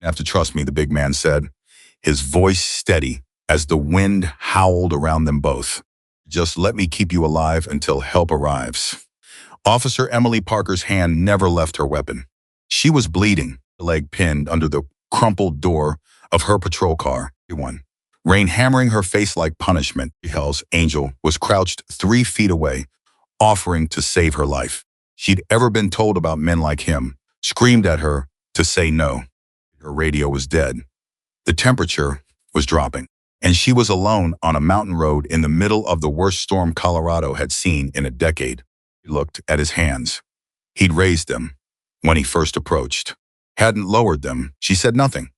"You have to trust me," the big man said, his voice steady as the wind howled around them both. "Just let me keep you alive until help arrives." Officer Emily Parker's hand never left her weapon. She was bleeding, her leg pinned under the crumpled door of her patrol car. Rain hammering her face like punishment. Hell's Angel was crouched 3 feet away, offering to save her life. She'd ever been told about men like him, screamed at her to say no. Her radio was dead. The temperature was dropping, and she was alone on a mountain road in the middle of the worst storm Colorado had seen in a decade. He looked at his hands. He'd raised them when he first approached. Hadn't lowered them. She said nothing.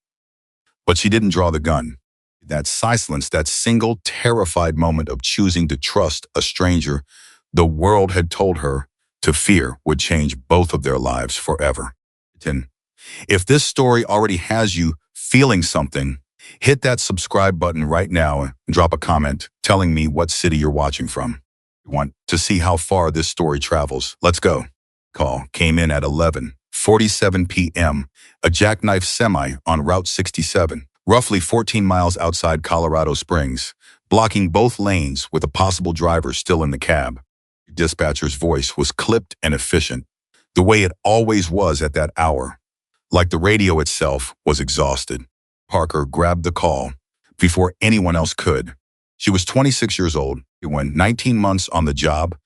But she didn't draw the gun. That silence, that single terrified moment of choosing to trust a stranger the world had told her to fear would change both of their lives forever. If this story already has you feeling something, hit that subscribe button right now and drop a comment telling me what city you're watching from. You want to see how far this story travels. Let's go. Call came in at 11:47 p.m. A jackknife semi on Route 67, roughly 14 miles outside Colorado Springs, blocking both lanes with a possible driver still in the cab. The dispatcher's voice was clipped and efficient, the way it always was at that hour, like the radio itself was exhausted. Parker grabbed the call before anyone else could. She was 26 years old, 19 months on the job,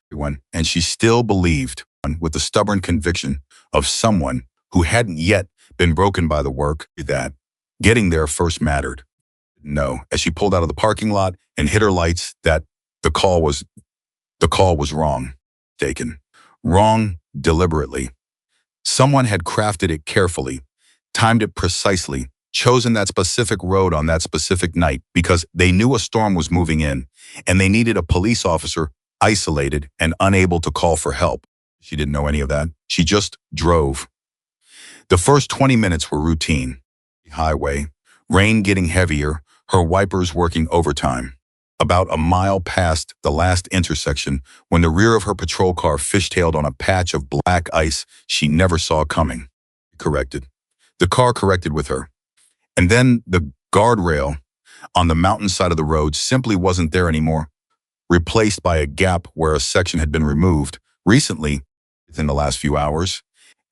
and she still believed, with the stubborn conviction of someone who hadn't yet been broken by the work, that getting there first mattered. No, as she pulled out of the parking lot and hit her lights, that the call was wrong. Taken. Wrong deliberately. Someone had crafted it carefully, timed it precisely, chosen that specific road on that specific night because they knew a storm was moving in and they needed a police officer isolated and unable to call for help. She didn't know any of that. She just drove. The first 20 minutes were routine. Highway, rain getting heavier, her wipers working overtime. About a mile past the last intersection, when the rear of her patrol car fishtailed on a patch of black ice she never saw coming. Corrected. The car corrected with her. And then the guardrail on the mountainside of the road simply wasn't there anymore, replaced by a gap where a section had been removed recently within the last few hours,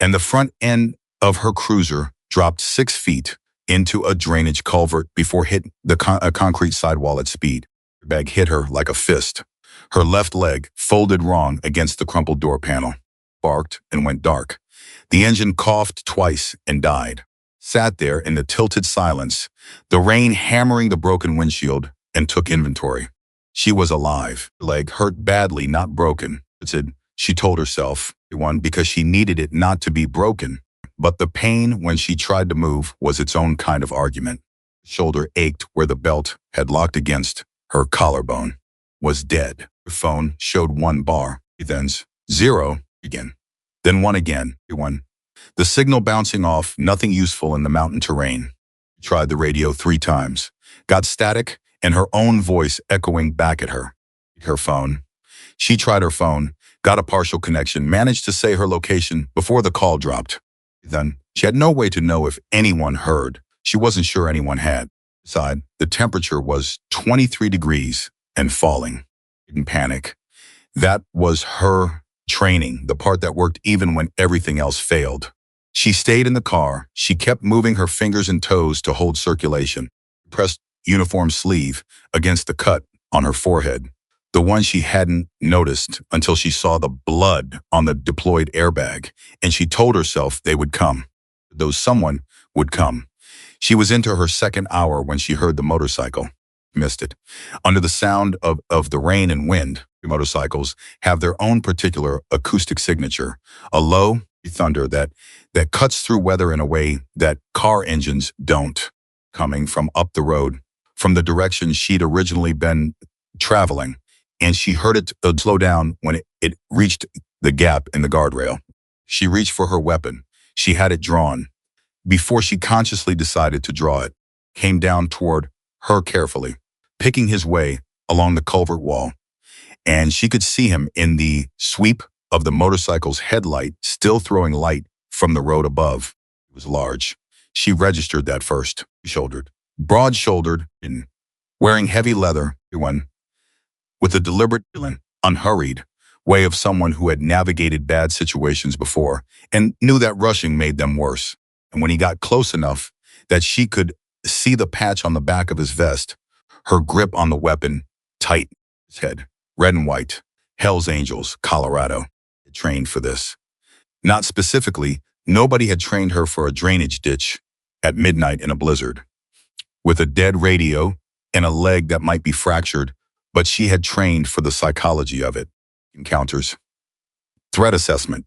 and the front end of her cruiser dropped 6 feet into a drainage culvert before hitting a concrete sidewall at speed. Her bag hit her like a fist. Her left leg folded wrong against the crumpled door panel, barked and went dark. The engine coughed twice and died. Sat there in the tilted silence, the rain hammering the broken windshield, and took inventory. She was alive. Her leg hurt badly, not broken. She told herself, because she needed it not to be broken. But the pain when she tried to move was its own kind of argument. Shoulder ached where the belt had locked against her collarbone. Was dead. Her phone showed 1 bar. Then 0 again. Then 1 again. 1. The signal bouncing off, nothing useful in the mountain terrain. She tried the radio 3 times. Got static and her own voice echoing back at her. Her phone. She tried her phone, got a partial connection, managed to say her location before the call dropped. Then she had no way to know if anyone heard. She wasn't sure anyone had. Besides, the temperature was 23 degrees and falling. Didn't panic. That was her training, the part that worked even when everything else failed. She stayed in the car. She kept moving her fingers and toes to hold circulation. Pressed uniform sleeve against the cut on her forehead, the one she hadn't noticed until she saw the blood on the deployed airbag, and she told herself they would come. Though someone would come. She was into her second hour when she heard the motorcycle. Missed it. Under the sound of the rain and wind, motorcycles have their own particular acoustic signature, a low thunder that cuts through weather in a way that car engines don't. Coming from up the road, from the direction she'd originally been traveling, and she heard it slow down when it reached the gap in the guardrail. She reached for her weapon. She had it drawn. Before she consciously decided to draw it, came down toward her carefully, picking his way along the culvert wall, and she could see him in the sweep of the motorcycle's headlight, still throwing light from the road above. It was large. She registered that first. Shouldered, broad-shouldered, and wearing heavy leather, one with a deliberate, unhurried way of someone who had navigated bad situations before and knew that rushing made them worse. And when he got close enough that she could see the patch on the back of his vest, her grip on the weapon tight, his head, red and white, Hell's Angels, Colorado, trained for this. Not specifically, nobody had trained her for a drainage ditch at midnight in a blizzard, with a dead radio and a leg that might be fractured, but she had trained for the psychology of it. Encounters, threat assessment,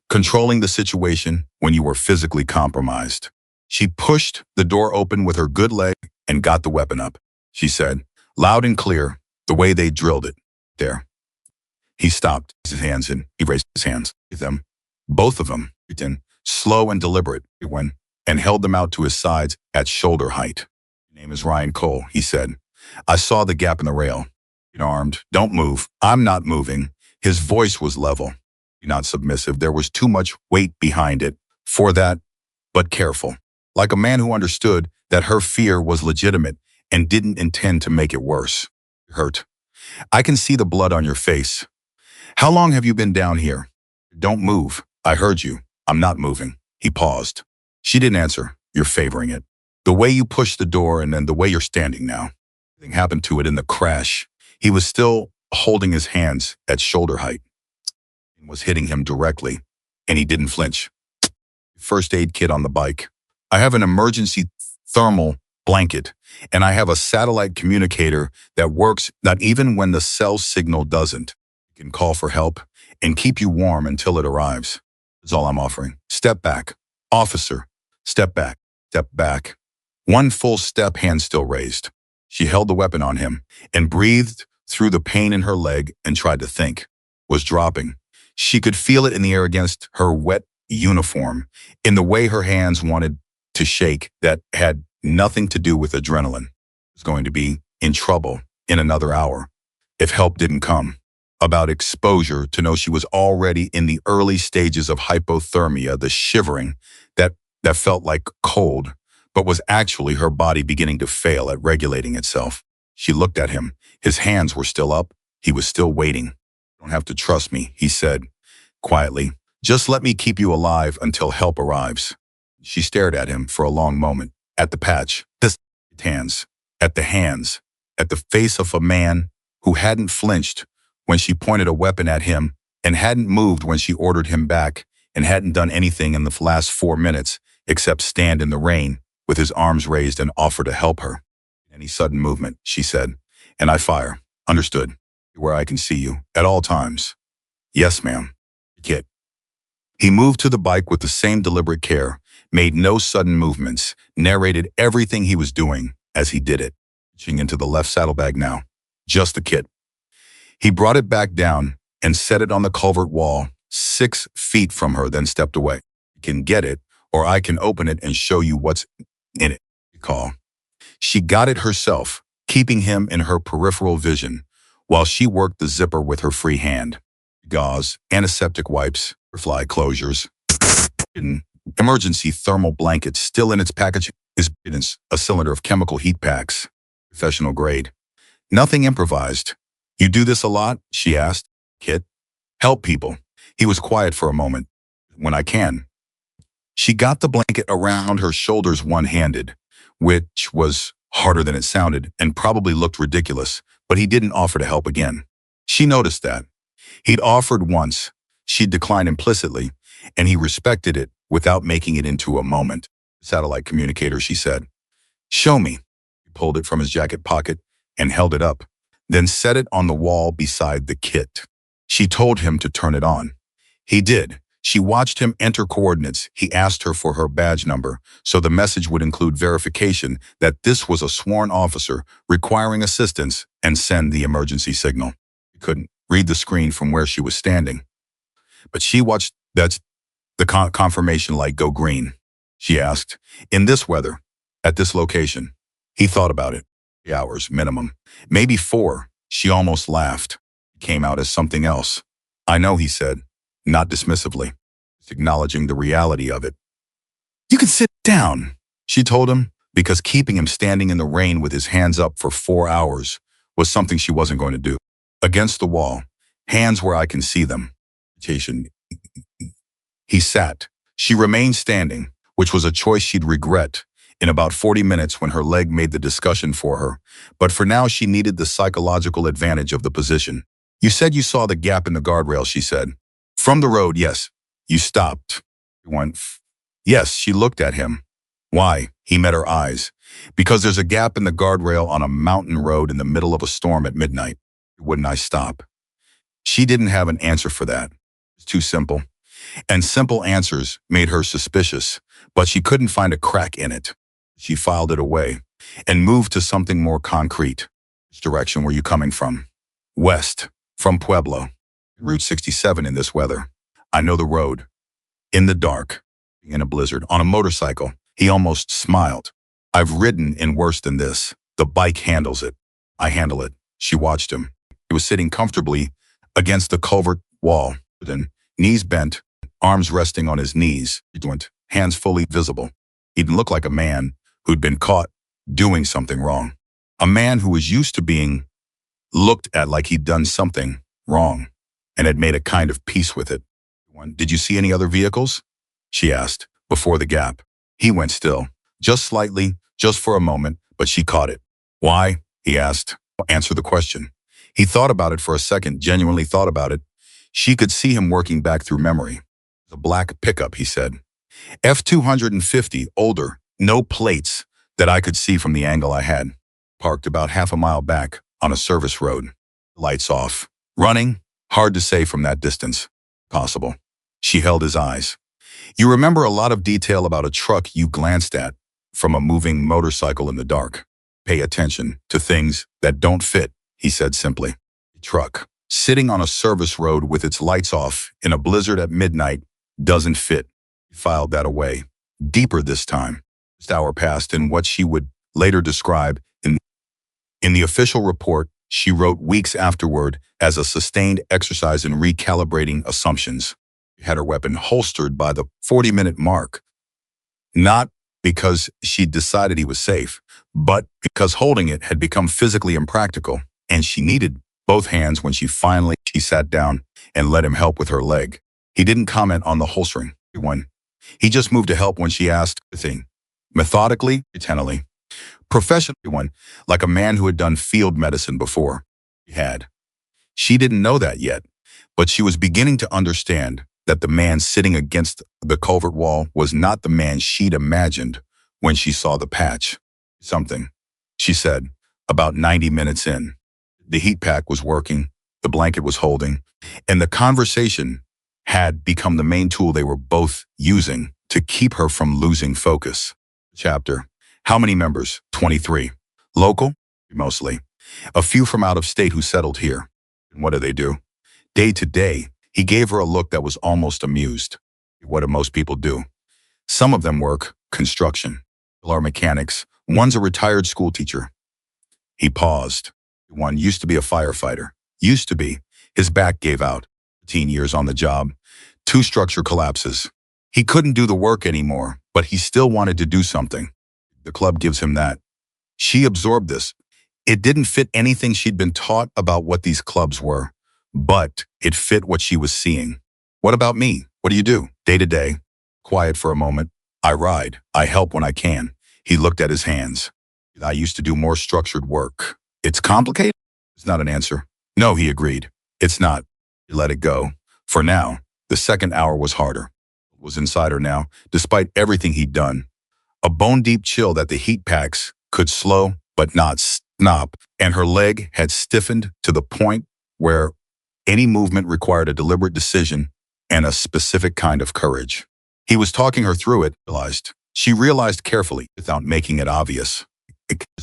controlling the situation when you were physically compromised. She pushed the door open with her good leg and got the weapon up. She said, loud and clear, the way they drilled it. There. He stopped his hands and he raised his hands. Them, both of them, slow and deliberate, and held them out to his sides at shoulder height. Your name is Ryan Cole, he said. I saw the gap in the rail. Armed, don't move. I'm not moving. His voice was level, not submissive. There was too much weight behind it for that, but careful. Like a man who understood that her fear was legitimate and didn't intend to make it worse. Hurt. I can see the blood on your face. How long have you been down here? Don't move. I heard you. I'm not moving. He paused. She didn't answer. You're favoring it. The way you pushed the door and then the way you're standing now. Something happened to it in the crash. He was still holding his hands at shoulder height and was hitting him directly, and he didn't flinch. First aid kit on the bike. I have an emergency thermal blanket, and I have a satellite communicator that works not even when the cell signal doesn't. It can call for help and keep you warm until it arrives. That's all I'm offering. Step back. Officer, step back. Step back. One full step, hand still raised. She held the weapon on him and breathed through the pain in her leg and tried to think. Was dropping. She could feel it in the air against her wet uniform, in the way her hands wanted to shake that had nothing to do with adrenaline. Was going to be in trouble in another hour if help didn't come. About exposure, to know she was already in the early stages of hypothermia, the shivering that felt like cold, but was actually her body beginning to fail at regulating itself. She looked at him. His hands were still up. He was still waiting. You don't have to trust me, he said quietly. Just let me keep you alive until help arrives. She stared at him for a long moment, at the patch, the hands, at the hands, at the face of a man who hadn't flinched when she pointed a weapon at him and hadn't moved when she ordered him back and hadn't done anything in the last 4 minutes except stand in the rain with his arms raised and offer to help her. Any sudden movement, she said, and I fire. Understood. Where I can see you at all times. Yes, ma'am. Kit. He moved to the bike with the same deliberate care, made no sudden movements, narrated everything he was doing as he did it. Reaching into the left saddlebag now. Just the kit. He brought it back down and set it on the culvert wall 6 feet from her, then stepped away. You can get it, or I can open it and show you what's in it. Call. She got it herself, keeping him in her peripheral vision, while she worked the zipper with her free hand. Gauze, antiseptic wipes, fly closures, emergency thermal blanket still in its package is a cylinder of chemical heat packs, professional grade. Nothing improvised. You do this a lot? She asked. Kit. Help people. He was quiet for a moment. When I can. She got the blanket around her shoulders one-handed, which was harder than it sounded and probably looked ridiculous, but he didn't offer to help again. She noticed that. He'd offered once, she'd declined implicitly, and he respected it without making it into a moment. Satellite communicator, she said. Show me. He pulled it from his jacket pocket and held it up, then set it on the wall beside the kit. She told him to turn it on. He did. She watched him enter coordinates. He asked her for her badge number, so the message would include verification that this was a sworn officer requiring assistance and send the emergency signal. He couldn't read the screen from where she was standing, but she watched the confirmation light go green. She asked, in this weather, at this location. He thought about it. 3 hours minimum, maybe 4. She almost laughed. It came out as something else. I know, he said. Not dismissively, acknowledging the reality of it. You can sit down, she told him, because keeping him standing in the rain with his hands up for 4 hours was something she wasn't going to do. Against the wall, hands where I can see them. He sat. She remained standing, which was a choice she'd regret in about 40 minutes when her leg made the discussion for her. But for now, she needed the psychological advantage of the position. You said you saw the gap in the guardrail, she said. From the road, yes. You stopped. He went, yes, she looked at him. Why? He met her eyes. Because there's a gap in the guardrail on a mountain road in the middle of a storm at midnight. Wouldn't I stop? She didn't have an answer for that. It's too simple. And simple answers made her suspicious, but she couldn't find a crack in it. She filed it away and moved to something more concrete. Which direction were you coming from? West, from Pueblo. Route 67 in this weather. I know the road. In the dark, in a blizzard, on a motorcycle. He almost smiled. I've ridden in worse than this. The bike handles it. I handle it. She watched him. He was sitting comfortably against the culvert wall, knees bent, arms resting on his knees, hands fully visible. He didn't look like a man who'd been caught doing something wrong. A man who was used to being looked at like he'd done something wrong and had made a kind of peace with it. Did you see any other vehicles? She asked, before the gap. He went still, just slightly, just for a moment, but she caught it. Why? He asked. Answer the question. He thought about it for a second, genuinely thought about it. She could see him working back through memory. The black pickup, he said. F-250, older, no plates that I could see from the angle I had. Parked about half a mile back on a service road. Lights off. Running? Hard to say from that distance. Possible. She held his eyes. You remember a lot of detail about a truck you glanced at from a moving motorcycle in the dark. Pay attention to things that don't fit, he said simply. Truck, sitting on a service road with its lights off in a blizzard at midnight, doesn't fit. He filed that away. Deeper this time. This hour passed in what she would later describe in the official report she wrote weeks afterward as a sustained exercise in recalibrating assumptions. She had her weapon holstered by the 40-minute mark. Not because she'd decided he was safe, but because holding it had become physically impractical, and she needed both hands when she sat down and let him help with her leg. He didn't comment on the holstering. He just moved to help when she asked the thing. Methodically, tenderly. Professionally, like a man who had done field medicine before. He had. She didn't know that yet, but she was beginning to understand that the man sitting against the culvert wall was not the man she'd imagined when she saw the patch. Something, she said, about 90 minutes in. The heat pack was working, the blanket was holding, and the conversation had become the main tool they were both using to keep her from losing focus. Chapter. How many members? 23. Local? Mostly. A few from out of state who settled here. And what do? Day to day, he gave her a look that was almost amused. What do most people do? Some of them work construction. Are mechanics. One's a retired school teacher. He paused. One used to be a firefighter. Used to be. His back gave out. 15 years on the job. 2 structure collapses. He couldn't do the work anymore, but he still wanted to do something. The club gives him that. She absorbed this. It didn't fit anything she'd been taught about what these clubs were, but it fit what she was seeing. What about me? What do you do? Day to day. Quiet for a moment. I ride. I help when I can. He looked at his hands. I used to do more structured work. It's complicated? It's not an answer. No, he agreed. It's not. He let it go. For now, the second hour was harder. It was inside her now, despite everything he'd done. A bone-deep chill that the heat packs could slow but not stop, and her leg had stiffened to the point where any movement required a deliberate decision and a specific kind of courage. He was talking her through it, She realized carefully, without making it obvious,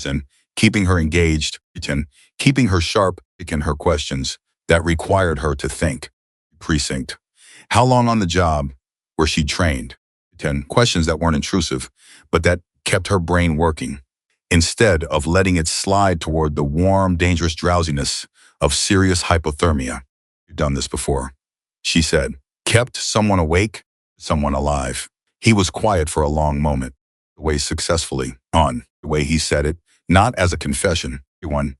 and keeping her engaged, and keeping her sharp in her questions that required her to think. Precinct. How long on the job were she trained? 10 questions that weren't intrusive, but that kept her brain working, instead of letting it slide toward the warm, dangerous drowsiness of serious hypothermia. You've done this before, she said. Kept someone awake, someone alive. He was quiet for a long moment, the way successfully on, the way he said it, not as a confession, one,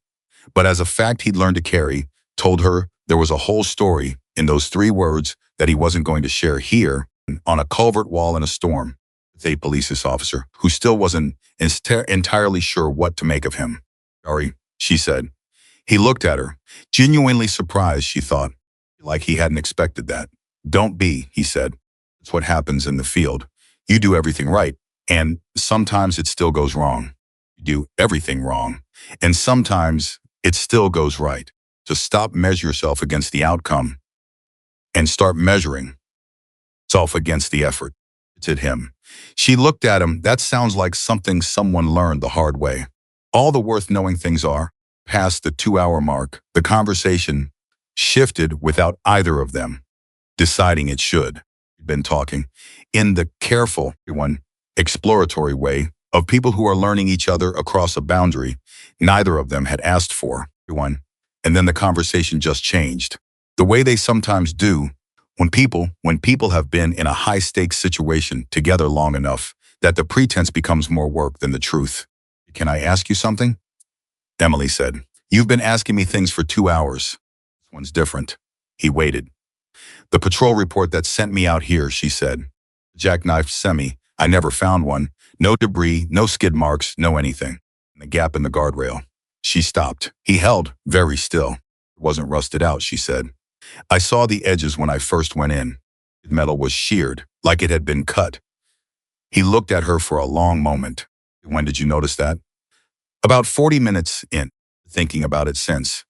but as a fact he'd learned to carry, told her there was a whole story in those 3 words that he wasn't going to share here on a culvert wall in a storm, with a police officer who still wasn't entirely sure what to make of him. Sorry, she said. He looked at her, genuinely surprised, she thought, like he hadn't expected that. Don't be, he said. It's what happens in the field. You do everything right, and sometimes it still goes wrong. You do everything wrong, and sometimes it still goes right. To stop measure yourself against the outcome and start measuring self against the effort. It's at him. She looked at him. That sounds like something someone learned the hard way. All the worth knowing things are. Past the 2-hour mark, the conversation shifted without either of them deciding it should. We'd been talking in the careful, exploratory way of people who are learning each other across a boundary neither of them had asked for. And then the conversation just changed. The way they sometimes do when people have been in a high-stakes situation together long enough that the pretense becomes more work than the truth. Can I ask you something? Emily said. You've been asking me things for 2 hours. This one's different. He waited. The patrol report that sent me out here, she said. Jackknifed semi. I never found one. No debris, no skid marks, no anything. And the gap in the guardrail. She stopped. He held, very still. It wasn't rusted out, she said. I saw the edges when I first went in. The metal was sheared, like it had been cut. He looked at her for a long moment. When did you notice that? About 40 minutes in, thinking about it since.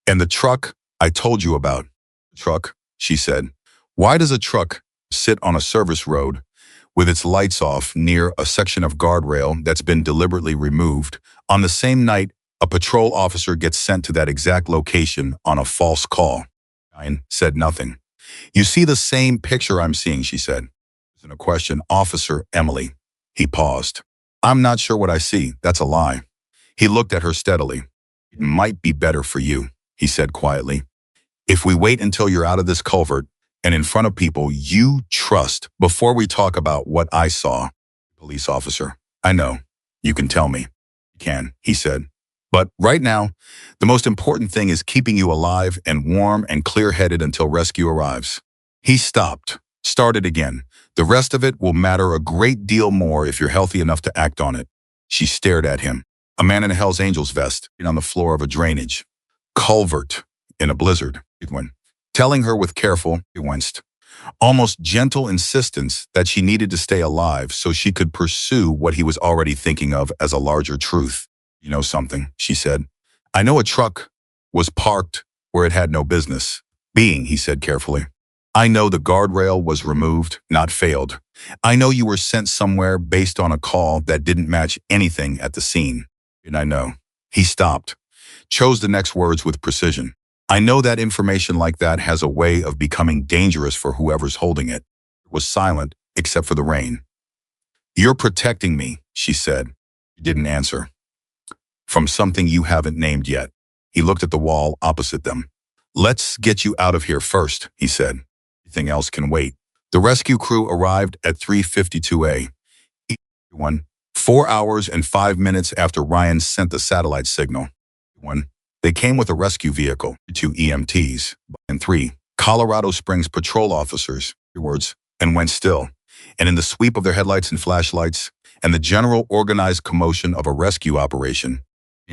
And the truck I told you about. The truck, she said. Why does a truck sit on a service road with its lights off near a section of guardrail that's been deliberately removed on the same night a patrol officer gets sent to that exact location on a false call? Ryan said nothing. You see the same picture I'm seeing, she said. Isn't a question, Officer Emily. He paused. I'm not sure what I see. That's a lie. He looked at her steadily. It might be better for you, he said quietly. If we wait until you're out of this culvert and in front of people you trust before we talk about what I saw. Police officer, I know. You can tell me. You can, he said. But right now, the most important thing is keeping you alive and warm and clear-headed until rescue arrives. He stopped, started again. The rest of it will matter a great deal more if you're healthy enough to act on it. She stared at him. A man in a Hell's Angels vest on the floor of a drainage culvert in a blizzard, telling her with careful, almost gentle insistence that she needed to stay alive so she could pursue what he was already thinking of as a larger truth. You know something, she said. I know a truck was parked where it had no business being, he said carefully. I know the guardrail was removed, not failed. I know you were sent somewhere based on a call that didn't match anything at the scene. And I know. He stopped, chose the next words with precision. I know that information like that has a way of becoming dangerous for whoever's holding it. It was silent, except for the rain. You're protecting me, she said. He didn't answer. From something you haven't named yet. He looked at the wall opposite them. Let's get you out of here first, he said. Everything else can wait. The rescue crew arrived at 3:52 a.m. 4 hours and 5 minutes after Ryan sent the satellite signal. They came with a rescue vehicle, 2 EMTs, and 3 Colorado Springs patrol officers, and went still. And in the sweep of their headlights and flashlights, and the general organized commotion of a rescue operation,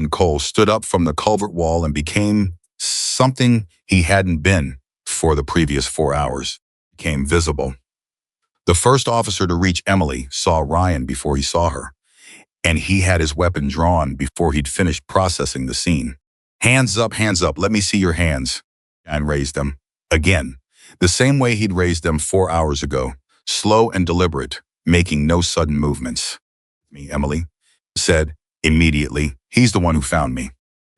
Cole stood up from the culvert wall and became something he hadn't been for the previous 4 hours. Became visible. The first officer to reach Emily saw Ryan before he saw her, and he had his weapon drawn before he'd finished processing the scene. Hands up, let me see your hands. And raised them. Again, the same way he'd raised them 4 hours ago, slow and deliberate, making no sudden movements. Me, Emily said immediately. He's the one who found me.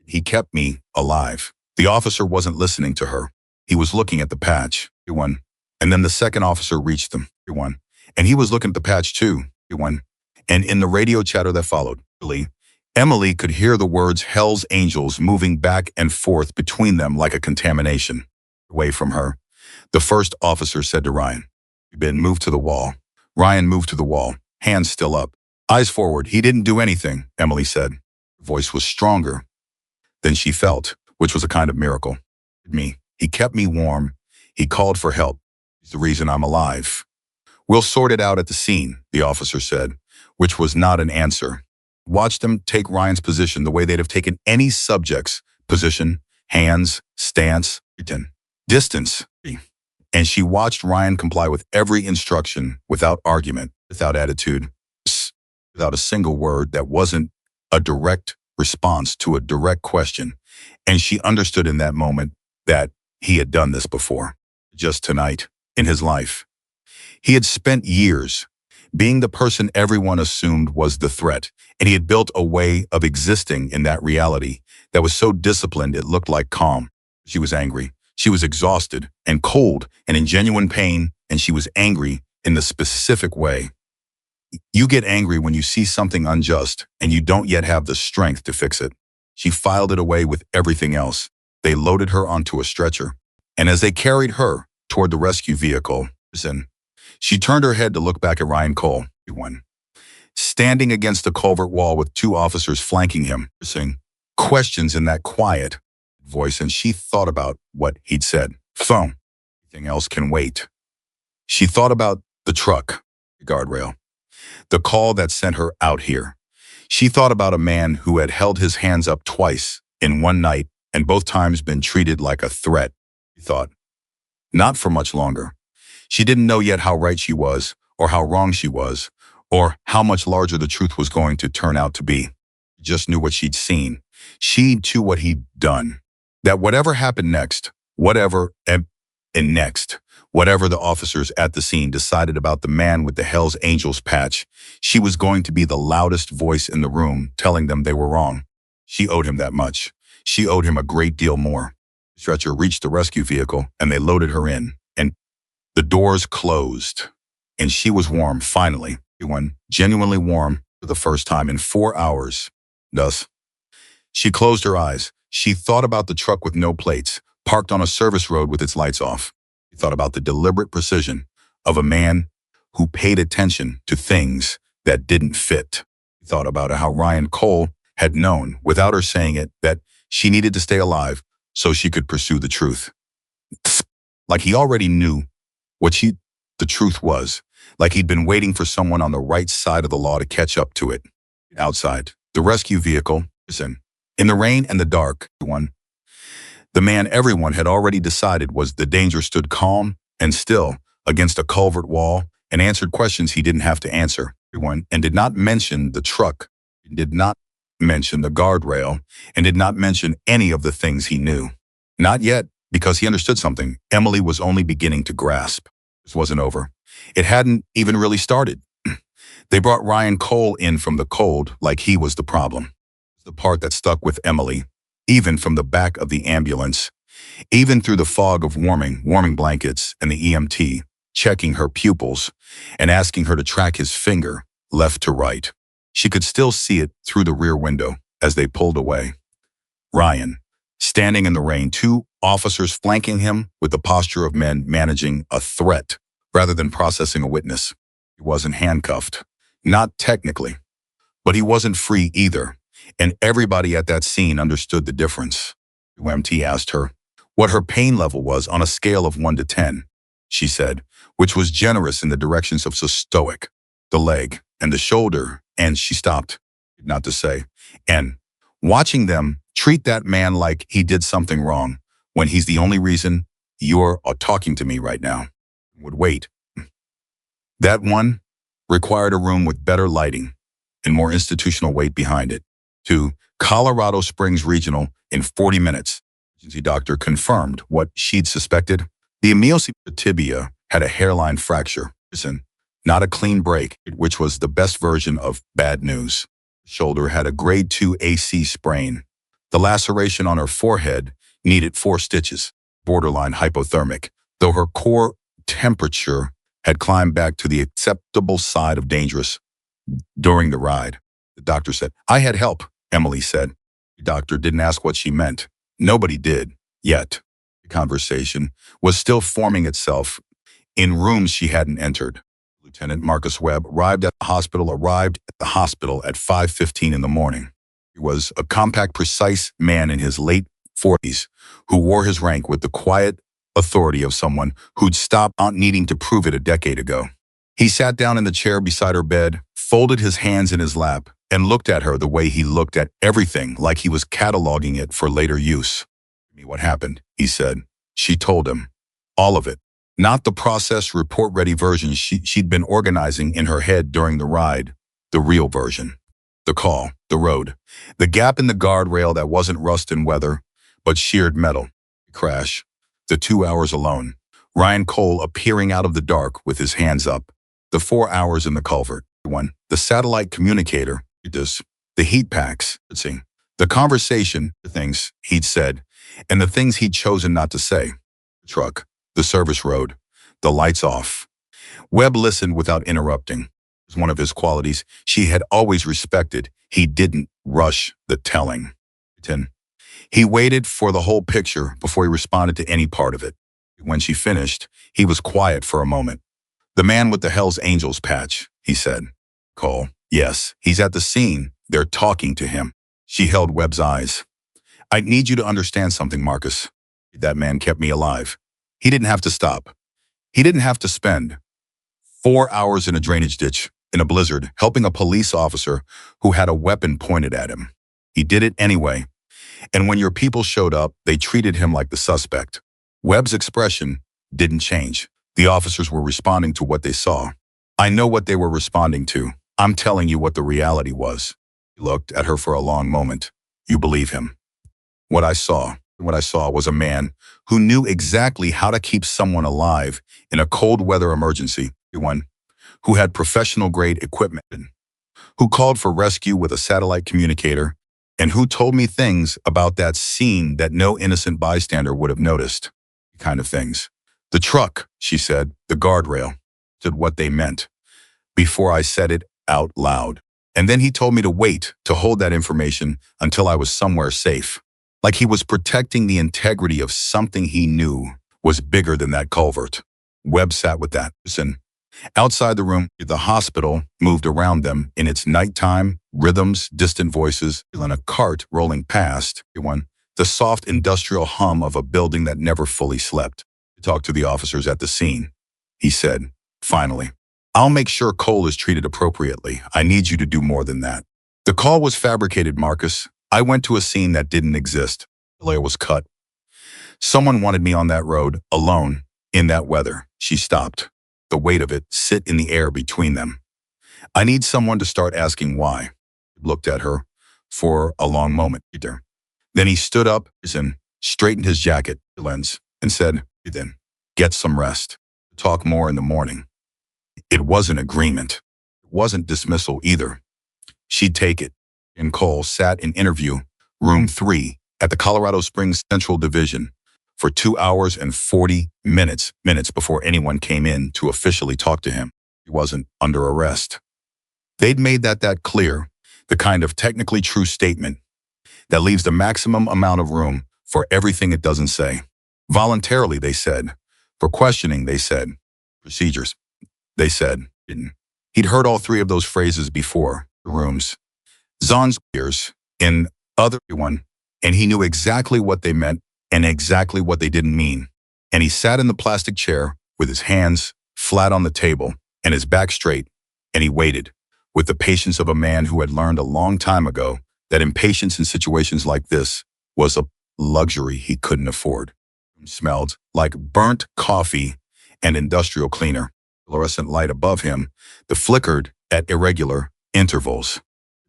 He kept me alive. The officer wasn't listening to her. He was looking at the patch. And then the second officer reached them. And he was looking at the patch too. And in the radio chatter that followed, Emily could hear the words Hell's Angels moving back and forth between them like a contamination. Away from her, the first officer said to Ryan, "You've been moved to the wall. Ryan moved to the wall, hands still up. Eyes forward. He didn't do anything, Emily said. Her voice was stronger than she felt, which was a kind of miracle. He kept me warm. He called for help. He's the reason I'm alive. We'll sort it out at the scene, the officer said, which was not an answer. Watch them take Ryan's position the way they'd have taken any subject's position, hands, stance, distance. And she watched Ryan comply with every instruction without argument, without attitude, without a single word that wasn't a direct response to a direct question. And she understood in that moment that he had done this before, just tonight, in his life. He had spent years being the person everyone assumed was the threat, and he had built a way of existing in that reality that was so disciplined it looked like calm. She was angry. She was exhausted and cold and in genuine pain, and she was angry in the specific way. You get angry when you see something unjust and you don't yet have the strength to fix it. She filed it away with everything else. They loaded her onto a stretcher, and as they carried her toward the rescue vehicle, she turned her head to look back at Ryan Cole, standing against the culvert wall with two officers flanking him, questions in that quiet voice, and she thought about what he'd said. Phone. Everything else can wait. She thought about the truck, the guardrail, the call that sent her out here. She thought about a man who had held his hands up twice in one night and both times been treated like a threat. She thought, not for much longer. She didn't know yet how right she was, or how wrong she was, or how much larger the truth was going to turn out to be. She just knew what she'd seen. She too what he'd done. That whatever happened next, whatever the officers at the scene decided about the man with the Hell's Angels patch, she was going to be the loudest voice in the room telling them they were wrong. She owed him that much. She owed him a great deal more. The stretcher reached the rescue vehicle and they loaded her in, and the doors closed, and she was warm, finally. Everyone genuinely warm for the first time in 4 hours. Thus, she closed her eyes. She thought about the truck with no plates, parked on a service road with its lights off. She thought about the deliberate precision of a man who paid attention to things that didn't fit. She thought about how Ryan Cole had known, without her saying it, that she needed to stay alive so she could pursue the truth. Like he already knew what the truth was, like he'd been waiting for someone on the right side of the law to catch up to it. Outside, the rescue vehicle was in the rain and the dark. The man everyone had already decided was the danger stood calm and still against a culvert wall and answered questions he didn't have to answer. And did not mention the truck, did not mention the guardrail, and did not mention any of the things he knew. Not yet, because he understood something Emily was only beginning to grasp. This wasn't over. It hadn't even really started. They brought Ryan Cole in from the cold like he was the problem. The part that stuck with Emily, even from the back of the ambulance, even through the fog of warming blankets and the EMT, checking her pupils and asking her to track his finger left to right. She could still see it through the rear window as they pulled away. Ryan, standing in the rain, two officers flanking him with the posture of men managing a threat rather than processing a witness. He wasn't handcuffed, not technically, but he wasn't free either. And everybody at that scene understood the difference. UMT asked her what her pain level was on a scale of 1 to 10. She said, which was generous in the directions of so stoic, the leg and the shoulder, and she stopped, not to say. And watching them treat that man like he did something wrong when he's the only reason you're talking to me right now would wait. That one required a room with better lighting and more institutional weight behind it. To Colorado Springs Regional in 40 minutes. The emergency doctor confirmed what she'd suspected. The Emil's tibia had a hairline fracture, not a clean break, which was the best version of bad news. The shoulder had a grade 2 AC sprain. The laceration on her forehead needed 4 stitches, borderline hypothermic, though her core temperature had climbed back to the acceptable side of dangerous during the ride. The doctor said, I had help. Emily said. The doctor didn't ask what she meant. Nobody did, yet. The conversation was still forming itself in rooms she hadn't entered. Lieutenant Marcus Webb arrived at the hospital at 5:15 in the morning. He was a compact, precise man in his late 40s who wore his rank with the quiet authority of someone who'd stopped not needing to prove it a decade ago. He sat down in the chair beside her bed, folded his hands in his lap, and looked at her the way he looked at everything, like he was cataloging it for later use. "What happened?" he said. She told him. All of it. Not the processed, report-ready version she'd been organizing in her head during the ride. The real version. The call, the road, the gap in the guardrail that wasn't rust and weather, but sheared metal. The crash. The 2 hours alone. Ryan Cole appearing out of the dark with his hands up. The 4 hours in the culvert. The satellite communicator. The heat packs. The conversation, the things he'd said, and the things he'd chosen not to say. The truck. The service road. The lights off. Webb listened without interrupting. It was one of his qualities she had always respected. He didn't rush the telling. He waited for the whole picture before he responded to any part of it. When she finished, he was quiet for a moment. "The man with the Hells Angels patch," he said. "Cole, yes, he's at the scene. They're talking to him." She held Webb's eyes. "I need you to understand something, Marcus. That man kept me alive. He didn't have to stop. He didn't have to spend 4 hours in a drainage ditch, in a blizzard, helping a police officer who had a weapon pointed at him. He did it anyway. And when your people showed up, they treated him like the suspect." Webb's expression didn't change. The officers were responding to what they saw. "I know what they were responding to. I'm telling you what the reality was." He looked at her for a long moment. "You believe him?" What I saw was a man who knew exactly how to keep someone alive in a cold weather emergency. One who had professional-grade equipment, who called for rescue with a satellite communicator, and who told me things about that scene that no innocent bystander would have noticed. Kind of things. "The truck," she said, "the guardrail," said what they meant, before I said it out loud. And then he told me to wait, to hold that information until I was somewhere safe. Like he was protecting the integrity of something he knew was bigger than that culvert. Webb sat with that. Listen. Outside the room, the hospital moved around them in its nighttime, rhythms, distant voices, and a cart rolling past, the soft industrial hum of a building that never fully slept. He talked to the officers at the scene. He said, finally, "I'll make sure Cole is treated appropriately. I need you to do more than that." "The call was fabricated, Marcus. I went to a scene that didn't exist. The layer was cut. Someone wanted me on that road, alone, in that weather." She stopped. The weight of it sit in the air between them. "I need someone to start asking why." He looked at her for a long moment. Then he stood up and straightened his jacket lens and said, "Then get some rest. Talk more in the morning." It wasn't agreement. It wasn't dismissal either. She'd take it. And Cole sat in interview room 3 at the Colorado Springs Central Division for 2 hours and 40 minutes before anyone came in to officially talk to him. He wasn't under arrest. They'd made that clear, the kind of technically true statement that leaves the maximum amount of room for everything it doesn't say. Voluntarily, they said. For questioning, they said. Procedures, they said. He'd heard all 3 of those phrases before, the rooms. Zahn's ears in other one, and he knew exactly what they meant and exactly what they didn't mean. And he sat in the plastic chair with his hands flat on the table and his back straight, and he waited with the patience of a man who had learned a long time ago that impatience in situations like this was a luxury he couldn't afford. It smelled like burnt coffee and industrial cleaner. Fluorescent light above him, the flickered at irregular intervals.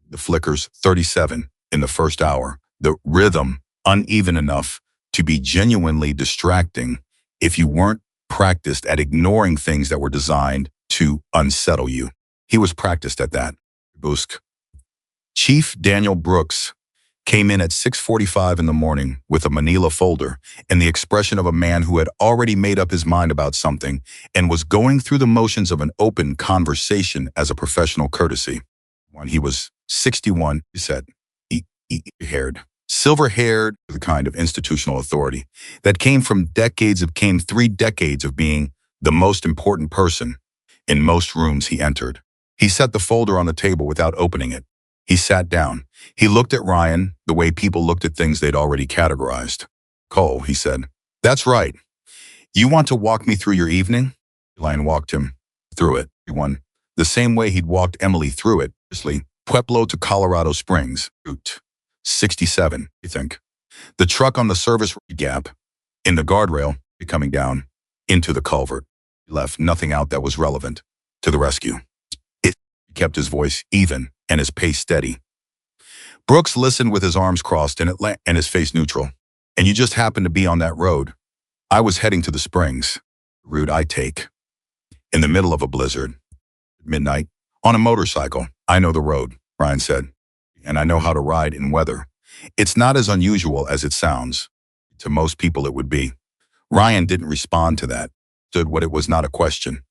The flickers 37 in the first hour, the rhythm uneven enough to be genuinely distracting if you weren't practiced at ignoring things that were designed to unsettle you. He was practiced at that. Busk. Chief Daniel Brooks came in at 6:45 in the morning with a manila folder and the expression of a man who had already made up his mind about something and was going through the motions of an open conversation as a professional courtesy. When he was 61, he said, silver-haired, the kind of institutional authority that came 3 decades of being the most important person. in most rooms he entered. He set the folder on the table without opening it. He sat down. He looked at Ryan the way people looked at things they'd already categorized. "Cole," he said. "That's right. You want to walk me through your evening?" Ryan walked him through it. One, the same way he'd walked Emily through it. Obviously, Pueblo to Colorado Springs, Route 67, you think. The truck on the service gap, in the guardrail, coming down into the culvert. He left nothing out that was relevant to the rescue. It kept his voice even and his pace steady. Brooks listened with his arms crossed and his face neutral. "And you just happened to be on that road. I was heading to the springs. The route I take. In the middle of a blizzard. Midnight. On a motorcycle. I know the road," Ryan said. "And I know how to ride in weather. It's not as unusual as it sounds. To most people it would be." Ryan didn't respond to that. Stood what it was not a question.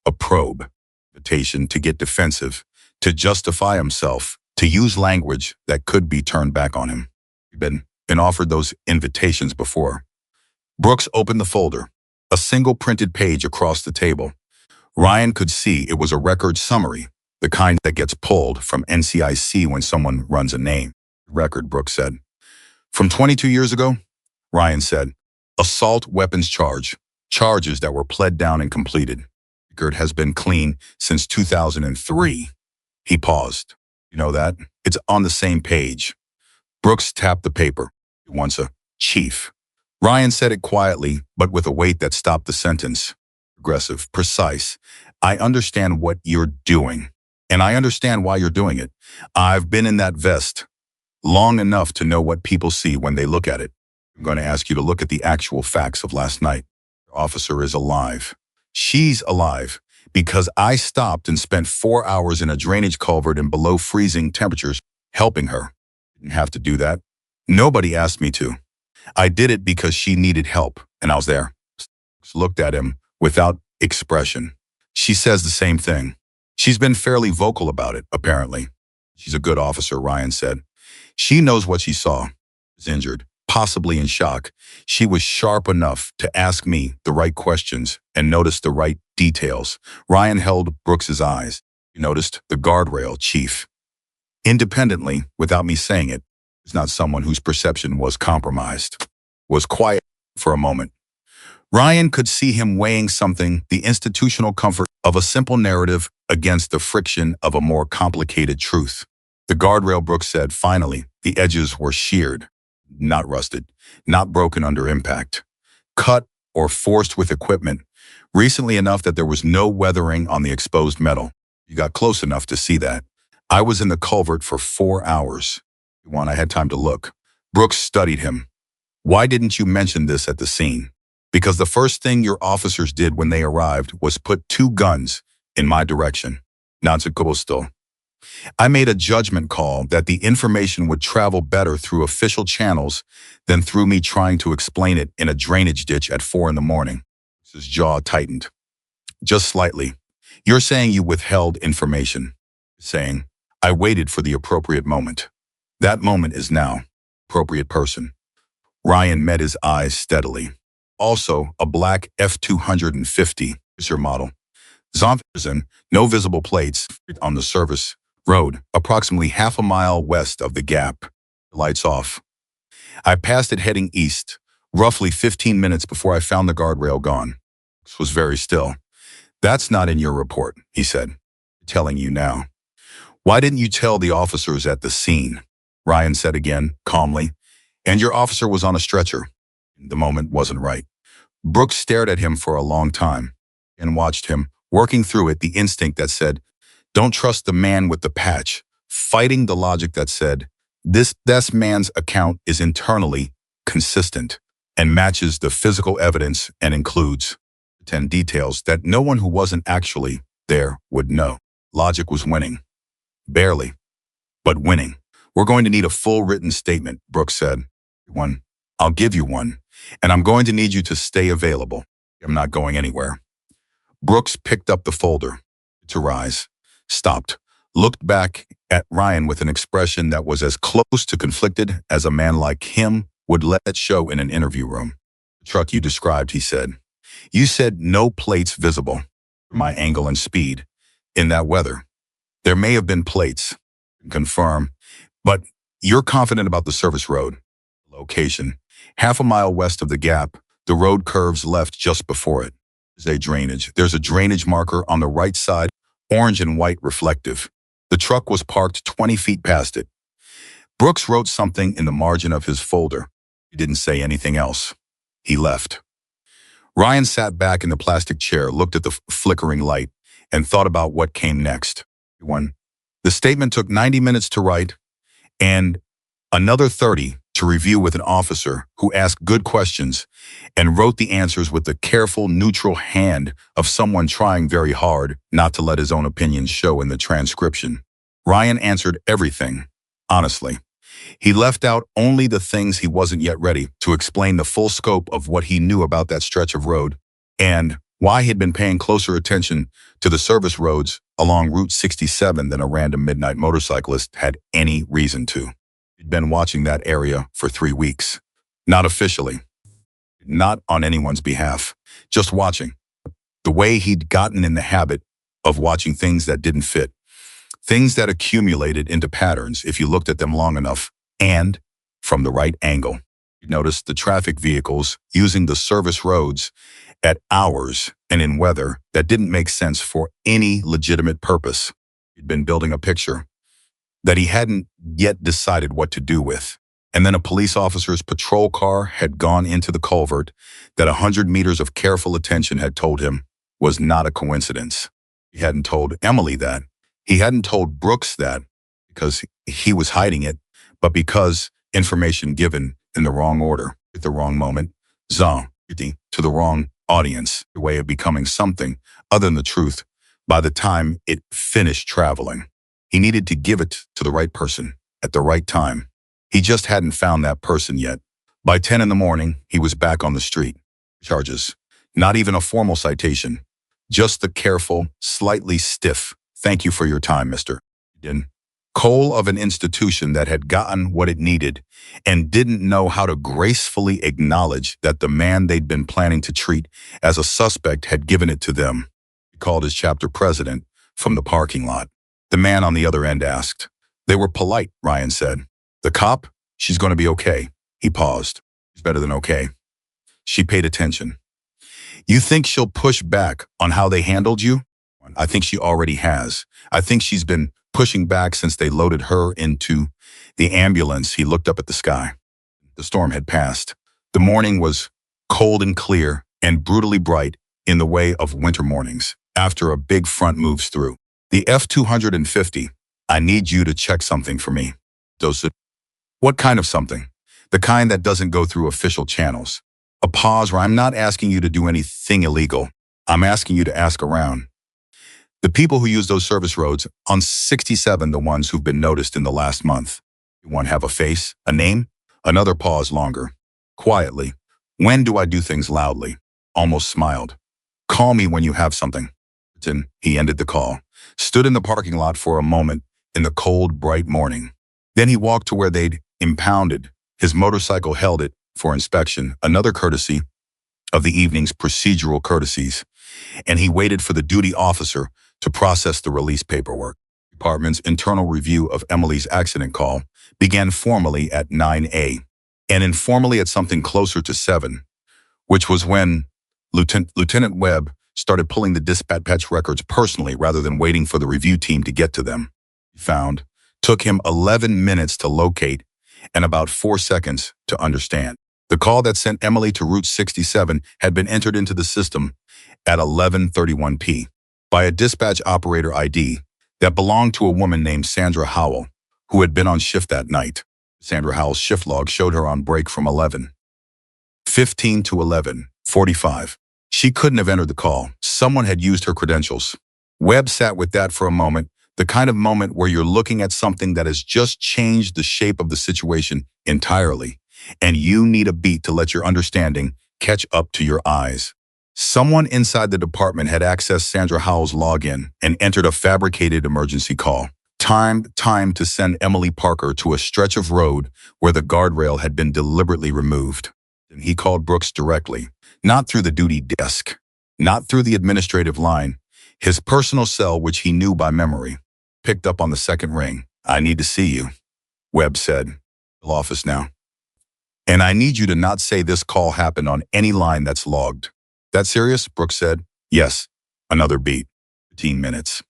A probe. Invitation to get defensive. To justify himself. To use language that could be turned back on him. He'd been offered those invitations before. Brooks opened the folder. A single printed page across the table. Ryan could see it was a record summary, the kind that gets pulled from NCIC when someone runs a name. "Record," Brooks said. "From 22 years ago?" Ryan said. "Assault weapons charge. Charges that were pled down and completed. Record has been clean since 2003. He paused. "You know that? It's on the same page." Brooks tapped the paper. "Once a chief." Ryan said it quietly, but with a weight that stopped the sentence. Aggressive, precise. "I understand what you're doing, and I understand why you're doing it. I've been in that vest long enough to know what people see when they look at it. I'm going to ask you to look at the actual facts of last night. The officer is alive. She's alive because I stopped and spent 4 hours in a drainage culvert in below freezing temperatures helping her. Didn't have to do that. Nobody asked me to. I did it because she needed help, and I was there." Looked at him without expression. "She says the same thing. She's been fairly vocal about it, apparently." "She's a good officer," Ryan said. "She knows what she saw. Was injured, possibly in shock. She was sharp enough to ask me the right questions and notice the right details." Ryan held Brooks's eyes. "You noticed the guardrail, Chief. Independently, without me saying it. It's not someone whose perception was compromised." Was quiet for a moment. Ryan could see him weighing something, the institutional comfort of a simple narrative against the friction of a more complicated truth. "The guardrail," Brooks said, "finally, the edges were sheared. Not rusted, not broken under impact. Cut or forced with equipment, recently enough that there was no weathering on the exposed metal. You got close enough to see that. I was in the culvert for 4 hours. When I had time to look." Brooks studied him. "Why didn't you mention this at the scene?" "Because the first thing your officers did when they arrived was put 2 guns in my direction. Not so coastal. I made a judgment call that the information would travel better through official channels than through me trying to explain it in a drainage ditch at 4 in the morning." His jaw tightened. "Just slightly. You're saying you withheld information." "Saying I waited for the appropriate moment. That moment is now. Appropriate person." Ryan met his eyes steadily. "Also, a black F-250 is your model. Zompherson, no visible plates, on the service road, approximately half a mile west of the gap. Lights off. I passed it heading east, roughly 15 minutes before I found the guardrail gone. It was very still." "That's not in your report," he said. "I'm telling you now." "Why didn't you tell the officers at the scene?" Ryan said again, calmly. "And your officer was on a stretcher." The moment wasn't right. Brooks stared at him for a long time and watched him, working through it, the instinct that said, "Don't trust the man with the patch," fighting the logic that said, this man's account is internally consistent and matches the physical evidence and includes 10 details that no one who wasn't actually there would know. Logic was winning. Barely, but winning. "We're going to need a full written statement," Brooks said. "One. I'll give you one, and I'm going to need you to stay available. I'm not going anywhere." Brooks picked up the folder to rise, stopped, looked back at Ryan with an expression that was as close to conflicted as a man like him would let it show in an interview room. "The truck you described," he said. "You said no plates visible. my angle and speed. In that weather, there may have been plates, confirm, but you're confident about the service road. Location. Half a mile west of the gap, the road curves left just before it. There's a drainage marker on the right side, orange and white reflective. The truck was parked 20 feet past it. Brooks wrote something in the margin of his folder. He didn't say anything else. He left. Ryan sat back in the plastic chair, looked at the flickering light, and thought about what came next. The statement took 90 minutes to write and another 30 to review with an officer who asked good questions and wrote the answers with the careful, neutral hand of someone trying very hard not to let his own opinions show in the transcription. Ryan answered everything, honestly. He left out only the things he wasn't yet ready to explain the full scope of what he knew about that stretch of road and why he'd been paying closer attention to the service roads along Route 67 than a random midnight motorcyclist had any reason to. He'd been watching that area for 3 weeks. Not officially. Not on anyone's behalf. Just watching. The way he'd gotten in the habit of watching things that didn't fit. Things that accumulated into patterns if you looked at them long enough and from the right angle. You'd notice the traffic vehicles using the service roads at hours and in weather that didn't make sense for any legitimate purpose. He'd been building a picture that he hadn't yet decided what to do with. And then a police officer's patrol car had gone into the culvert that 100 meters of careful attention had told him was not a coincidence. He hadn't told Emily that. He hadn't told Brooks that because he was hiding it, but because information given in the wrong order, at the wrong moment, to the wrong audience, a way of becoming something other than the truth by the time it finished traveling. He needed to give it to the right person at the right time. He just hadn't found that person yet. By 10 in the morning, he was back on the street. Charges. Not even a formal citation. Just the careful, slightly stiff, "Thank you for your time, Mr. Cole of an institution that had gotten what it needed and didn't know how to gracefully acknowledge that the man they'd been planning to treat as a suspect had given it to them. He called his chapter president from the parking lot. The man on the other end asked. They were polite, Ryan said. The cop? She's going to be okay. He paused. She's better than okay. She paid attention. You think she'll push back on how they handled you? I think she already has. I think she's been pushing back since they loaded her into the ambulance. He looked up at the sky. The storm had passed. The morning was cold and clear and brutally bright in the way of winter mornings after a big front moves through. The F-250, I need you to check something for me. What kind of something? The kind that doesn't go through official channels. A pause where I'm not asking you to do anything illegal. I'm asking you to ask around. The people who use those service roads on 67, the ones who've been noticed in the last month. One have a face, a name? Another pause longer. Quietly. When do I do things loudly? Almost smiled. Call me when you have something. He ended the call. Stood in the parking lot for a moment in the cold, bright morning. Then he walked to where they'd impounded. His motorcycle held it for inspection, another courtesy of the evening's procedural courtesies. And he waited for the duty officer to process the release paperwork. The department's internal review of Emily's accident call began formally at 9 and informally at something closer to 7, which was when Lieutenant Webb started pulling the dispatch records personally rather than waiting for the review team to get to them. He found took him 11 minutes to locate and about 4 seconds to understand. The call that sent Emily to Route 67 had been entered into the system at 11:31 p. by a dispatch operator ID that belonged to a woman named Sandra Howell, who had been on shift that night. Sandra Howell's shift log showed her on break from 11:15 to 11:45. She couldn't have entered the call. Someone had used her credentials. Webb sat with that for a moment, the kind of moment where you're looking at something that has just changed the shape of the situation entirely, and you need a beat to let your understanding catch up to your eyes. Someone inside the department had accessed Sandra Howell's login and entered a fabricated emergency call. Time to send Emily Parker to a stretch of road where the guardrail had been deliberately removed. And he called Brooks directly, not through the duty desk, not through the administrative line. His personal cell, which he knew by memory, picked up on the second ring. "I need to see you," Webb said. "Office now. And I need you to not say this call happened on any line that's logged." "That serious?" Brooks said. "Yes." Another beat. 15 minutes.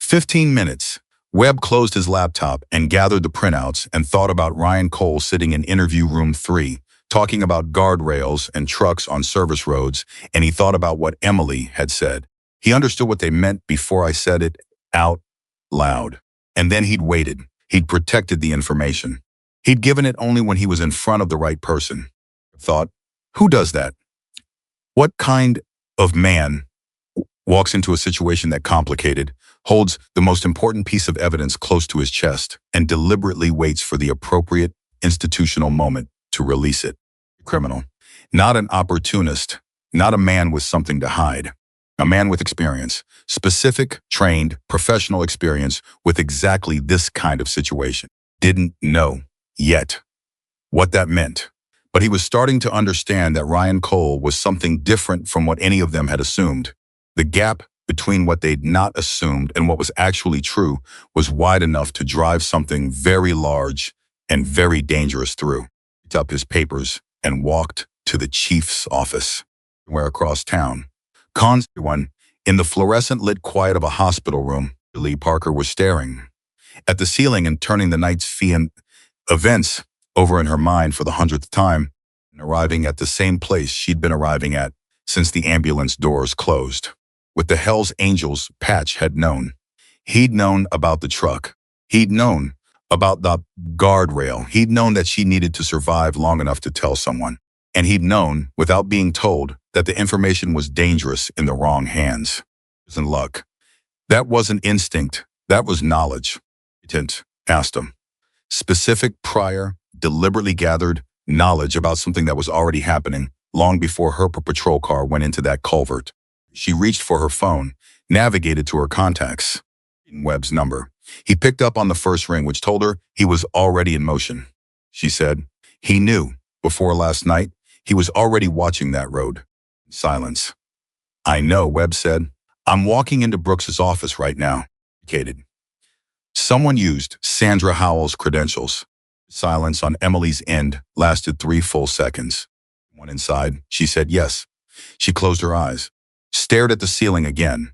15 minutes. Webb closed his laptop and gathered the printouts and thought about Ryan Cole sitting in interview room 3, talking about guardrails and trucks on service roads, and he thought about what Emily had said. He understood what they meant before I said it out loud. And then he'd waited. He'd protected the information. He'd given it only when he was in front of the right person. Thought, who does that? What kind of man walks into a situation that complicated, holds the most important piece of evidence close to his chest, and deliberately waits for the appropriate institutional moment to release it? Criminal. Not an opportunist, not a man with something to hide. A man with experience, specific, trained, professional experience with exactly this kind of situation. Didn't know yet what that meant. But he was starting to understand that Ryan Cole was something different from what any of them had assumed. The gap between what they'd not assumed and what was actually true was wide enough to drive something very large and very dangerous through. He picked up his papers and walked to the chief's office, where across town. Everyone, in the fluorescent-lit quiet of a hospital room, Lee Parker was staring at the ceiling and turning the night's events over in her mind for the 100th time, and arriving at the same place she'd been arriving at since the ambulance doors closed. With the Hell's Angels, Patch had known. He'd known about the truck. He'd known about the guardrail. He'd known that she needed to survive long enough to tell someone. And he'd known, without being told, that the information was dangerous in the wrong hands. It wasn't luck. That wasn't instinct. That was knowledge. Agent asked him. Specific, prior, deliberately gathered knowledge about something that was already happening long before her patrol car went into that culvert. She reached for her phone, navigated to her contacts. Webb's number. He picked up on the first ring, which told her he was already in motion. She said, he knew, before last night, he was already watching that road. Silence. "I know," Webb said. "I'm walking into Brooks's office right now." Indicated. Someone used Sandra Howell's credentials. Silence on Emily's end lasted 3 full seconds. One inside, she said yes. She closed her eyes, stared at the ceiling again.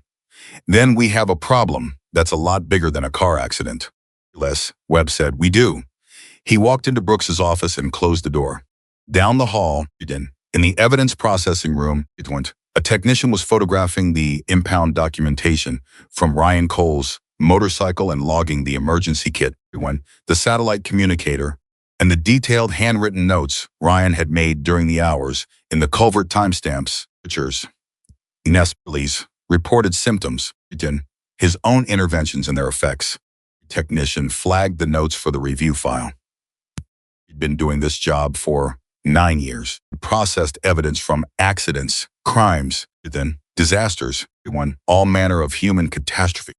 "Then we have a problem that's a lot bigger than a car accident." "Les," Webb said, "we do." He walked into Brooks's office and closed the door. Down the hall, in the evidence processing room, a technician was photographing the impound documentation from Ryan Cole's motorcycle and logging the emergency kit, the satellite communicator, and the detailed handwritten notes Ryan had made during the hours in the culvert timestamps, pictures, Nestl's reported symptoms, his own interventions and their effects. The technician flagged the notes for the review file. He'd been doing this job for 9 years, processed evidence from accidents, crimes, disasters, all manner of human catastrophe.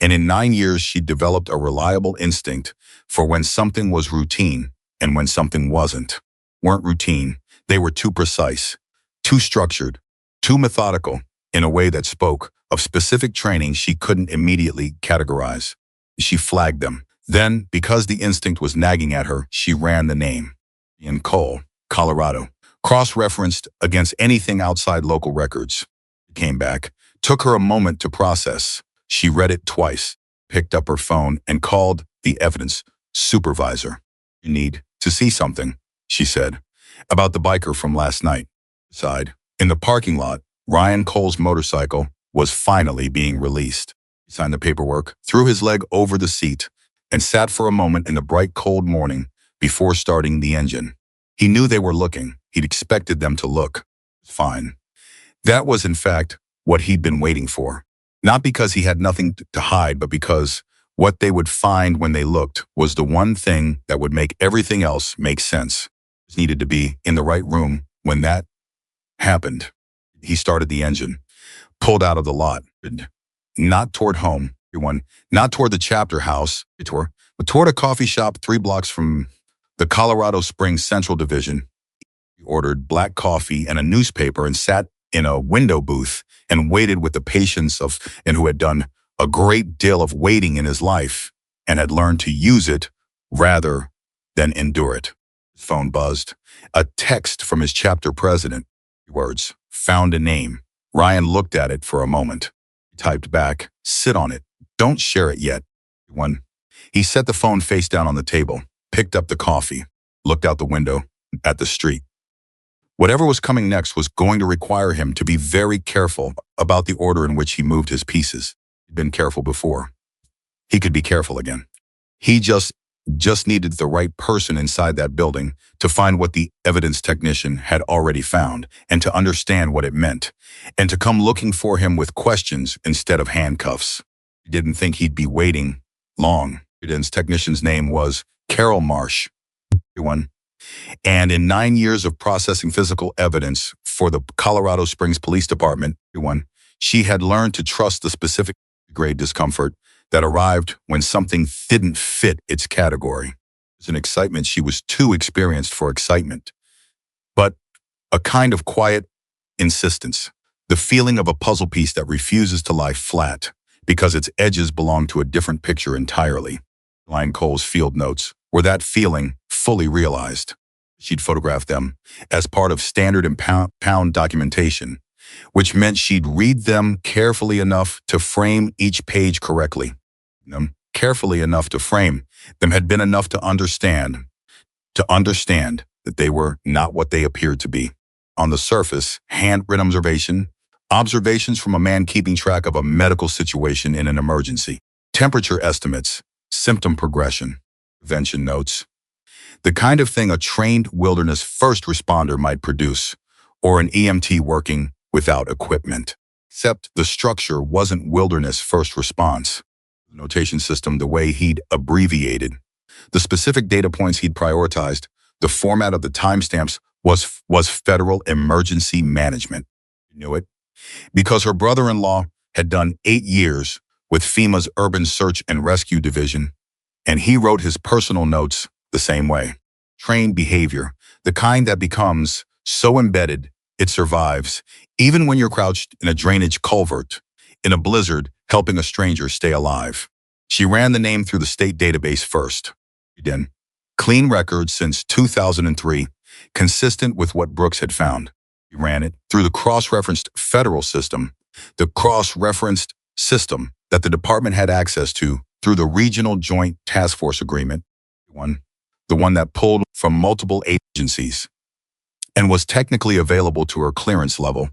And in 9 years, she developed a reliable instinct for when something was routine and when something weren't routine. They were too precise, too structured, too methodical, in a way that spoke of specific training she couldn't immediately categorize. She flagged them. Then, because the instinct was nagging at her, she ran the name. In Cole, Colorado, cross-referenced against anything outside local records. It came back. Took her a moment to process. She read it twice, picked up her phone, and called the evidence supervisor. "You need to see something," she said, "about the biker from last night." Inside, in the parking lot, Ryan Cole's motorcycle was finally being released. He signed the paperwork, threw his leg over the seat, and sat for a moment in the bright, cold morning before starting the engine. He knew they were looking. He'd expected them to look. Fine. That was, in fact, what he'd been waiting for. Not because he had nothing to hide, but because what they would find when they looked was the one thing that would make everything else make sense. He needed to be in the right room when that happened. He started the engine, pulled out of the lot, not toward home, not toward the chapter house, but toward a coffee shop 3 blocks from the Colorado Springs Central Division. He ordered black coffee and a newspaper and sat in a window booth and waited with the patience of and who had done a great deal of waiting in his life and had learned to use it rather than endure it. His phone buzzed. A text from his chapter president. Words. Found a name. Ryan looked at it for a moment. He typed back, "Sit on it. Don't share it yet." One. He set the phone face down on the table, picked up the coffee, looked out the window at the street. Whatever was coming next was going to require him to be very careful about the order in which he moved his pieces. He'd been careful before. He could be careful again. He just needed the right person inside that building to find what the evidence technician had already found and to understand what it meant, and to come looking for him with questions instead of handcuffs. He didn't think he'd be waiting long. The evidence technician's name was Carol Marsh. And in 9 years of processing physical evidence for the Colorado Springs Police Department, she had learned to trust the specific grade discomfort that arrived when something didn't fit its category. It was an excitement she was too experienced for excitement, but a kind of quiet insistence, the feeling of a puzzle piece that refuses to lie flat because its edges belong to a different picture entirely. Line Cole's field notes were that feeling fully realized. She'd photographed them as part of standard and pound documentation, which meant she'd read them carefully enough to frame each page correctly. Carefully enough to frame them had been enough to understand that they were not what they appeared to be. On the surface, handwritten observations from a man keeping track of a medical situation in an emergency, temperature estimates, symptom progression, prevention notes, the kind of thing a trained wilderness first responder might produce, or an EMT working without equipment. Except the structure wasn't wilderness first response. The notation system, the way he'd abbreviated, the specific data points he'd prioritized, the format of the timestamps was federal emergency management. You knew it because her brother-in-law had done 8 years with FEMA's Urban Search and Rescue Division, and he wrote his personal notes the same way. Trained behavior, the kind that becomes so embedded it survives, even when you're crouched in a drainage culvert, in a blizzard, helping a stranger stay alive. She ran the name through the state database first. Then, clean records since 2003, consistent with what Brooks had found. He ran it through the cross-referenced federal system, the cross-referenced system that the department had access to through the Regional Joint Task Force Agreement, the one that pulled from multiple agencies and was technically available to her clearance level,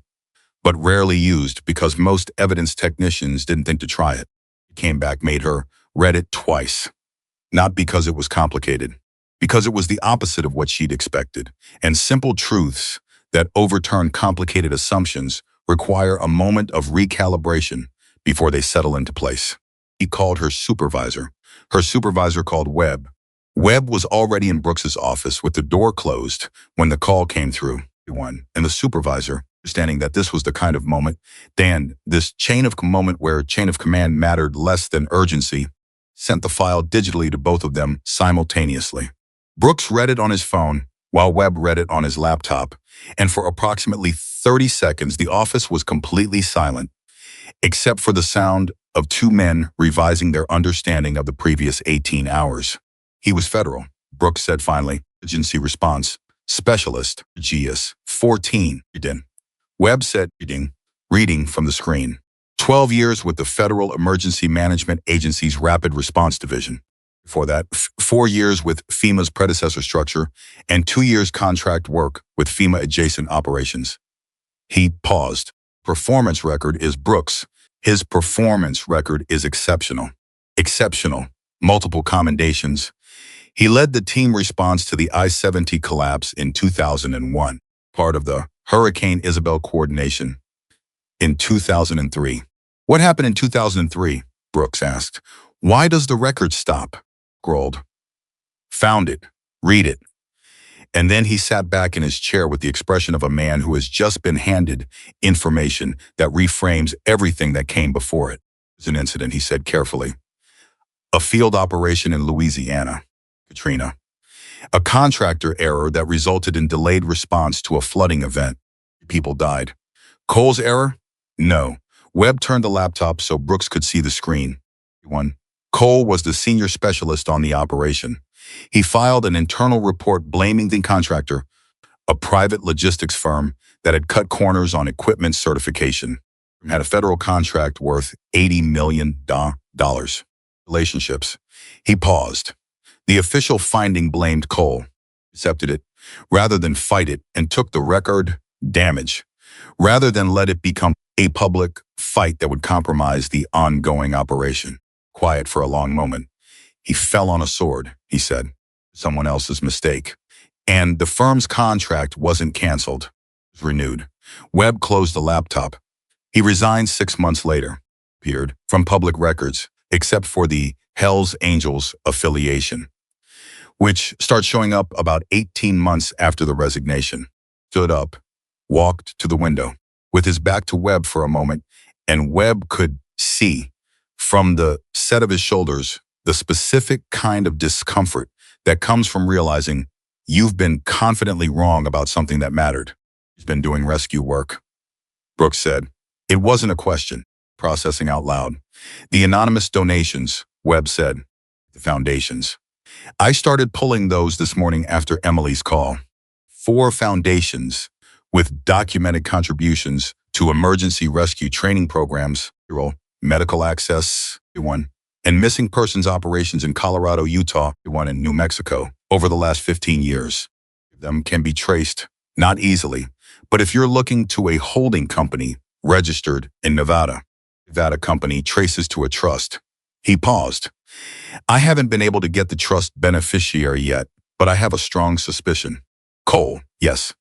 but rarely used because most evidence technicians didn't think to try it. It came back, made her read it twice. Not because it was complicated, because it was the opposite of what she'd expected, and simple truths that overturn complicated assumptions require a moment of recalibration before they settle into place. He called her supervisor. Her supervisor called Webb. Webb was already in Brooks's office with the door closed when the call came through. And the supervisor, understanding that this was the kind of moment, this chain of command mattered less than urgency, sent the file digitally to both of them simultaneously. Brooks read it on his phone while Webb read it on his laptop, and for approximately 30 seconds, the office was completely silent, except for the sound of 2 men revising their understanding of the previous 18 hours. He was federal, Brooks said finally, emergency response specialist, GS 14. Webb said, reading from the screen. 12 years with the Federal Emergency Management Agency's Rapid Response Division. Before that, 4 years with FEMA's predecessor structure and 2 years contract work with FEMA-adjacent operations. He paused. Performance record is Brooks. His performance record is exceptional. Exceptional. Multiple commendations. He led the team response to the I-70 collapse in 2001, part of the Hurricane Isabel coordination in 2003. What happened in 2003? Brooks asked. Why does the record stop? Scrolled. Found it. Read it. And then he sat back in his chair with the expression of a man who has just been handed information that reframes everything that came before it. It was an incident, he said carefully. A field operation in Louisiana. Katrina. A contractor error that resulted in delayed response to a flooding event. People died. Cole's error? No. Webb turned the laptop so Brooks could see the screen. 1. Cole was the senior specialist on the operation. He filed an internal report blaming the contractor, a private logistics firm that had cut corners on equipment certification, had a federal contract worth $80 million. Relationships. He paused. The official finding blamed Cole, accepted it, rather than fight it, and took the record damage, rather than let it become a public fight that would compromise the ongoing operation. Quiet for a long moment. He fell on a sword, he said. Someone else's mistake. And the firm's contract wasn't canceled. It was renewed. Webb closed the laptop. He resigned 6 months later, appeared from public records, except for the Hells Angels affiliation, which starts showing up about 18 months after the resignation. Stood up, walked to the window, with his back to Webb for a moment, and Webb could see, from the set of his shoulders, the specific kind of discomfort that comes from realizing you've been confidently wrong about something that mattered. He's been doing rescue work. Brooks said. It wasn't a question. Processing out loud. The anonymous donations, Webb said. The foundations. I started pulling those this morning after Emily's call. 4 foundations with documented contributions to emergency rescue training programs, medical access, one, and missing persons operations in Colorado, Utah, one in New Mexico over the last 15 years. Them can be traced, not easily, but if you're looking to a holding company registered in Nevada company traces to a trust. He paused. I haven't been able to get the trust beneficiary yet, but I have a strong suspicion. Cole, yes.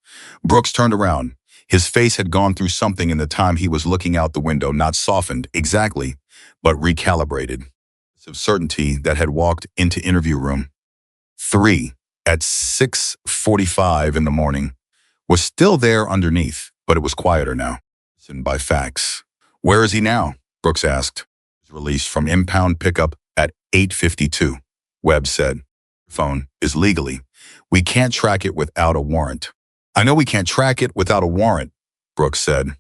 Brooks turned around. His face had gone through something in the time he was looking out the window, not softened exactly, but recalibrated. Of certainty that had walked into interview room 3 at 6:45 in the morning was still there underneath, but it was quieter now. Listened by facts. Where is he now? Brooks asked. He was released from impound pickup at 8:52. Webb said. Phone is legally. We can't track it without a warrant. I know we can't track it without a warrant, Brooks said,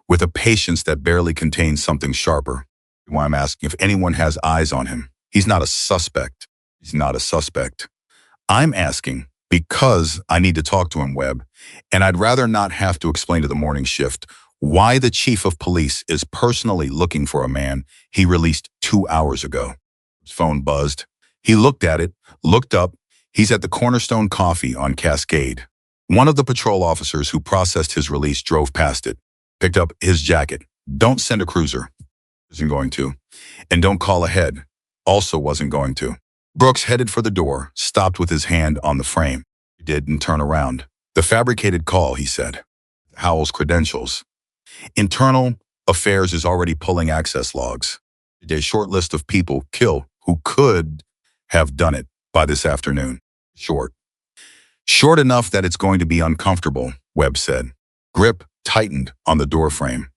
with a patience that barely contained something sharper. Why I'm asking if anyone has eyes on him. He's not a suspect. He's not a suspect. I'm asking because I need to talk to him, Webb, and I'd rather not have to explain to the morning shift why the chief of police is personally looking for a man he released 2 hours ago. His phone buzzed. He looked at it, looked up. He's at the Cornerstone Coffee on Cascade. One of the patrol officers who processed his release drove past it, picked up his jacket. Don't send a cruiser. Wasn't going to. And don't call ahead. Also wasn't going to. Brooks headed for the door, stopped with his hand on the frame. He didn't turn around. The fabricated call, he said. Howell's credentials. Internal Affairs is already pulling access logs. A short list of people killed who could have done it by this afternoon. Short. Short enough that it's going to be uncomfortable, Webb said. Grip tightened on the doorframe.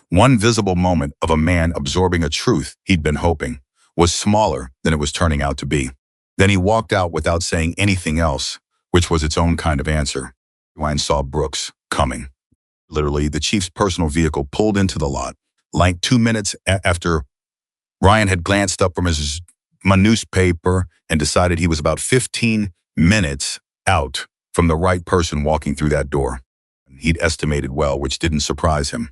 One visible moment of a man absorbing a truth he'd been hoping was smaller than it was turning out to be. Then he walked out without saying anything else, which was its own kind of answer. Ryan saw Brooks coming. Literally, the chief's personal vehicle pulled into the lot. Like 2 minutes after Ryan had glanced up from his newspaper and decided he was about 15 minutes out from the right person walking through that door. He'd estimated well, which didn't surprise him.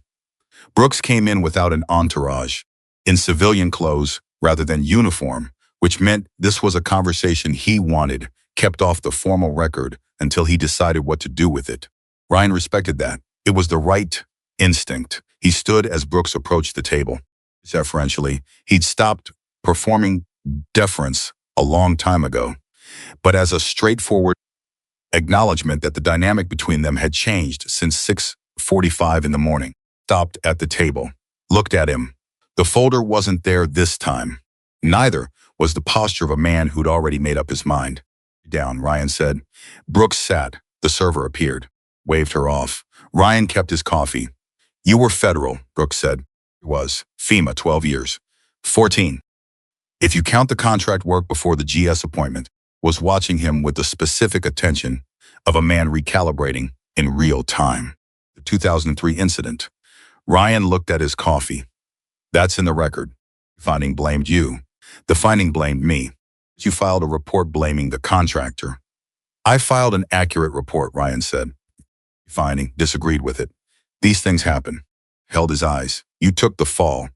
Brooks came in without an entourage, in civilian clothes rather than uniform, which meant this was a conversation he wanted, kept off the formal record until he decided what to do with it. Ryan respected that. It was the right instinct. He stood as Brooks approached the table. Deferentially, he'd stopped performing deference a long time ago, but as a straightforward acknowledgement that the dynamic between them had changed since 6:45 in the morning. Stopped at the table, looked at him. The folder wasn't there this time. Neither was the posture of a man who'd already made up his mind. Down, Ryan said. Brooks sat. The server appeared, waved her off. Ryan kept his coffee. You were federal, Brooks said. He was. FEMA, 12 years. 14. If you count the contract work before the GS appointment, was watching him with the specific attention of a man recalibrating in real time. The 2003 incident. Ryan looked at his coffee. That's in the record. The finding blamed you. The finding blamed me. You filed a report blaming the contractor. I filed an accurate report, Ryan said. Finding disagreed with it. These things happen. Held his eyes. You took the fall.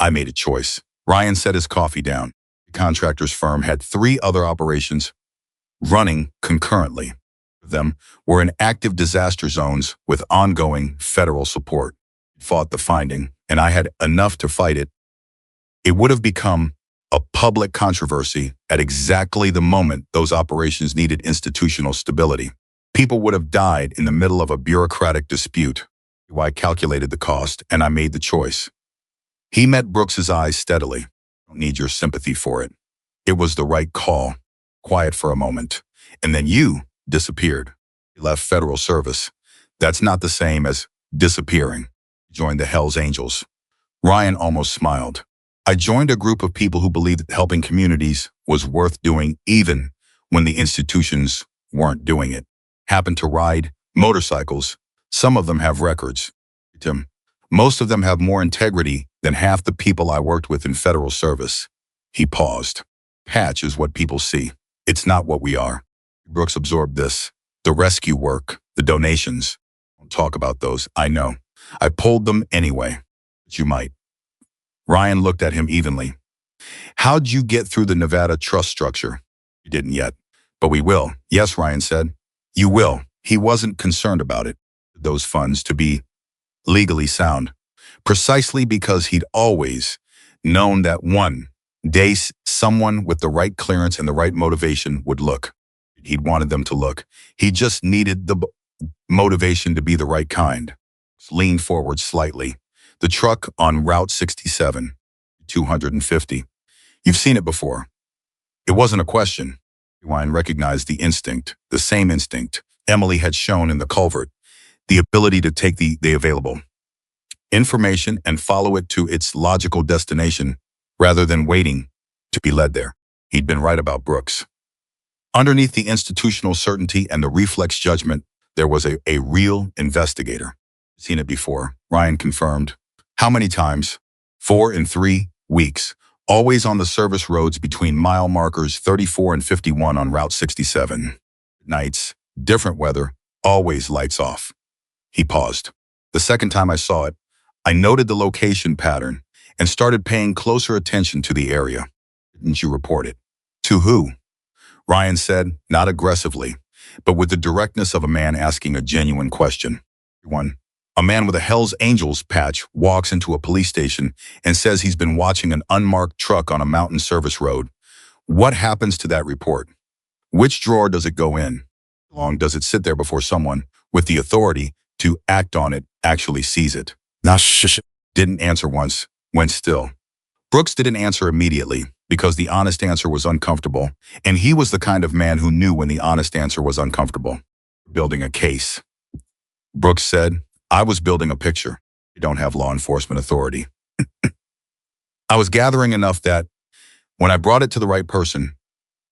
I made a choice. Ryan set his coffee down. The contractor's firm had 3 other operations running concurrently. Them were in active disaster zones with ongoing federal support. Fought the finding, and I had enough to fight it. It would have become a public controversy at exactly the moment those operations needed institutional stability. People would have died in the middle of a bureaucratic dispute. I calculated the cost, and I made the choice. He met Brooks's eyes steadily. I don't need your sympathy for it. It was the right call. Quiet for a moment. And then you disappeared. You left federal service. That's not the same as disappearing. You joined the Hells Angels. Ryan almost smiled. I joined a group of people who believed that helping communities was worth doing even when the institutions weren't doing it. Happened to ride motorcycles. Some of them have records. Tim, most of them have more integrity than half the people I worked with in federal service. He paused. Patch is what people see. It's not what we are. Brooks absorbed this. The rescue work, the donations. Don't talk about those, I know. I pulled them anyway. But you might. Ryan looked at him evenly. How'd you get through the Nevada trust structure? You didn't yet. But we will. Yes, Ryan said. You will. He wasn't concerned about it. Those funds to be legally sound. Precisely because he'd always known that one day someone with the right clearance and the right motivation would look. He'd wanted them to look. He just needed the motivation to be the right kind. Leaned forward slightly. The truck on Route 67, 250. You've seen it before. It wasn't a question. Ryan recognized the instinct, the same instinct Emily had shown in the culvert, the ability to take the available information and follow it to its logical destination rather than waiting to be led there. He'd been right about Brooks. Underneath the institutional certainty and the reflex judgment, there was a real investigator. Seen it before, Ryan confirmed. How many times? 4 in 3 weeks. Always on the service roads between mile markers 34 and 51 on Route 67. Nights, different weather, always lights off. He paused. The second time I saw it, I noted the location pattern and started paying closer attention to the area. Didn't you report it? To who? Ryan said, not aggressively, but with the directness of a man asking a genuine question. One, a man with a Hells Angels patch walks into a police station and says he's been watching an unmarked truck on a mountain service road. What happens to that report? Which drawer does it go in? How long does it sit there before someone with the authority to act on it actually sees it? Nah, shush. Didn't answer once, went still. Brooks didn't answer immediately because the honest answer was uncomfortable, and he was the kind of man who knew when the honest answer was uncomfortable. Building a case. Brooks said, I was building a picture. You don't have law enforcement authority. I was gathering enough that when I brought it to the right person,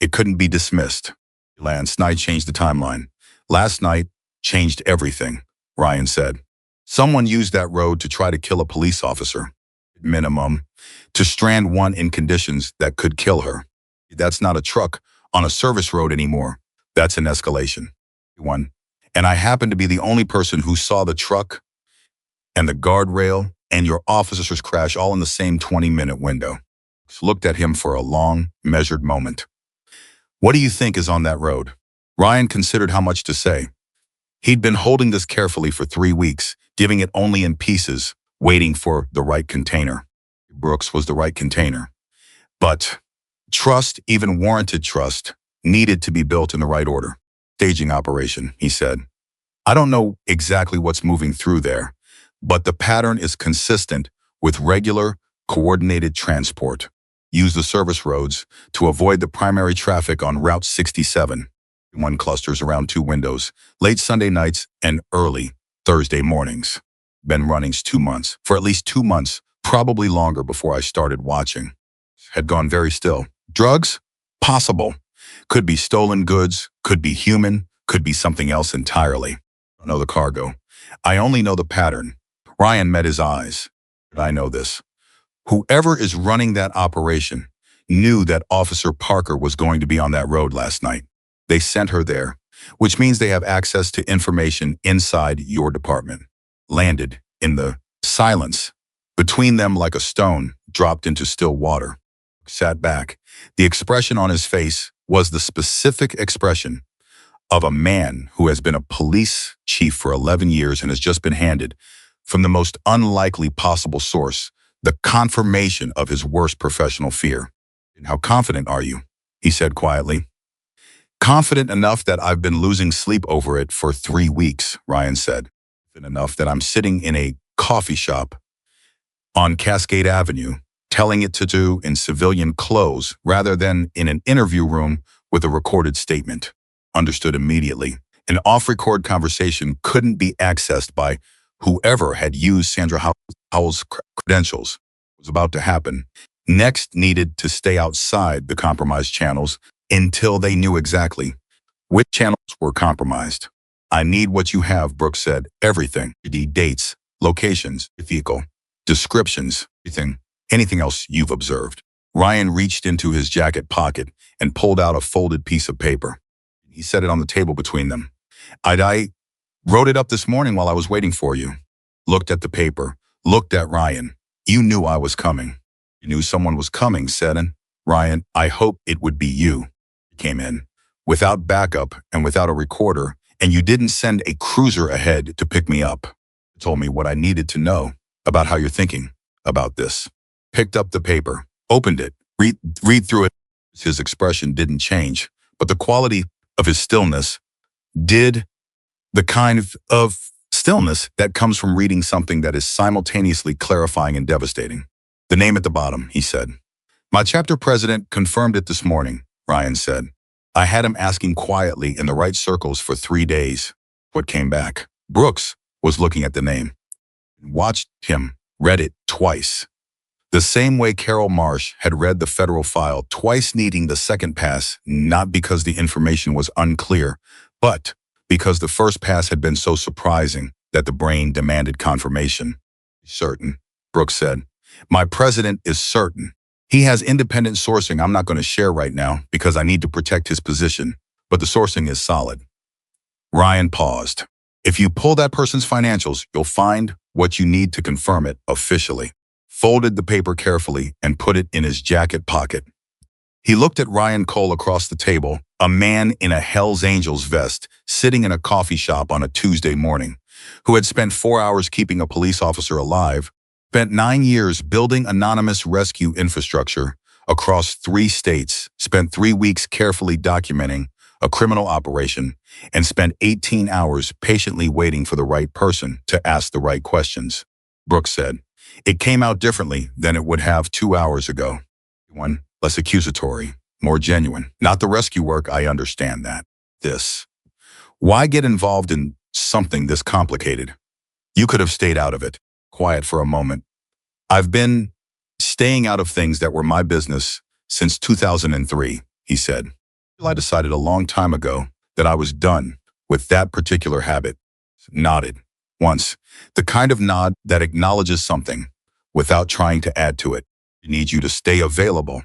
it couldn't be dismissed. Last night changed the timeline. Last night changed everything, Ryan said. Someone used that road to try to kill a police officer. Minimum, to strand one in conditions that could kill her. That's not a truck on a service road anymore. That's an escalation. One. And I happened to be the only person who saw the truck and the guardrail and your officer's crash all in the same 20-minute window. Looked at him for a long, measured moment. What do you think is on that road? Ryan considered how much to say. He'd been holding this carefully for 3 weeks, giving it only in pieces, waiting for the right container. Brooks was the right container. But trust, even warranted trust, needed to be built in the right order. Staging operation, he said. I don't know exactly what's moving through there, but the pattern is consistent with regular, coordinated transport. Use the service roads to avoid the primary traffic on Route 67. One clusters around 2 windows, late Sunday nights and early Thursday mornings. Been running 2 months, for at least 2 months, probably longer before I started watching. Had gone very still. Drugs? Possible. Could be stolen goods, could be human, could be something else entirely. I don't know the cargo. I only know the pattern. Ryan met his eyes. I know this. Whoever is running that operation knew that Officer Parker was going to be on that road last night. They sent her there, which means they have access to information inside your department. Landed in the silence between them like a stone dropped into still water. Sat back. The expression on his face was the specific expression of a man who has been a police chief for 11 years and has just been handed, from the most unlikely possible source, the confirmation of his worst professional fear. "And how confident are you?" he said quietly. "Confident enough that I've been losing sleep over it for 3 weeks," Ryan said. "Confident enough that I'm sitting in a coffee shop on Cascade Avenue, telling it to do in civilian clothes rather than in an interview room with a recorded statement." Understood immediately. An off-record conversation couldn't be accessed by whoever had used Sandra Howell's credentials. It was about to happen. Next needed to stay outside the compromised channels until they knew exactly which channels were compromised. "I need what you have," Brooks said. "Everything. The dates, locations, vehicle, descriptions, anything else you've observed." Ryan reached into his jacket pocket and pulled out a folded piece of paper. He set it on the table between them. I wrote it up this morning while I was waiting for you." Looked at the paper, looked at Ryan. "You knew I was coming." "You knew someone was coming," said Ryan. "I hope it would be you." He came in without backup and without a recorder, and you didn't send a cruiser ahead to pick me up. You told me what I needed to know about how you're thinking about this. Picked up the paper, opened it, read through it. His expression didn't change, but the quality of his stillness did. The kind of stillness that comes from reading something that is simultaneously clarifying and devastating. "The name at the bottom," he said. "My chapter president confirmed it this morning," Ryan said. "I had him asking quietly in the right circles for 3 days. What came back?" Brooks was looking at the name. Watched him, read it twice. The same way Carol Marsh had read the federal file, twice needing the second pass, not because the information was unclear, but because the first pass had been so surprising that the brain demanded confirmation. "Certain," Brooks said. "My president is certain. He has independent sourcing I'm not going to share right now because I need to protect his position, but the sourcing is solid." Ryan paused. "If you pull that person's financials, you'll find what you need to confirm it officially." Folded the paper carefully and put it in his jacket pocket. He looked at Ryan Cole across the table, a man in a Hell's Angels vest, sitting in a coffee shop on a Tuesday morning, who had spent 4 hours keeping a police officer alive, spent 9 years building anonymous rescue infrastructure across 3 states, spent 3 weeks carefully documenting a criminal operation, and spent 18 hours patiently waiting for the right person to ask the right questions. Brooks said, "It came out differently than it would have 2 hours ago. One, less accusatory, more genuine. Not the rescue work, I understand that. This. Why get involved in something this complicated? You could have stayed out of it." Quiet for a moment. "I've been staying out of things that were my business since 2003, he said. "I decided a long time ago that I was done with that particular habit." Nodded. Once, the kind of nod that acknowledges something without trying to add to it. "I need you to stay available,"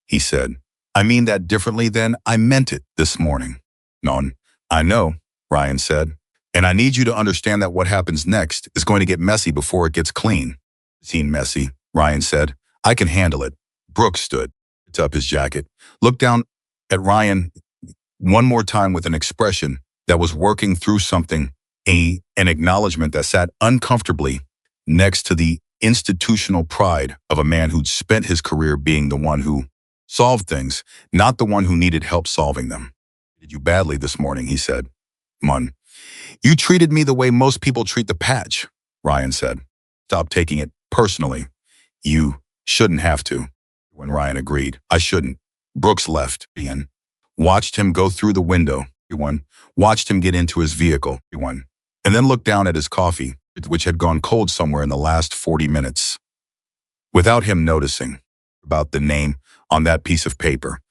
he said. "I mean that differently than I meant it this morning." "No, I know," Ryan said. "And I need you to understand that what happens next is going to get messy before it gets clean." "Seen messy," Ryan said. "I can handle it." Brooks stood, picked up his jacket, looked down at Ryan one more time with an expression that was working through something, an acknowledgement that sat uncomfortably next to the institutional pride of a man who'd spent his career being the one who solved things, not the one who needed help solving them. "Did you badly this morning," he said. "Mun. You treated me the way most people treat the patch," Ryan said. "Stop taking it personally. You shouldn't have to." When Ryan agreed, "I shouldn't." Brooks left. Ian watched him go through the window. Watched him get into his vehicle. And then looked down at his coffee, which had gone cold somewhere in the last 40 minutes. Without him noticing, about the name on that piece of paper.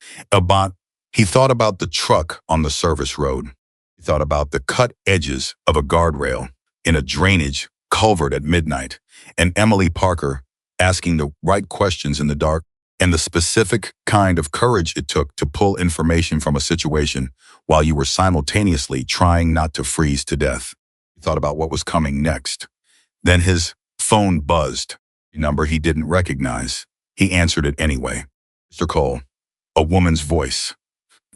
He thought about the truck on the service road. He thought about the cut edges of a guardrail in a drainage culvert at midnight, and Emily Parker asking the right questions in the dark, and the specific kind of courage it took to pull information from a situation while you were simultaneously trying not to freeze to death. He thought about what was coming next. Then his phone buzzed, a number he didn't recognize. He answered it anyway. Mr. Cole, a woman's voice.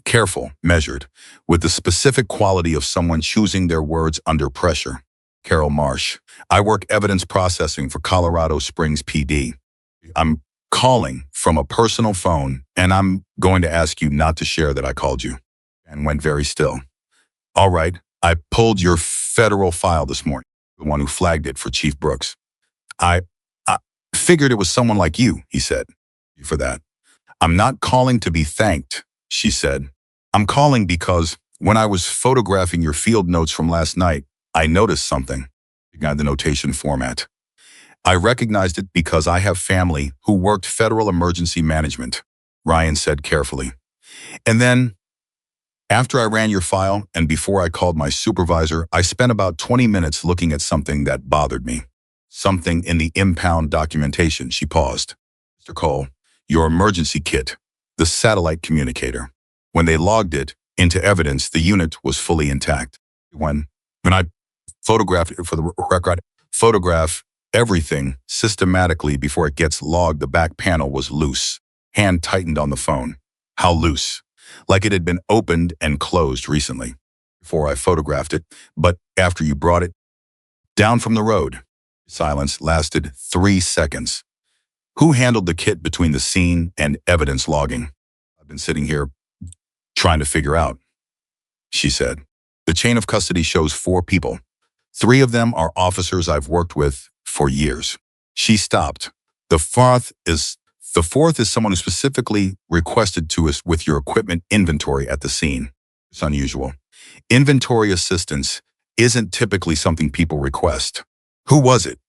Careful, measured, with the specific quality of someone choosing their words under pressure. Carol Marsh, I work evidence processing for Colorado Springs PD. I'm calling from a personal phone, and I'm going to ask you not to share that I called you. And went very still. All right, I pulled your federal file this morning, the one who flagged it for Chief Brooks. I figured it was someone like you, he said. For that. I'm not calling to be thanked, she said. I'm calling because when I was photographing your field notes from last night, I noticed something. You got the notation format. I recognized it because I have family who worked federal emergency management, Ryan said carefully. And then, after I ran your file and before I called my supervisor, I spent about 20 minutes looking at something that bothered me. Something in the impound documentation, she paused. Mr. Cole, your emergency kit, the satellite communicator. When they logged it into evidence, the unit was fully intact. When I photographed it for the record, photograph everything systematically before it gets logged, the back panel was loose, hand tightened on the phone. How loose? Like it had been opened and closed recently. Before I photographed it, but after you brought it down from the road. Silence lasted 3 seconds. Who handled the kit between the scene and evidence logging? I've been sitting here trying to figure out, she said. The chain of custody shows 4 people. 3 of them are officers I've worked with for years. She stopped. The fourth is someone who specifically requested to us with your equipment inventory at the scene. It's unusual. Inventory assistance isn't typically something people request. Who was it?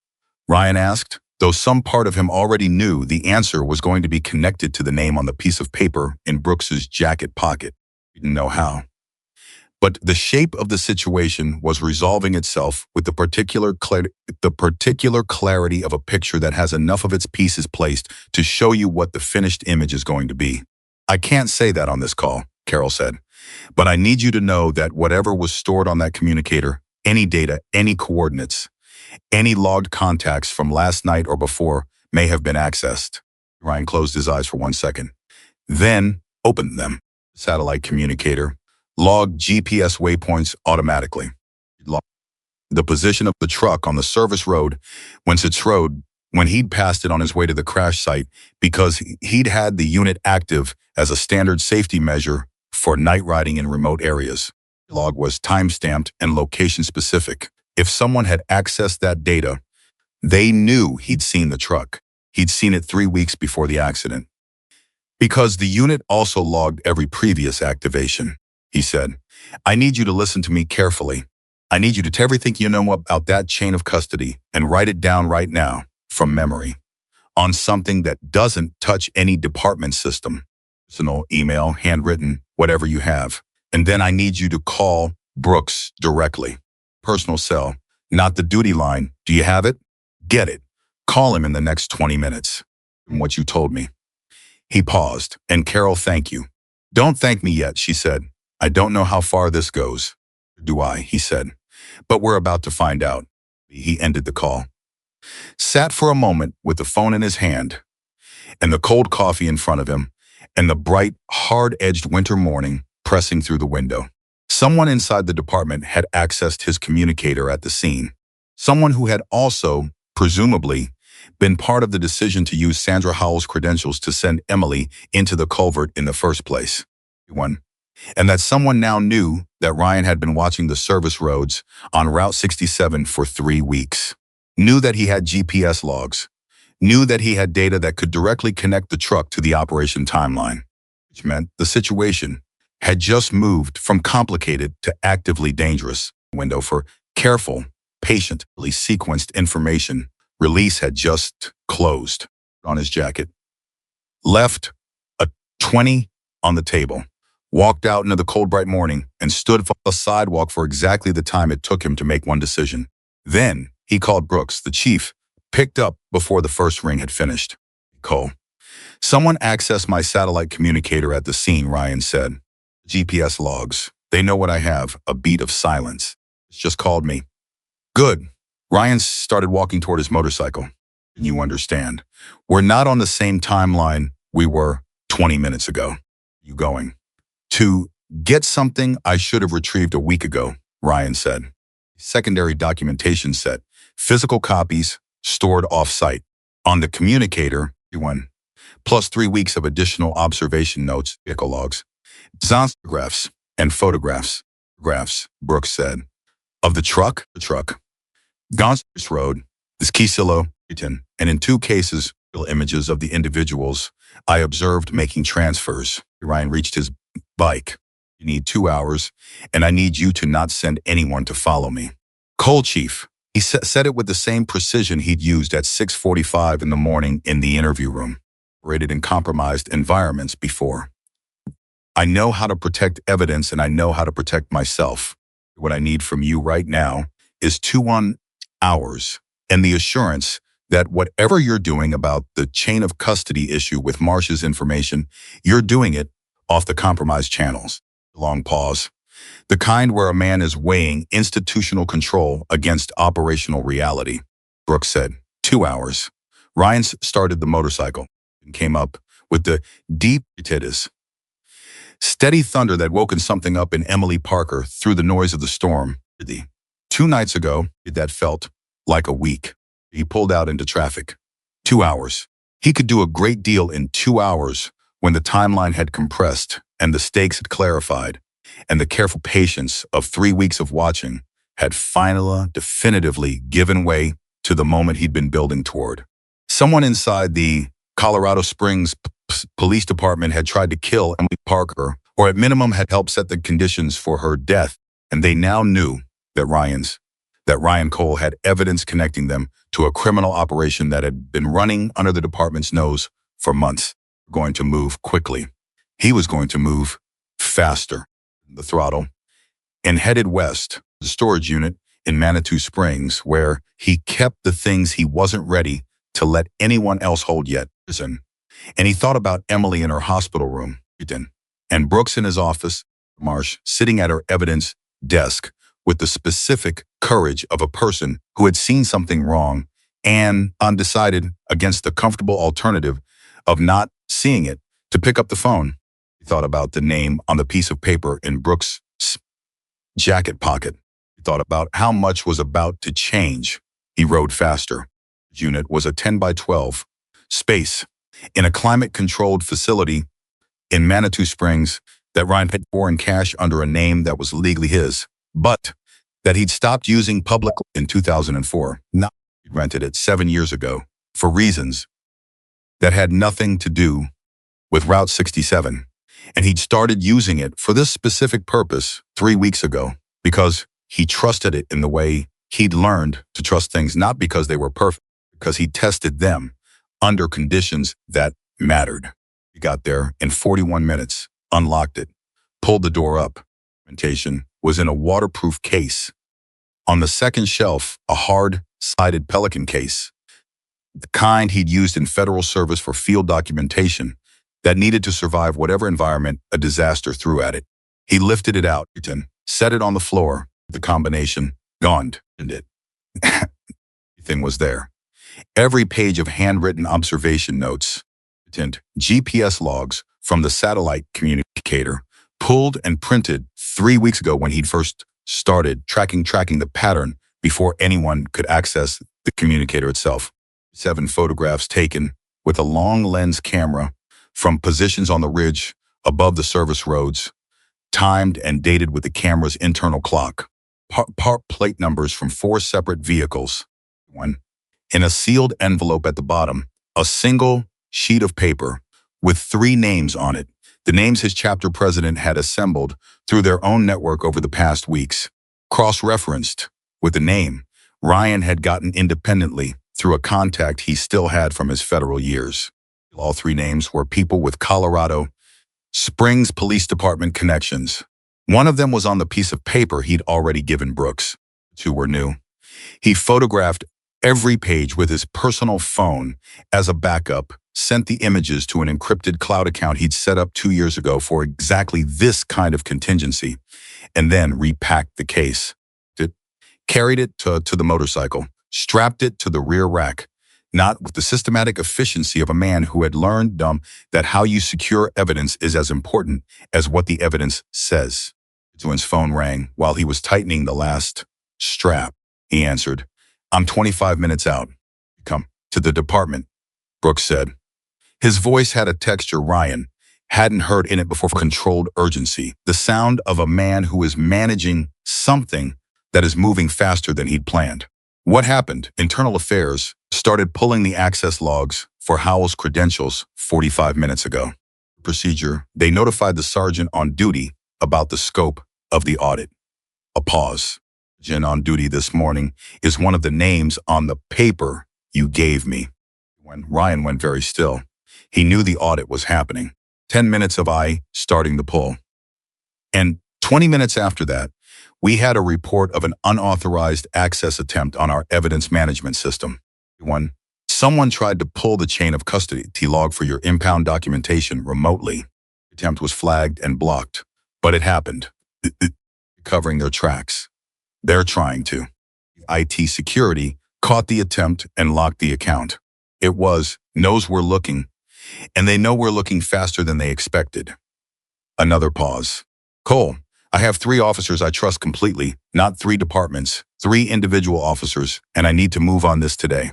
Ryan asked, though some part of him already knew the answer was going to be connected to the name on the piece of paper in Brooks's jacket pocket. He didn't know how. But the shape of the situation was resolving itself with the particular clarity of a picture that has enough of its pieces placed to show you what the finished image is going to be. I can't say that on this call, Carol said, but I need you to know that whatever was stored on that communicator, any data, any coordinates, any logged contacts from last night or before may have been accessed. Ryan closed his eyes for 1 second, then opened them. Satellite communicator logged GPS waypoints automatically. The position of the truck on the service road when he'd passed it on his way to the crash site because he'd had the unit active as a standard safety measure for night riding in remote areas. The log was time-stamped and location-specific. If someone had accessed that data, they knew he'd seen the truck. He'd seen it 3 weeks before the accident. Because the unit also logged every previous activation, he said. I need you to listen to me carefully. I need you to tell everything you know about that chain of custody and write it down right now, from memory, on something that doesn't touch any department system. Personal, email, handwritten, whatever you have. And then I need you to call Brooks directly. Personal cell, not the duty line. Do you have it? Get it. Call him in the next 20 minutes. From what you told me. He paused, and Carol, thank you. Don't thank me yet, she said. I don't know how far this goes. Do I, he said. But we're about to find out. He ended the call. Sat for a moment with the phone in his hand, and the cold coffee in front of him, and the bright, hard-edged winter morning pressing through the window. Someone inside the department had accessed his communicator at the scene. Someone who had also, presumably, been part of the decision to use Sandra Howell's credentials to send Emily into the culvert in the first place. And that someone now knew that Ryan had been watching the service roads on Route 67 for 3 weeks. Knew that he had GPS logs. Knew that he had data that could directly connect the truck to the operation timeline. Which meant the situation had just moved from complicated to actively dangerous. Window for careful, patiently sequenced information. Release had just closed on his jacket. Left a 20 on the table. Walked out into the cold, bright morning and stood on the sidewalk for exactly the time it took him to make one decision. Then He called Brooks. The chief picked up before the first ring had finished. Cole. Someone accessed my satellite communicator at the scene, Ryan said. GPS logs. They know what I have. A beat of silence. It's just called me. Good. Ryan started walking toward his motorcycle. You understand. We're not on the same timeline we were 20 minutes ago. You going? To get something I should have retrieved a week ago, Ryan said. Secondary documentation set. Physical copies stored off-site. On the communicator, plus 3 weeks of additional observation notes, vehicle logs, photographs, and photographs. Brooks said. Of the truck, Gonzales Road, this Kisilo, and in 2 cases, images of the individuals I observed making transfers. Ryan reached his bike. You need 2 hours, and I need you to not send anyone to follow me. Cole, Chief. He said it with the same precision he'd used at 6:45 in the morning in the interview room. Operated in compromised environments before. I know how to protect evidence, and I know how to protect myself. What I need from you right now is 2 hours and the assurance that whatever you're doing about the chain of custody issue with Marsh's information, you're doing it off the compromised channels. Long pause. The kind where a man is weighing institutional control against operational reality. Brooks said, 2 hours. Ryan started the motorcycle and came up with the deep steady thunder that woken something up in Emily Parker through the noise of the storm. 2 nights ago, that felt like a week. He pulled out into traffic. 2 hours. He could do a great deal in 2 hours when the timeline had compressed and the stakes had clarified, and the careful patience of 3 weeks of watching had finally, definitively given way to the moment he'd been building toward. Someone inside the Colorado Springs Police Department had tried to kill Emily Parker, or at minimum had helped set the conditions for her death, and they now knew that Ryan Cole had evidence connecting them to a criminal operation that had been running under the department's nose for months. Going to move quickly. He was going to move faster. The throttle and headed west, the storage unit in Manitou Springs, where he kept the things he wasn't ready to let anyone else hold yet. And he thought about Emily in her hospital room, and Brooks in his office, Marsh sitting at her evidence desk with the specific courage of a person who had seen something wrong and undecided against the comfortable alternative of not seeing it to pick up the phone. He thought about the name on the piece of paper in Brooks' jacket pocket. He thought about how much was about to change. He rode faster. The unit was a 10 by 12 space in a climate-controlled facility in Manitou Springs that Ryan paid for in cash under a name that was legally his, but that he'd stopped using publicly in 2004. Not he rented it 7 years ago for reasons that had nothing to do with Route 67. And he'd started using it for this specific purpose 3 weeks ago because he trusted it in the way he'd learned to trust things, not because they were perfect, because he tested them under conditions that mattered. He got there in 41 minutes, unlocked it, pulled the door up. Documentation was in a waterproof case. On the second shelf, a hard-sided Pelican case, the kind he'd used in federal service for field documentation that needed to survive whatever environment a disaster threw at it. He lifted it out, set it on the floor, the combination, gone, and it. Everything was there. Every page of handwritten observation notes, GPS logs from the satellite communicator, pulled and printed 3 weeks ago when he'd first started tracking the pattern before anyone could access the communicator itself. 7 photographs taken with a long lens camera from positions on the ridge above the service roads, timed and dated with the camera's internal clock. Part plate numbers from 4 separate vehicles. One, in a sealed envelope at the bottom, a single sheet of paper with 3 names on it, the names his chapter president had assembled through their own network over the past weeks, cross-referenced with the name Ryan had gotten independently through a contact he still had from his federal years. All 3 names were people with Colorado Springs Police Department connections. One of them was on the piece of paper he'd already given Brooks. 2 were new. He photographed every page with his personal phone as a backup, sent the images to an encrypted cloud account he'd set up 2 years ago for exactly this kind of contingency, and then repacked the case. It carried it to the motorcycle, strapped it to the rear rack, not with the systematic efficiency of a man who had learned that how you secure evidence is as important as what the evidence says. His phone rang while he was tightening the last strap. He answered, "I'm 25 minutes out. Come to the department," Brooks said. His voice had a texture Ryan hadn't heard in it before. Controlled urgency, the sound of a man who is managing something that is moving faster than he'd planned. What happened? Internal Affairs started pulling the access logs for Howell's credentials 45 minutes ago. Procedure, they notified the sergeant on duty about the scope of the audit. A pause. Sergeant on duty this morning is one of the names on the paper you gave me. When Ryan went very still, he knew the audit was happening. 10 minutes of starting the pull. And 20 minutes after that, we had a report of an unauthorized access attempt on our evidence management system. Someone tried to pull the chain of custody log for your impound documentation remotely. The attempt was flagged and blocked, but it happened. Covering their tracks. They're trying to. IT security caught the attempt and locked the account. It knows we're looking, and they know we're looking faster than they expected. Another pause. Cole, I have 3 officers I trust completely, not 3 departments, 3 individual officers, and I need to move on this today.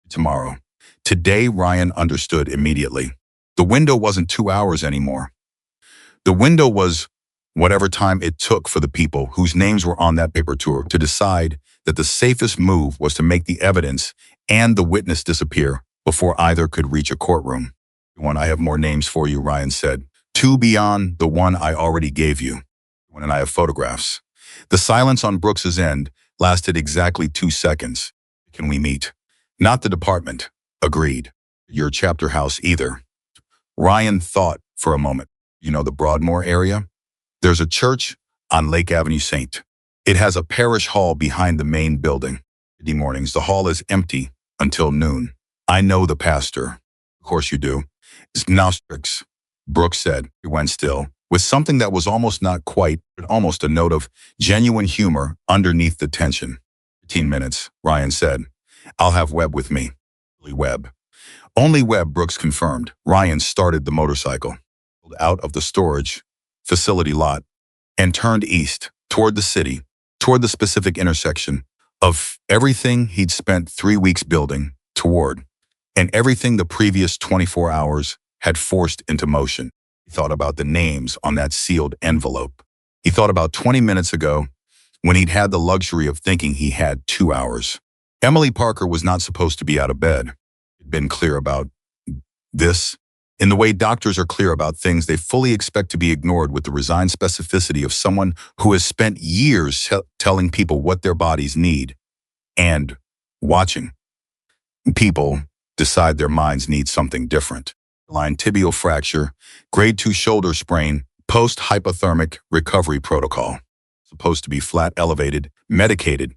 Tomorrow. Today, Ryan understood immediately. The window wasn't 2 hours anymore. The window was whatever time it took for the people whose names were on that paper tour to decide that the safest move was to make the evidence and the witness disappear before either could reach a courtroom. I have more names for you, Ryan said. 2 beyond the one I already gave you. And I have photographs. The silence on Brooks's end lasted exactly 2 seconds. Can we meet? Not the department. Agreed. Your chapter house either. Ryan thought for a moment. You know the Broadmoor area? There's a church on Lake Avenue St. It has a parish hall behind the main building. Friday mornings, the hall is empty until noon. I know the pastor. Of course you do. It's Nostrix, Brooks said. He went still, with something that was almost not quite, but almost a note of genuine humor underneath the tension. 15 minutes, Ryan said. I'll have Webb with me. Webb. Only Webb, Brooks confirmed. Ryan started the motorcycle, pulled out of the storage facility lot, and turned east, toward the city, toward the specific intersection of everything he'd spent 3 weeks building toward, and everything the previous 24 hours had forced into motion. He thought about the names on that sealed envelope. He thought about 20 minutes ago when he'd had the luxury of thinking he had 2 hours. Emily Parker was not supposed to be out of bed. He'd been clear about this. In the way doctors are clear about things they fully expect to be ignored with the resigned specificity of someone who has spent years telling people what their bodies need and watching people decide their minds need something different. Line tibial fracture, grade 2 shoulder sprain, post-hypothermic recovery protocol. Supposed to be flat, elevated, medicated,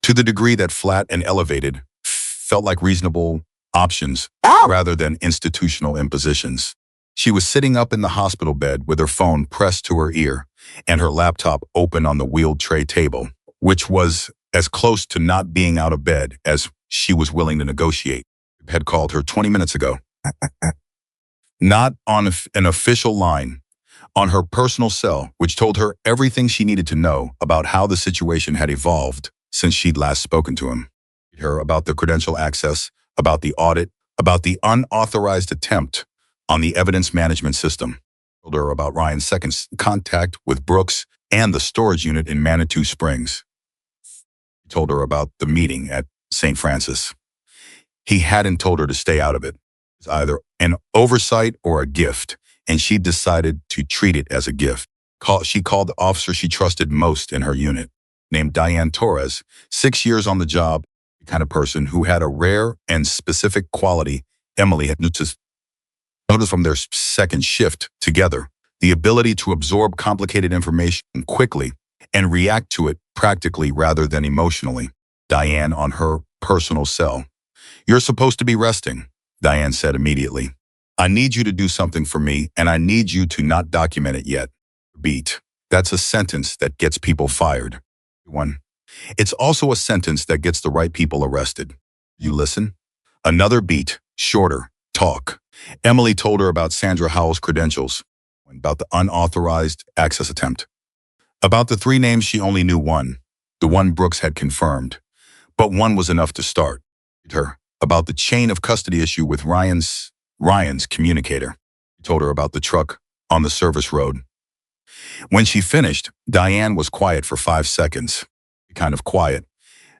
to the degree that flat and elevated felt like reasonable options rather than institutional impositions. She was sitting up in the hospital bed with her phone pressed to her ear and her laptop open on the wheeled tray table, which was as close to not being out of bed as she was willing to negotiate. Had called her 20 minutes ago. Not on an official line, on her personal cell, which told her everything she needed to know about how the situation had evolved since she'd last spoken to him. Her about the credential access, about the audit, about the unauthorized attempt on the evidence management system. Told her about Ryan's second contact with Brooks and the storage unit in Manitou Springs. He told her about the meeting at St. Francis. He hadn't told her to stay out of it. It was either an oversight or a gift, and she decided to treat it as a gift. She called the officer she trusted most in her unit, named Diane Torres, 6 years on the job, the kind of person who had a rare and specific quality Emily had noticed from their second shift together, the ability to absorb complicated information quickly and react to it practically rather than emotionally. Diane on her personal cell. You're supposed to be resting, Diane said immediately. I need you to do something for me, and I need you to not document it yet. Beat. That's a sentence that gets people fired. One. It's also a sentence that gets the right people arrested. You listen? Another beat, shorter, talk. Emily told her about Sandra Howell's credentials, about the unauthorized access attempt, about the three names she only knew one, the one Brooks had confirmed, but one was enough to start her, about the chain of custody issue with Ryan's communicator. He told her about the truck on the service road. When she finished, Diane was quiet for 5 seconds. Kind of quiet.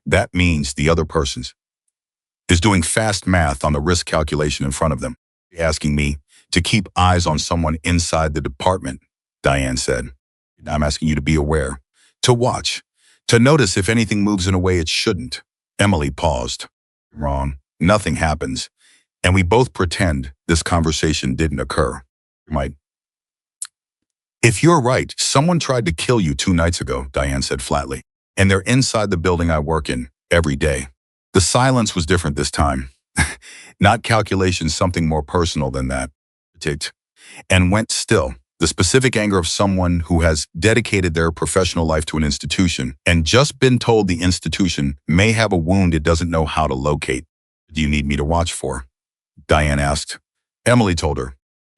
That means the other person is doing fast math on the risk calculation in front of them. Asking me to keep eyes on someone inside the department, Diane said. I'm asking you to be aware, to watch, to notice if anything moves in a way it shouldn't. Emily paused. Wrong. Nothing happens. And we both pretend this conversation didn't occur. If you're right, someone tried to kill you 2 nights ago, Diane said flatly. And they're inside the building I work in every day. The silence was different this time. Not calculation, something more personal than that. Ticked. And went still. The specific anger of someone who has dedicated their professional life to an institution and just been told the institution may have a wound it doesn't know how to locate. Do you need me to watch for? Diane asked. Emily told her.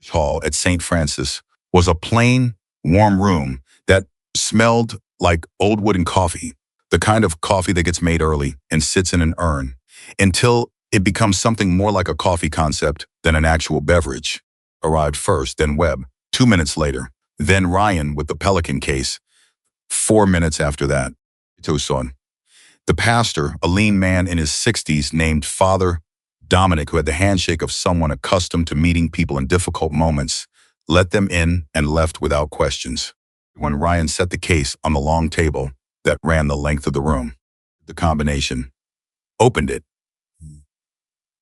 Hall at St. Francis was a plain, warm room that smelled like old wooden coffee, the kind of coffee that gets made early and sits in an urn until it becomes something more like a coffee concept than an actual beverage. Arrived first, then Webb, 2 minutes later, then Ryan with the Pelican case, 4 minutes after that. Tucson. The pastor, a lean man in his 60s named Father Dominic, who had the handshake of someone accustomed to meeting people in difficult moments, let them in and left without questions. When Ryan set the case on the long table that ran the length of the room, the combination, opened it.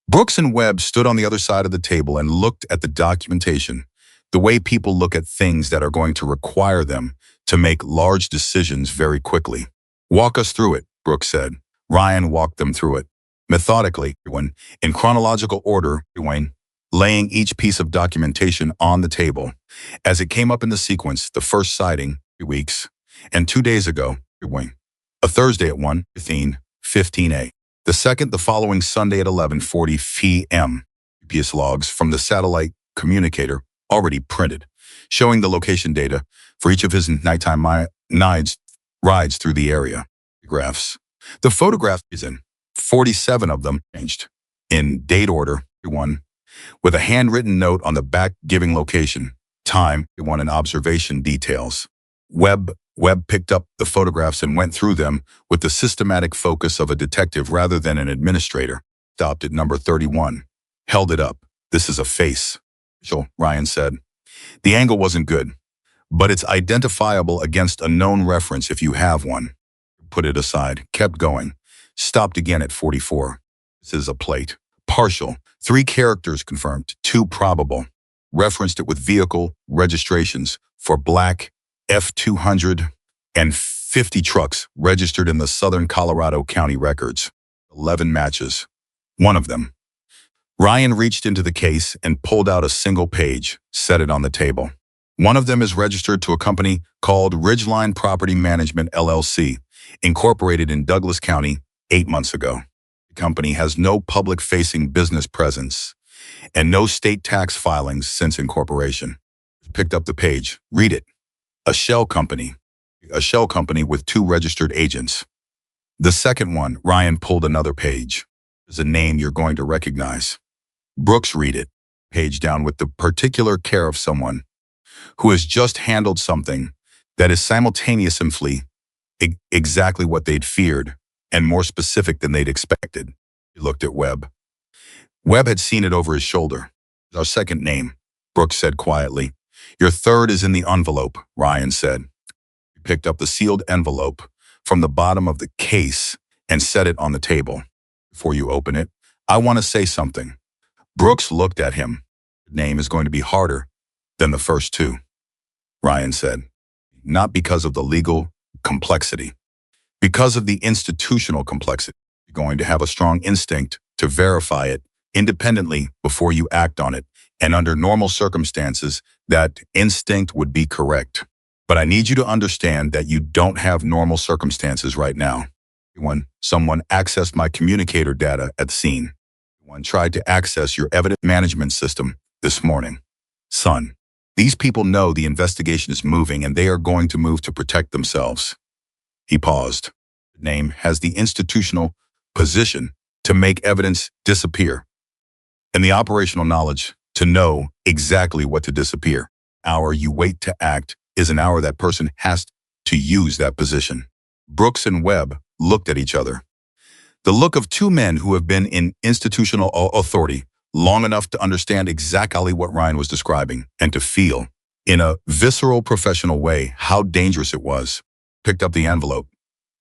Brooks and Webb stood on the other side of the table and looked at the documentation, the way people look at things that are going to require them to make large decisions very quickly. Walk us through it, Brooks said. Ryan walked them through it. Methodically, in chronological order, laying each piece of documentation on the table. As it came up in the sequence, the first sighting, 3 weeks, and 2 days ago, a Thursday at 1:15 The second, the following Sunday at 11:40 p.m. GPS logs from the satellite communicator already printed, showing the location data for each of his nighttime rides through the area. Photographs. The photograph is in 47 of them changed in date order, with a handwritten note on the back giving location, time, and observation details. Webb picked up the photographs and went through them with the systematic focus of a detective rather than an administrator. Stopped at number 31. Held it up. This is a face, Ryan said. The angle wasn't good, but it's identifiable against a known reference if you have one. Put it aside. Kept going. Stopped again at 44. This is a plate. Partial. 3 characters confirmed. 2 probable. Referenced it with vehicle registrations for black F-250 trucks registered in the Southern Colorado County records. 11 matches. One of them. Ryan reached into the case and pulled out a single page, set it on the table. One of them is registered to a company called Ridgeline Property Management, LLC, incorporated in Douglas County 8 months ago. The company has no public-facing business presence and no state tax filings since incorporation. Picked up the page. Read it. A shell company with 2 registered agents. The second one, Ryan pulled another page. There's a name you're going to recognize. Brooks, read it. Page down with the particular care of someone who has just handled something that is simultaneously exactly what they'd feared and more specific than they'd expected. He looked at Webb. Webb had seen it over his shoulder. Our second name, Brooks said quietly. Your third is in the envelope, Ryan said. He picked up the sealed envelope from the bottom of the case and set it on the table. Before you open it, I want to say something. Brooks looked at him. The name is going to be harder than the first 2, Ryan said. Not because of the legal complexity, Because of the institutional complexity, you're going to have a strong instinct to verify it independently before you act on it. And under normal circumstances, that instinct would be correct. But I need you to understand that you don't have normal circumstances right now. When someone accessed my communicator data at the scene, one tried to access your evidence management system this morning. Son, these people know the investigation is moving and they are going to move to protect themselves. He paused. The name has the institutional position to make evidence disappear and the operational knowledge to know exactly what to disappear. Hour you wait to act is an hour that person has to use that position. Brooks and Webb looked at each other. The look of two men who have been in institutional authority long enough to understand exactly what Ryan was describing and to feel, in a visceral professional way, how dangerous it was. Picked up the envelope,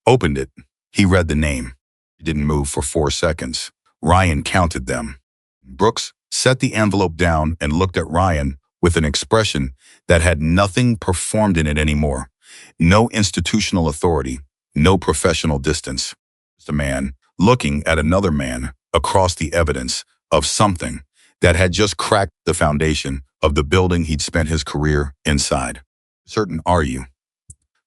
opened it. He read the name. He didn't move for 4 seconds. Ryan counted them. Brooks set the envelope down and looked at Ryan with an expression that had nothing performed in it anymore. No institutional authority, no professional distance. Just a man looking at another man across the evidence of something that had just cracked the foundation of the building he'd spent his career inside. Certain are you?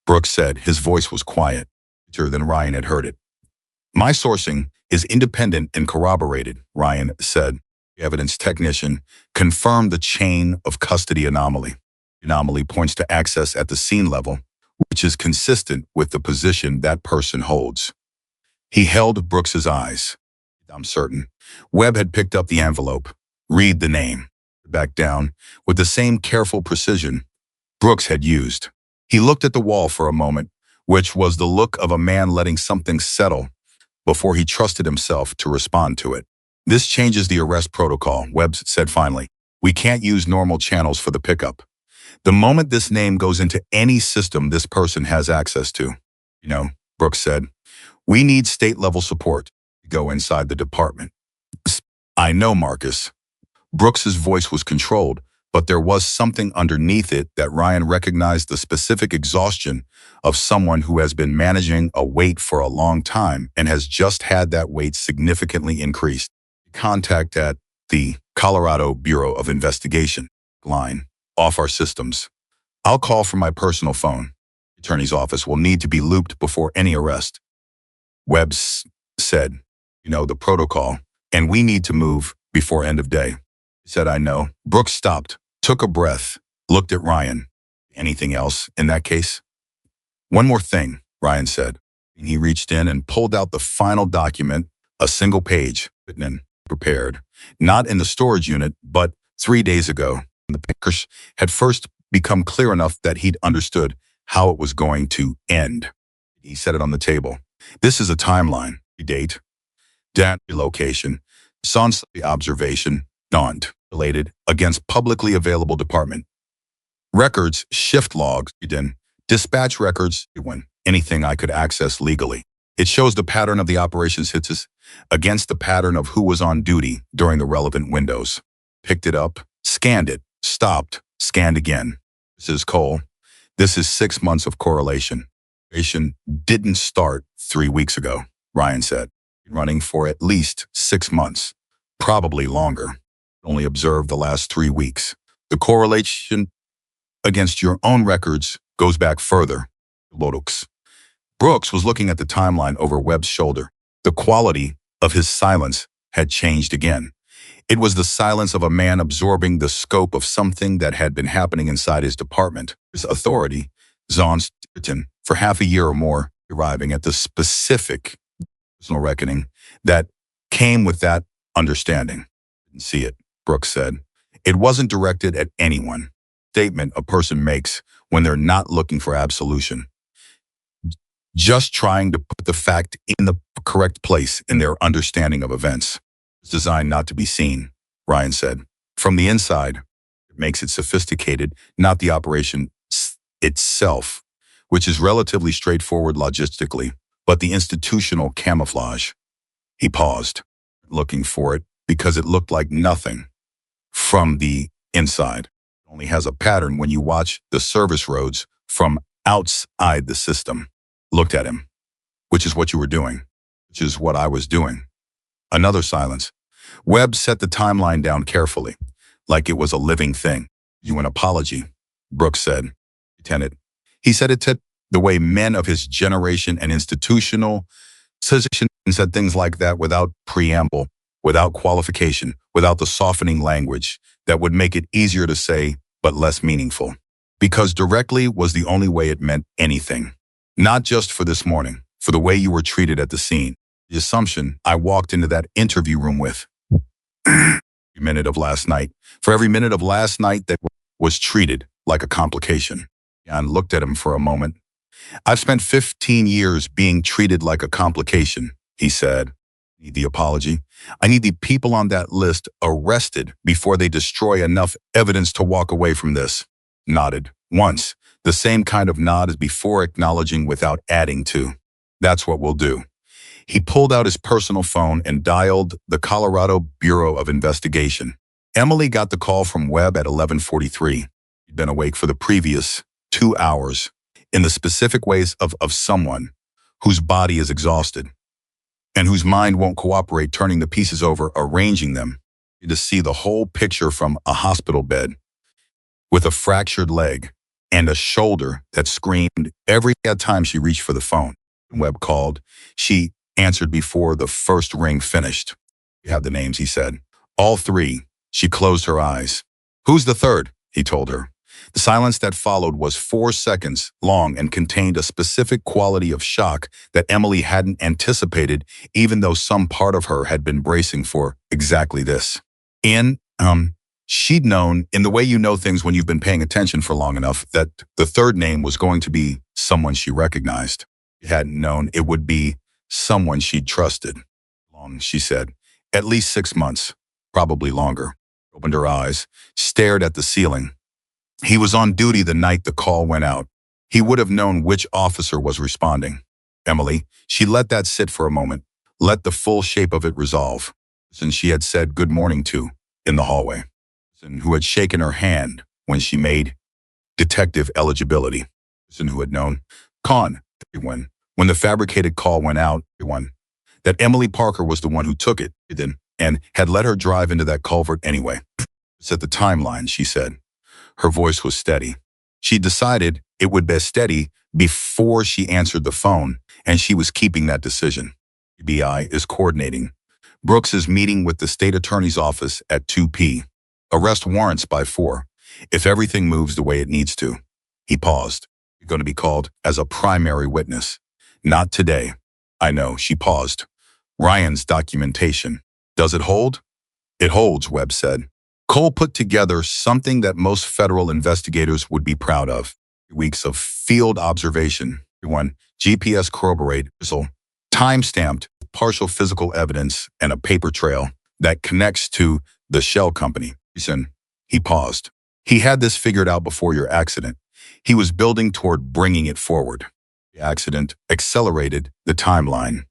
Brooks said. His voice was quiet, quieter than Ryan had heard it. My sourcing is independent and corroborated, Ryan said. The evidence technician confirmed the chain of custody anomaly. The anomaly points to access at the scene level, which is consistent with the position that person holds. He held Brooks's eyes. I'm certain. Webb had picked up the envelope. Read the name. Back down with the same careful precision Brooks had used. He looked at the wall for a moment, which was the look of a man letting something settle before he trusted himself to respond to it. This changes the arrest protocol, Webb said finally. We can't use normal channels for the pickup. The moment this name goes into any system this person has access to, Brooks said, we need state-level support to go inside the department. I know, Marcus. Brooks's voice was controlled, but there was something underneath it that Ryan recognized, the specific exhaustion of someone who has been managing a weight for a long time and has just had that weight significantly increased. Contact at the Colorado Bureau of Investigation line, off our systems. I'll call from my personal phone. The attorney's office will need to be looped before any arrest. Webb said, the protocol, and we need to move before end of day. He said, I know. Brooks stopped, took a breath, looked at Ryan. Anything else in that case? One more thing, Ryan said. He reached in and pulled out the final document, a single page, written and prepared, not in the storage unit, but 3 days ago. The papers had first become clear enough that he'd understood how it was going to end. He set it on the table. This is a timeline, date, location, sans observation, not related against publicly available department. Records, shift logs, dispatch records, anything I could access legally. It shows the pattern of the operations hits against the pattern of who was on duty during the relevant windows. Picked it up, scanned it, stopped, scanned again. This is Cole. This is 6 months of correlation. Correlation didn't start 3 weeks ago, Ryan said. Running for at least 6 months, probably longer. Only observed the last 3 weeks. The correlation against your own records goes back further. Brooks was looking at the timeline over Webb's shoulder. The quality of his silence had changed again. It was the silence of a man absorbing the scope of something that had been happening inside his department. His authority, Zonsterton, for half a year or more, arriving at the specific personal reckoning that came with that understanding. Didn't see it, Brooks said. It wasn't directed at anyone. Statement a person makes when they're not looking for absolution. Just trying to put the fact in the correct place in their understanding of events. It's designed not to be seen, Ryan said. From the inside, it makes it sophisticated, not the operation itself, which is relatively straightforward logistically, but the institutional camouflage. He paused, looking for it because it looked like nothing from the inside. It only has a pattern when you watch the service roads from outside the system. Looked at him. which is what you were doing, which is what I was doing. Another silence. Webb set the timeline down carefully, like it was a living thing. You an apology, Brooks said. Lieutenant. He said it the way men of his generation and institutional position said things like that without preamble, without qualification, without the softening language that would make it easier to say, but less meaningful. Because directly was the only way it meant anything. Not just for this morning, for the way you were treated at the scene. The assumption I walked into that interview room with. Every minute of last night. For every minute of last night that was treated like a complication. Jan looked at him for a moment. I've spent 15 years being treated like a complication, he said. I need the apology. I need the people on that list arrested before they destroy enough evidence to walk away from this. Nodded. Once. The same kind of nod as before, acknowledging without adding to. That's what we'll do. He pulled out his personal phone and dialed the Colorado Bureau of Investigation. Emily got the call from Webb at 11:43. He'd been awake for the previous 2 hours in the specific ways of someone whose body is exhausted and whose mind won't cooperate, turning the pieces over, arranging them to see the whole picture from a hospital bed with a fractured leg and a shoulder that screamed every time she reached for the phone. Webb called. She answered before the first ring finished. You have the names, he said. All three. She closed her eyes. Who's the third? He told her. The silence that followed was 4 seconds long and contained a specific quality of shock that Emily hadn't anticipated, even though some part of her had been bracing for exactly this. She'd known, in the way you know things when you've been paying attention for long enough, that the third name was going to be someone she recognized. She hadn't known it would be someone she'd trusted. Long, she said. At least 6 months, probably longer. Opened her eyes, stared at the ceiling. He was on duty the night the call went out. He would have known which officer was responding. Emily, she let that sit for a moment, let the full shape of it resolve. Since she had said good morning to in the hallway. Who had shaken her hand when she made detective eligibility. Who had known everyone, when the fabricated call went out, everyone, that Emily Parker was the one who took it and had let her drive into that culvert anyway. Set the timeline, she said. Her voice was steady. She decided it would be steady before she answered the phone, and she was keeping that decision. FBI is coordinating. Brooks is meeting with the state attorney's office at 2 p. Arrest warrants by 4, if everything moves the way it needs to. He paused. You're going to be called as a primary witness. Not today. I know, she paused. Ryan's documentation. Does it hold? It holds, Webb said. Cole put together something that most federal investigators would be proud of. Weeks of field observation. One, GPS corroborate, time-stamped, partial physical evidence, and a paper trail that connects to the shell company. He paused. He had this figured out before your accident. He was building toward bringing it forward. The accident accelerated the timeline.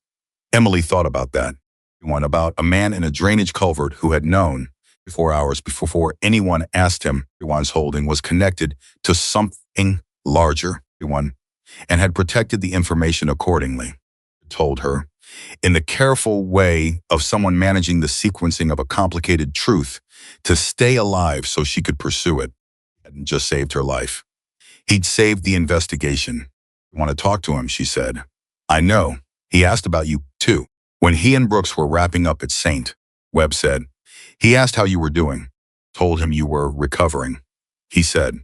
Emily thought about that. One about a man in a drainage culvert who had known 4 hours before anyone asked him everyone's holding was connected to something larger, and had protected the information accordingly. Told her, in the careful way of someone managing the sequencing of a complicated truth, to stay alive so she could pursue it. He hadn't just saved her life. He'd saved the investigation. You want to talk to him, she said. I know. He asked about you, too. When he and Brooks were wrapping up at St. Webb said. He asked how you were doing. Told him you were recovering. He said.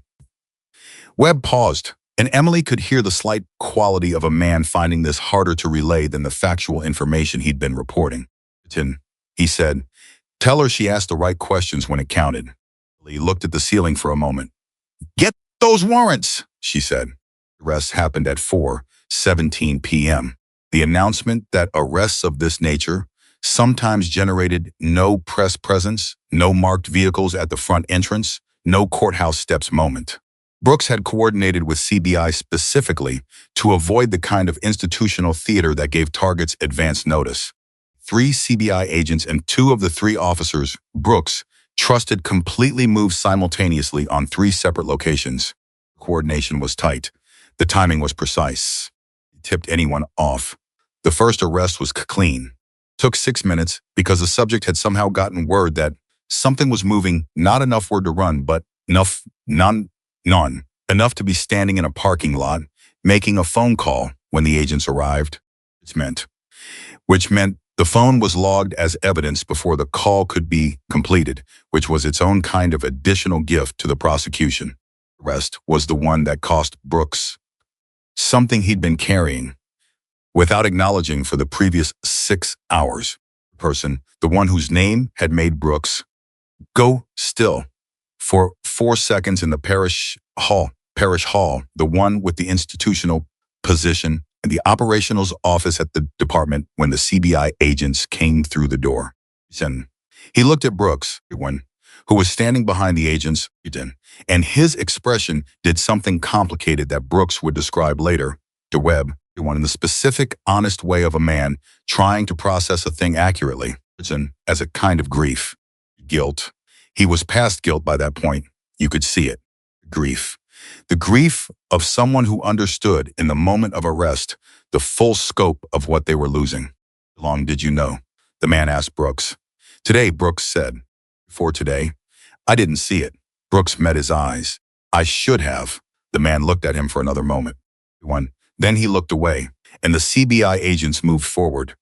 Webb paused, and Emily could hear the slight quality of a man finding this harder to relay than the factual information he'd been reporting. He said, tell her she asked the right questions when it counted. He looked at the ceiling for a moment. Get those warrants, she said. The rest happened at 4:17 p.m. The announcement that arrests of this nature sometimes generated no press presence, no marked vehicles at the front entrance, no courthouse steps moment. Brooks had coordinated with CBI specifically to avoid the kind of institutional theater that gave targets advance notice. 3 CBI agents and 2 of the 3 officers Brooks trusted completely moved simultaneously on 3 separate locations. Coordination was tight. The timing was precise. It tipped anyone off. The first arrest was clean. Took 6 minutes because the subject had somehow gotten word that something was moving, not enough word to run, but none, enough to be standing in a parking lot, making a phone call when the agents arrived. Which meant the phone was logged as evidence before the call could be completed, which was its own kind of additional gift to the prosecution. The rest was the one that cost Brooks something he'd been carrying without acknowledging for the previous 6 hours. The one whose name had made Brooks go still for 4 seconds in the parish hall, the one with the institutional position and the operationals office at the department when the CBI agents came through the door. He looked at Brooks, who was standing behind the agents, and his expression did something complicated that Brooks would describe later to Webb, in the specific, honest way of a man trying to process a thing accurately, as a kind of grief. Guilt. He was past guilt by that point. You could see it. Grief. The grief of someone who understood in the moment of arrest the full scope of what they were losing. How long did you know? The man asked Brooks. Today, Brooks said. Before today, I didn't see it. Brooks met his eyes. I should have. The man looked at him for another moment. Then he looked away, and the CBI agents moved forward.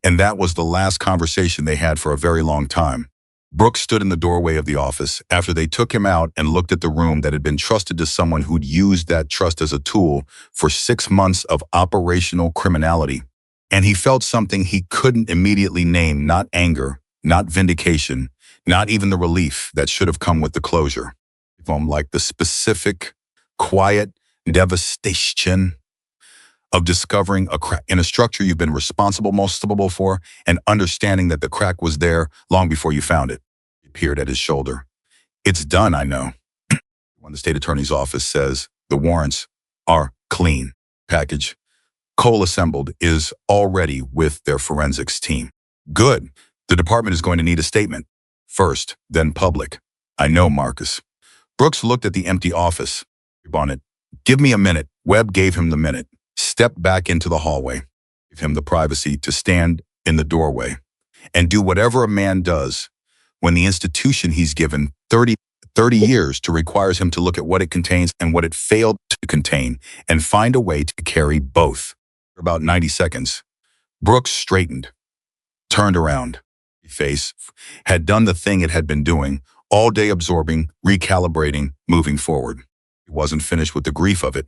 And that was the last conversation they had for a very long time. Brooks stood in the doorway of the office after they took him out and looked at the room that had been trusted to someone who'd used that trust as a tool for 6 months of operational criminality. And he felt something he couldn't immediately name, not anger, not vindication, not even the relief that should have come with the closure. Like the specific, quiet devastation of discovering a crack in a structure you've been responsible for and understanding that the crack was there long before you found it. He peered at his shoulder. It's done, I know. When the state attorney's office says the warrants are clean. Package, Cole assembled, is already with their forensics team. Good. The department is going to need a statement. First, then public. I know, Marcus. Brooks looked at the empty office. Give me a minute. Webb gave him the minute. Stepped back into the hallway, gave him the privacy to stand in the doorway and do whatever a man does when the institution he's given 30 years to requires him to look at what it contains and what it failed to contain and find a way to carry both. For about 90 seconds, Brooks straightened, turned around. His face had done the thing it had been doing, all day absorbing, recalibrating, moving forward. He wasn't finished with the grief of it,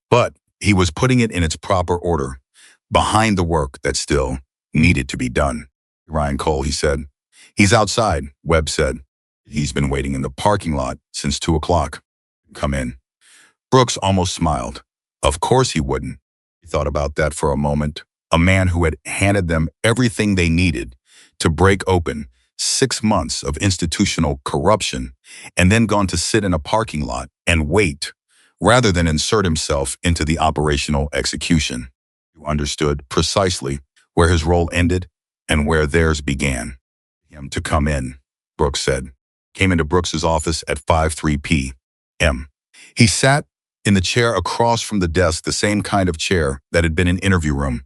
but he was putting it in its proper order, behind the work that still needed to be done. Ryan Cole, he said. He's outside, Webb said. He's been waiting in the parking lot since 2 o'clock. Come in. Brooks almost smiled. Of course he wouldn't. He thought about that for a moment. A man who had handed them everything they needed to break open 6 months of institutional corruption and then gone to sit in a parking lot and wait rather than insert himself into the operational execution. You understood precisely where his role ended and where theirs began. Him to come in, Brooks said. Came into Brooks's office at 5:03 p.m. He sat in the chair across from the desk, the same kind of chair that had been in interview room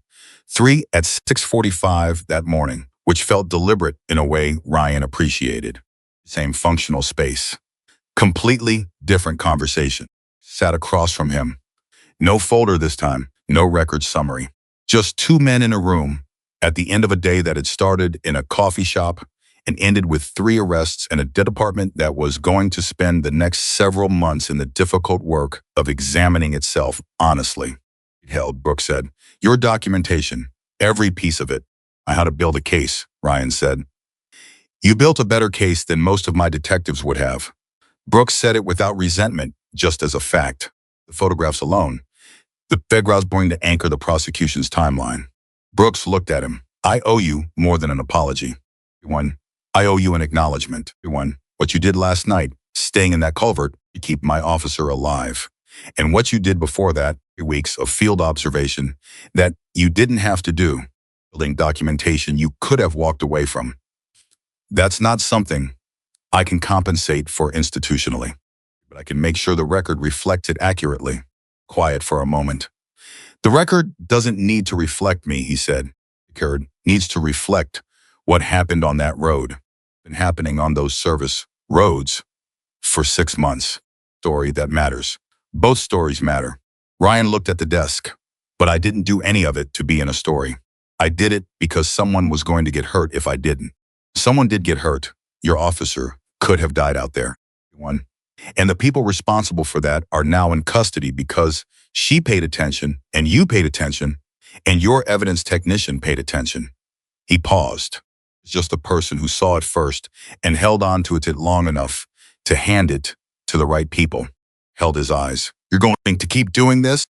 3 at 6:45 that morning, which felt deliberate in a way Ryan appreciated. Same functional space. Completely different conversation. Sat across from him. No folder this time, no record summary. Just 2 men in a room at the end of a day that had started in a coffee shop and ended with 3 arrests and a department that was going to spend the next several months in the difficult work of examining itself honestly. Held, Brooks said. Your documentation, every piece of it. I how to build a case, Ryan said. You built a better case than most of my detectives would have. Brooks said it without resentment, just as a fact. The photographs alone, the backgrounds going to anchor the prosecution's timeline. Brooks looked at him. I owe you more than an apology. I owe you an acknowledgement. What you did last night, staying in that culvert to keep my officer alive. And what you did before that, 3 weeks of field observation that you didn't have to do. Building documentation you could have walked away from. That's not something I can compensate for institutionally, but I can make sure the record reflects it accurately. Quiet for a moment. The record doesn't need to reflect me, he said. The record needs to reflect what happened on that road. Been happening on those service roads for 6 months. Story that matters. Both stories matter. Ryan looked at the desk. But I didn't do any of it to be in a story. I did it because someone was going to get hurt if I didn't. Someone did get hurt. Your officer could have died out there. One. And the people responsible for that are now in custody because she paid attention and you paid attention and your evidence technician paid attention. He paused. Just a person who saw it first and held on to it long enough to hand it to the right people. Held his eyes. You're going to keep doing this,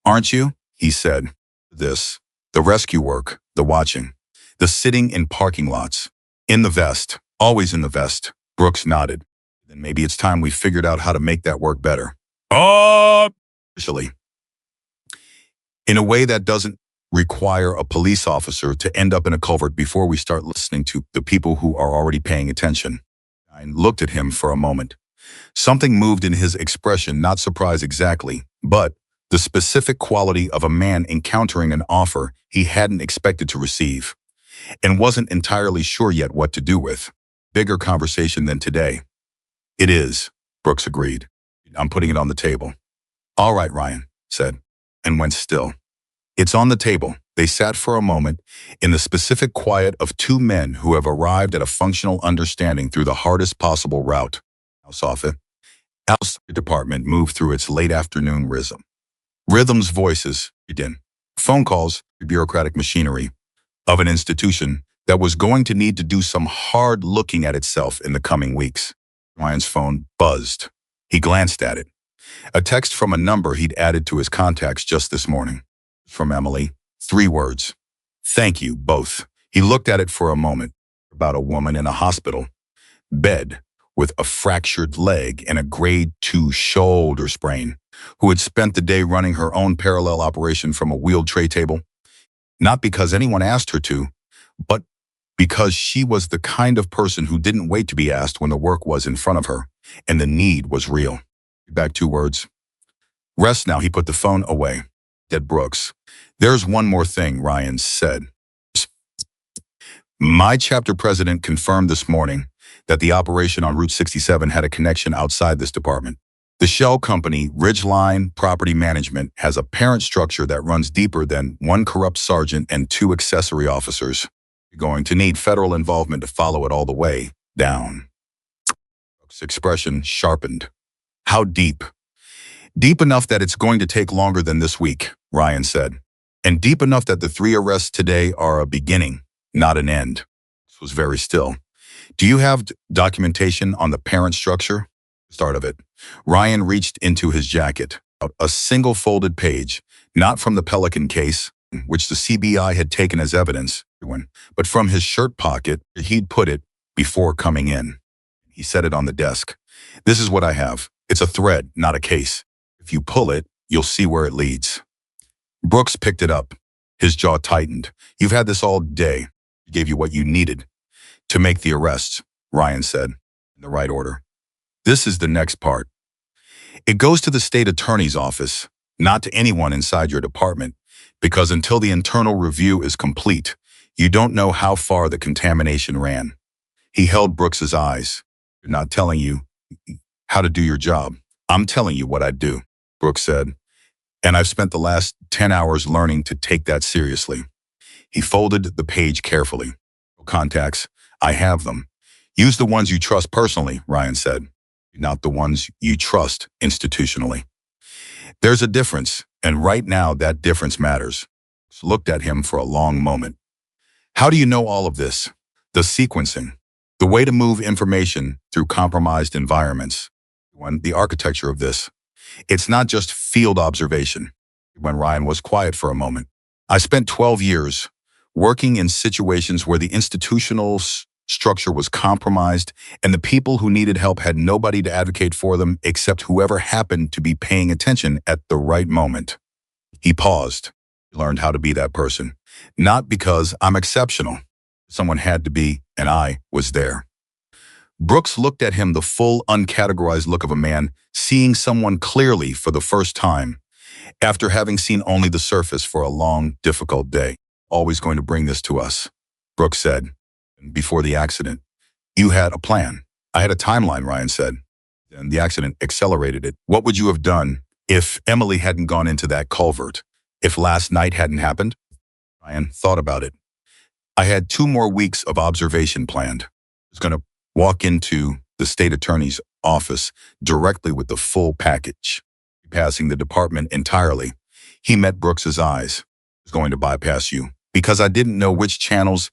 aren't you? He said. This, the rescue work, the watching, the sitting in parking lots, in the vest, always in the vest. Brooks nodded. Then maybe it's time we figured out how to make that work better. Officially. In a way that doesn't require a police officer to end up in a culvert before we start listening to the people who are already paying attention. I looked at him for a moment. Something moved in his expression, not surprise exactly, but the specific quality of a man encountering an offer he hadn't expected to receive and wasn't entirely sure yet what to do with. Bigger conversation than today. It is, Brooks agreed. I'm putting it on the table. All right, Ryan said, and went still. It's on the table. They sat for a moment in the specific quiet of two men who have arrived at a functional understanding through the hardest possible route. House office. House department moved through its late afternoon rhythm. Rhythms, voices, begin. Phone calls, bureaucratic machinery of an institution that was going to need to do some hard looking at itself in the coming weeks. Ryan's phone buzzed. He glanced at it. A text from a number he'd added to his contacts just this morning. From Emily. 3 words. Thank you, both. He looked at it for a moment. About a woman in a hospital bed with a fractured leg and a grade 2 shoulder sprain, who had spent the day running her own parallel operation from a wheeled tray table. Not because anyone asked her to, but because she was the kind of person who didn't wait to be asked when the work was in front of her, and the need was real. Back 2 words. Rest now, he put the phone away. Dead Brooks. There's one more thing, Ryan said. My chapter president confirmed this morning that the operation on Route 67 had a connection outside this department. The shell company, Ridgeline Property Management, has a parent structure that runs deeper than 1 corrupt sergeant and 2 accessory officers. You're going to need federal involvement to follow it all the way down. Brooks' expression sharpened. How deep? Deep enough that it's going to take longer than this week, Ryan said. And deep enough that the 3 arrests today are a beginning, not an end. This was very still. Do you have documentation on the parent structure? Start of it. Ryan reached into his jacket. A single folded page, not from the Pelican case, which the CBI had taken as evidence, but from his shirt pocket he'd put it before coming in. He set it on the desk. This is what I have. It's a thread, not a case. If you pull it, you'll see where it leads. Brooks picked it up. His jaw tightened. You've had this all day. He gave you what you needed to make the arrests, Ryan said, in the right order. This is the next part. It goes to the state attorney's office, not to anyone inside your department, because until the internal review is complete, you don't know how far the contamination ran. He held Brooks's eyes. I'm not telling you how to do your job. I'm telling you what I do, Brooks said. And I've spent the last 10 hours learning to take that seriously. He folded the page carefully. Contacts, I have them. Use the ones you trust personally, Ryan said, not the ones you trust institutionally. There's a difference, and right now that difference matters. Looked at him for a long moment. How do you know all of this? The sequencing, the way to move information through compromised environments. The architecture of this. It's not just field observation. When Ryan was quiet for a moment. I spent 12 years working in situations where the institutional structure was compromised and the people who needed help had nobody to advocate for them except whoever happened to be paying attention at the right moment. He paused. He learned how to be that person. Not because I'm exceptional. Someone had to be, and I was there. Brooks looked at him, the full, uncategorized look of a man seeing someone clearly for the first time, After having seen only the surface for a long, difficult day. Always going to bring this to us, Brooks said. Before the accident, you had a plan. I had a timeline, Ryan said. Then the accident accelerated it. What would you have done if Emily hadn't gone into that culvert? If last night hadn't happened? Ryan thought about it. I had 2 more weeks of observation planned. I was going to walk into the state attorney's office directly with the full package, passing the department entirely. He met Brooks's eyes. I was going to bypass you because I didn't know which channels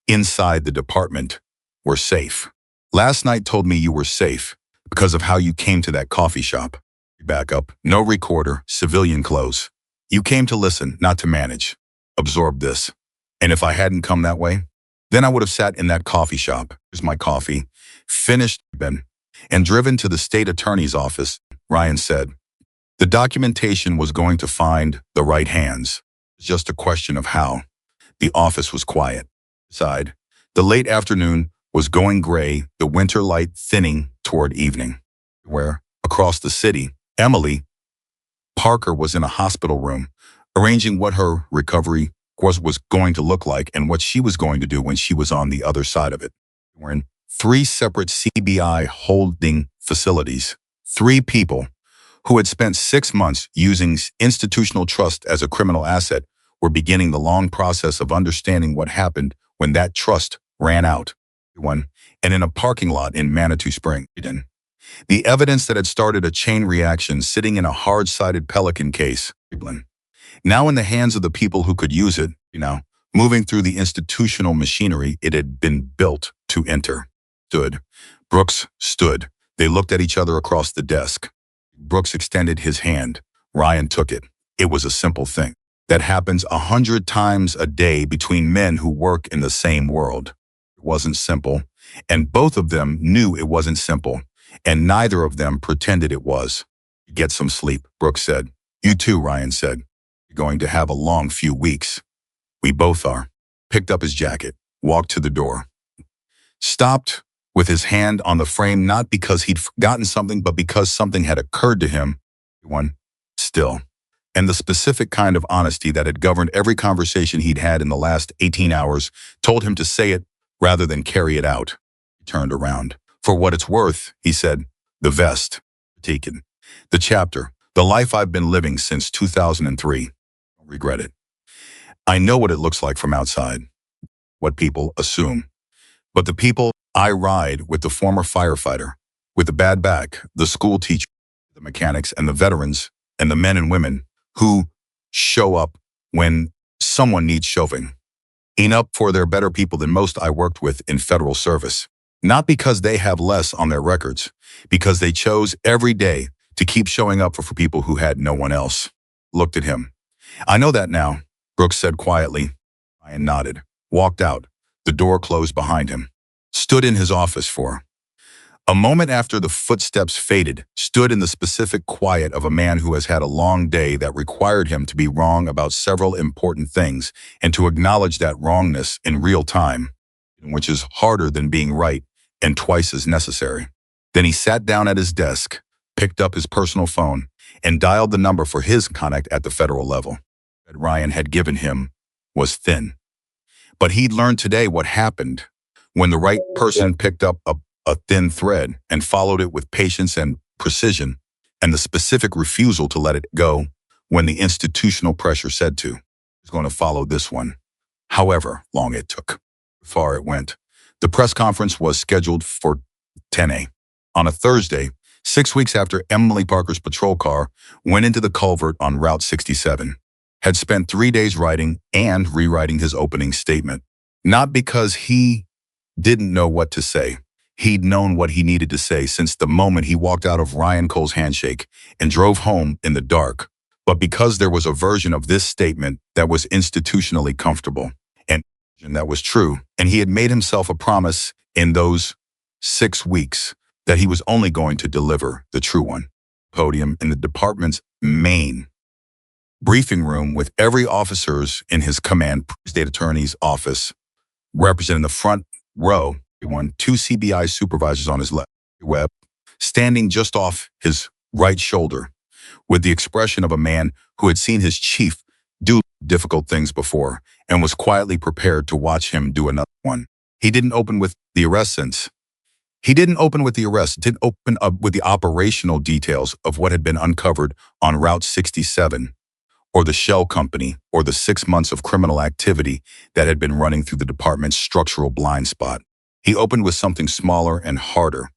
inside the department were safe. Last night told me you were safe because of how you came to that coffee shop. Back up, no recorder, civilian clothes. You came to listen, not to manage. Absorb this. And if I hadn't come that way, then I would have sat in that coffee shop. Here's my coffee, finished, and driven to the state attorney's office, Ryan said. The documentation was going to find the right hands. It was just a question of how. The office was quiet. Inside, the late afternoon was going gray, the winter light thinning toward evening. Where, across the city, Emily Parker was in a hospital room, arranging what her recovery was going to look like and what she was going to do when she was on the other side of it. We're in 3 separate CBI holding facilities. 3 people who had spent 6 months using institutional trust as a criminal asset were beginning the long process of understanding what happened when that trust ran out. And in a parking lot in Manitou Springs. The evidence that had started a chain reaction sitting in a hard-sided Pelican case, now in the hands of the people who could use it, moving through the institutional machinery it had been built to enter. Brooks stood. They looked at each other across the desk. Brooks extended his hand. Ryan took it. It was a simple thing that happens 100 times a day between men who work in the same world. It wasn't simple, and both of them knew it wasn't simple, and neither of them pretended it was. Get some sleep, Brooks said. You too, Ryan said. You're going to have a long few weeks. We both are. Picked up his jacket, walked to the door. Stopped with his hand on the frame, not because he'd forgotten something, but because something had occurred to him. Still. And the specific kind of honesty that had governed every conversation he'd had in the last 18 hours told him to say it rather than carry it out. He turned around. For what it's worth, he said, the vest, taken, the chapter, the life I've been living since 2003. Don't regret it. I know what it looks like from outside, what people assume. But the people I ride with, the former firefighter, with the bad back, the school teacher, the mechanics, and the veterans, and the men and women who show up when someone needs shoving. Enough for they're better people than most I worked with in federal service. Not because they have less on their records, because they chose every day to keep showing up for people who had no one else. Looked at him. I know that now, Brooks said quietly. Ryan nodded, walked out. The door closed behind him. Stood in his office for a moment after the footsteps faded, stood in the specific quiet of a man who has had a long day that required him to be wrong about several important things and to acknowledge that wrongness in real time, which is harder than being right and twice as necessary. Then he sat down at his desk, picked up his personal phone, and dialed the number for his contact at the federal level. That Ryan had given him was thin. But he'd learned today what happened when the right person picked up a thin thread and followed it with patience and precision, and the specific refusal to let it go when the institutional pressure said to. Was going to follow this one, however long it took. Far it went. The press conference was scheduled for 10 a.m. on a Thursday, 6 weeks after Emily Parker's patrol car went into the culvert on Route 67. Had spent 3 days writing and rewriting his opening statement. Not because he didn't know what to say. He'd known what he needed to say since the moment he walked out of Ryan Cole's handshake and drove home in the dark, but because there was a version of this statement that was institutionally comfortable and that was true, and he had made himself a promise in those 6 weeks that he was only going to deliver the true one. Podium in the department's main briefing room with every officers in his command state attorney's office representing the front row. 2 CBI supervisors on his left, Webb, standing just off his right shoulder, with the expression of a man who had seen his chief do difficult things before and was quietly prepared to watch him do another one. He didn't open with the arrest since. He didn't open with the arrest, didn't open up with the operational details of what had been uncovered on Route 67, or the shell company, or the 6 months of criminal activity that had been running through the department's structural blind spot. He opened with something smaller and harder.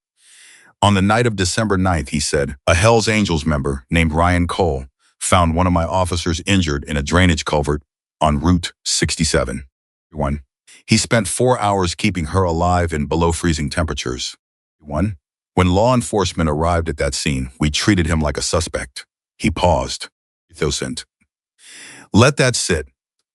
On the night of December 9th, he said, a Hells Angels member named Ryan Cole found one of my officers injured in a drainage culvert on Route 67. One. He spent 4 hours keeping her alive in below freezing temperatures. One. When law enforcement arrived at that scene, we treated him like a suspect. He paused. Innocent. Let that sit.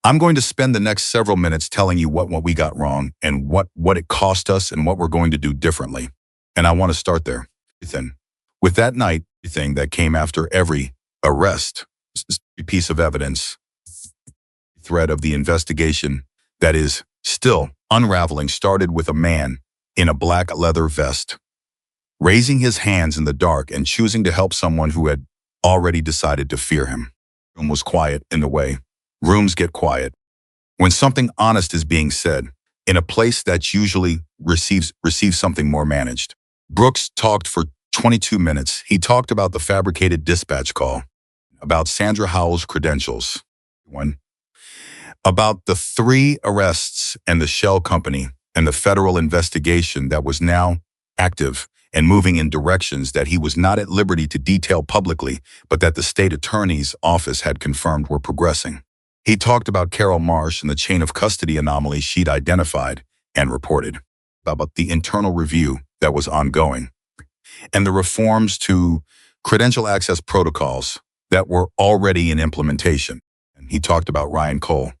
I'm going to spend the next several minutes telling you what we got wrong and what it cost us and what we're going to do differently. And I want to start there. With that night, everything that came after every arrest, piece of evidence, thread of the investigation that is still unraveling started with a man in a black leather vest, raising his hands in the dark and choosing to help someone who had already decided to fear him. The room was quiet in the way rooms get quiet when something honest is being said in a place that usually receives something more managed. Brooks talked for 22 minutes. He talked about the fabricated dispatch call, about Sandra Howell's credentials, about the 3 arrests and the shell company and the federal investigation that was now active and moving in directions that he was not at liberty to detail publicly, but that the state attorney's office had confirmed were progressing. He talked about Carol Marsh and the chain of custody anomaly she'd identified and reported, about the internal review that was ongoing, and the reforms to credential access protocols that were already in implementation. And he talked about Ryan Cole,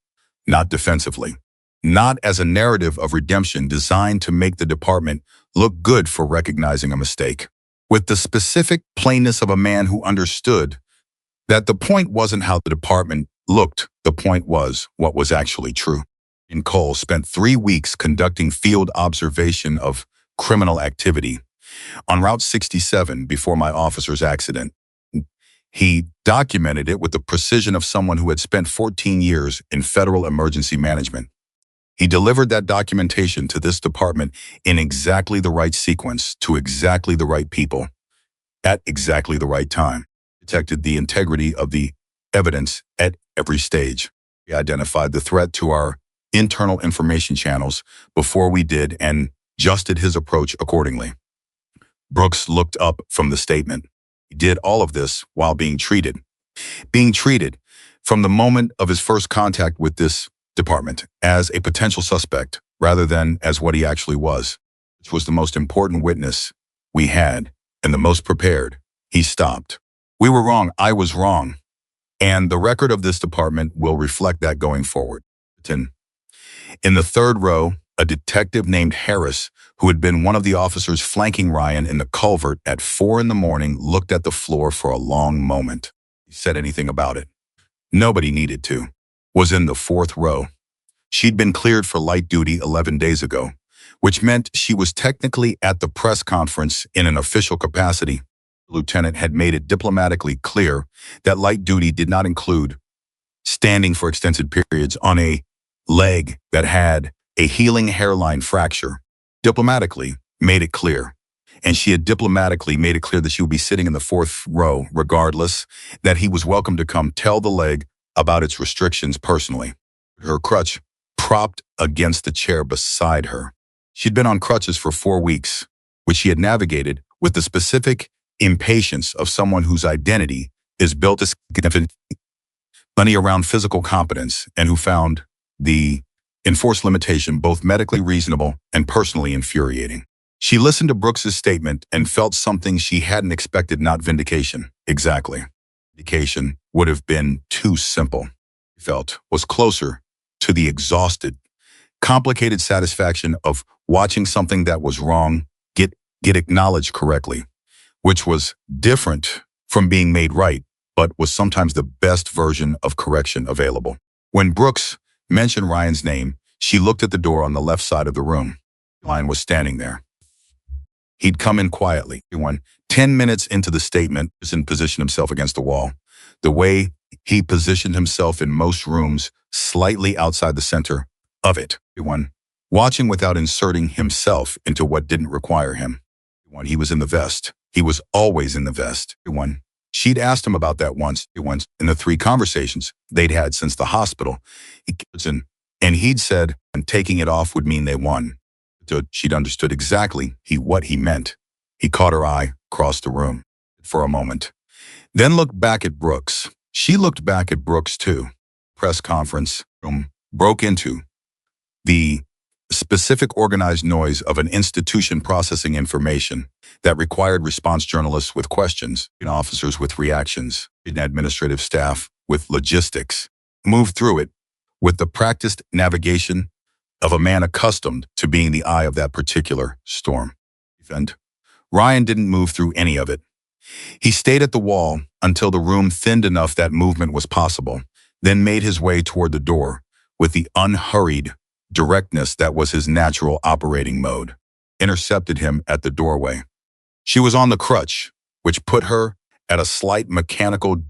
not defensively, not as a narrative of redemption designed to make the department look good for recognizing a mistake, with the specific plainness of a man who understood that the point wasn't how the department looked, the point was what was actually true. And Cole spent 3 weeks conducting field observation of criminal activity on Route 67 before my officer's accident. He documented it with the precision of someone who had spent 14 years in federal emergency management. He delivered that documentation to this department in exactly the right sequence, to exactly the right people, at exactly the right time. Protected the integrity of the evidence at every stage. He identified the threat to our internal information channels before we did and adjusted his approach accordingly. Brooks looked up from the statement. He did all of this while being treated from the moment of his first contact with this department as a potential suspect rather than as what he actually was, which was the most important witness we had and the most prepared. He stopped. We were wrong. I was wrong. And the record of this department will reflect that going forward. In the 3rd row, a detective named Harris, who had been one of the officers flanking Ryan in the culvert at 4 a.m, looked at the floor for a long moment. He said anything about it. Nobody needed to. Was in the 4th row. She'd been cleared for light duty 11 days ago, which meant she was technically at the press conference in an official capacity. The lieutenant had made it diplomatically clear that light duty did not include standing for extended periods on a leg that had a healing hairline fracture. Diplomatically made it clear. And she had diplomatically made it clear that she would be sitting in the 4th row regardless, that he was welcome to come tell the leg about its restrictions personally. Her crutch propped against the chair beside her. She'd been on crutches for 4 weeks, which she had navigated with the specific impatience of someone whose identity is built to money around physical competence and who found the enforced limitation both medically reasonable and personally infuriating. She listened to Brooks's statement and felt something she hadn't expected, not vindication. Exactly. Vindication would have been too simple. She felt was closer to the exhausted, complicated satisfaction of watching something that was wrong get acknowledged correctly, which was different from being made right, but was sometimes the best version of correction available. When Brooks mentioned Ryan's name, she looked at the door on the left side of the room. Ryan was standing there. He'd come in quietly. 10 minutes into the statement, and positioned himself against the wall. The way he positioned himself in most rooms, slightly outside the center of it. Watching without inserting himself into what didn't require him. He was in the vest. He was always in the vest. She'd asked him about that once in the 3 conversations they'd had since the hospital. And he'd said, and taking it off would mean they won. So she'd understood exactly what he meant. He caught her eye, crossed the room for a moment, then looked back at Brooks. She looked back at Brooks too. Press conference room broke into the specific organized noise of an institution processing information that required response journalists with questions, and officers with reactions, and administrative staff with logistics. Moved through it with the practiced navigation of a man accustomed to being the eye of that particular storm. And Ryan didn't move through any of it. He stayed at the wall until the room thinned enough that movement was possible, then made his way toward the door with the unhurried directness that was his natural operating mode. Intercepted him at the doorway. She was on the crutch, which put her at a slight mechanical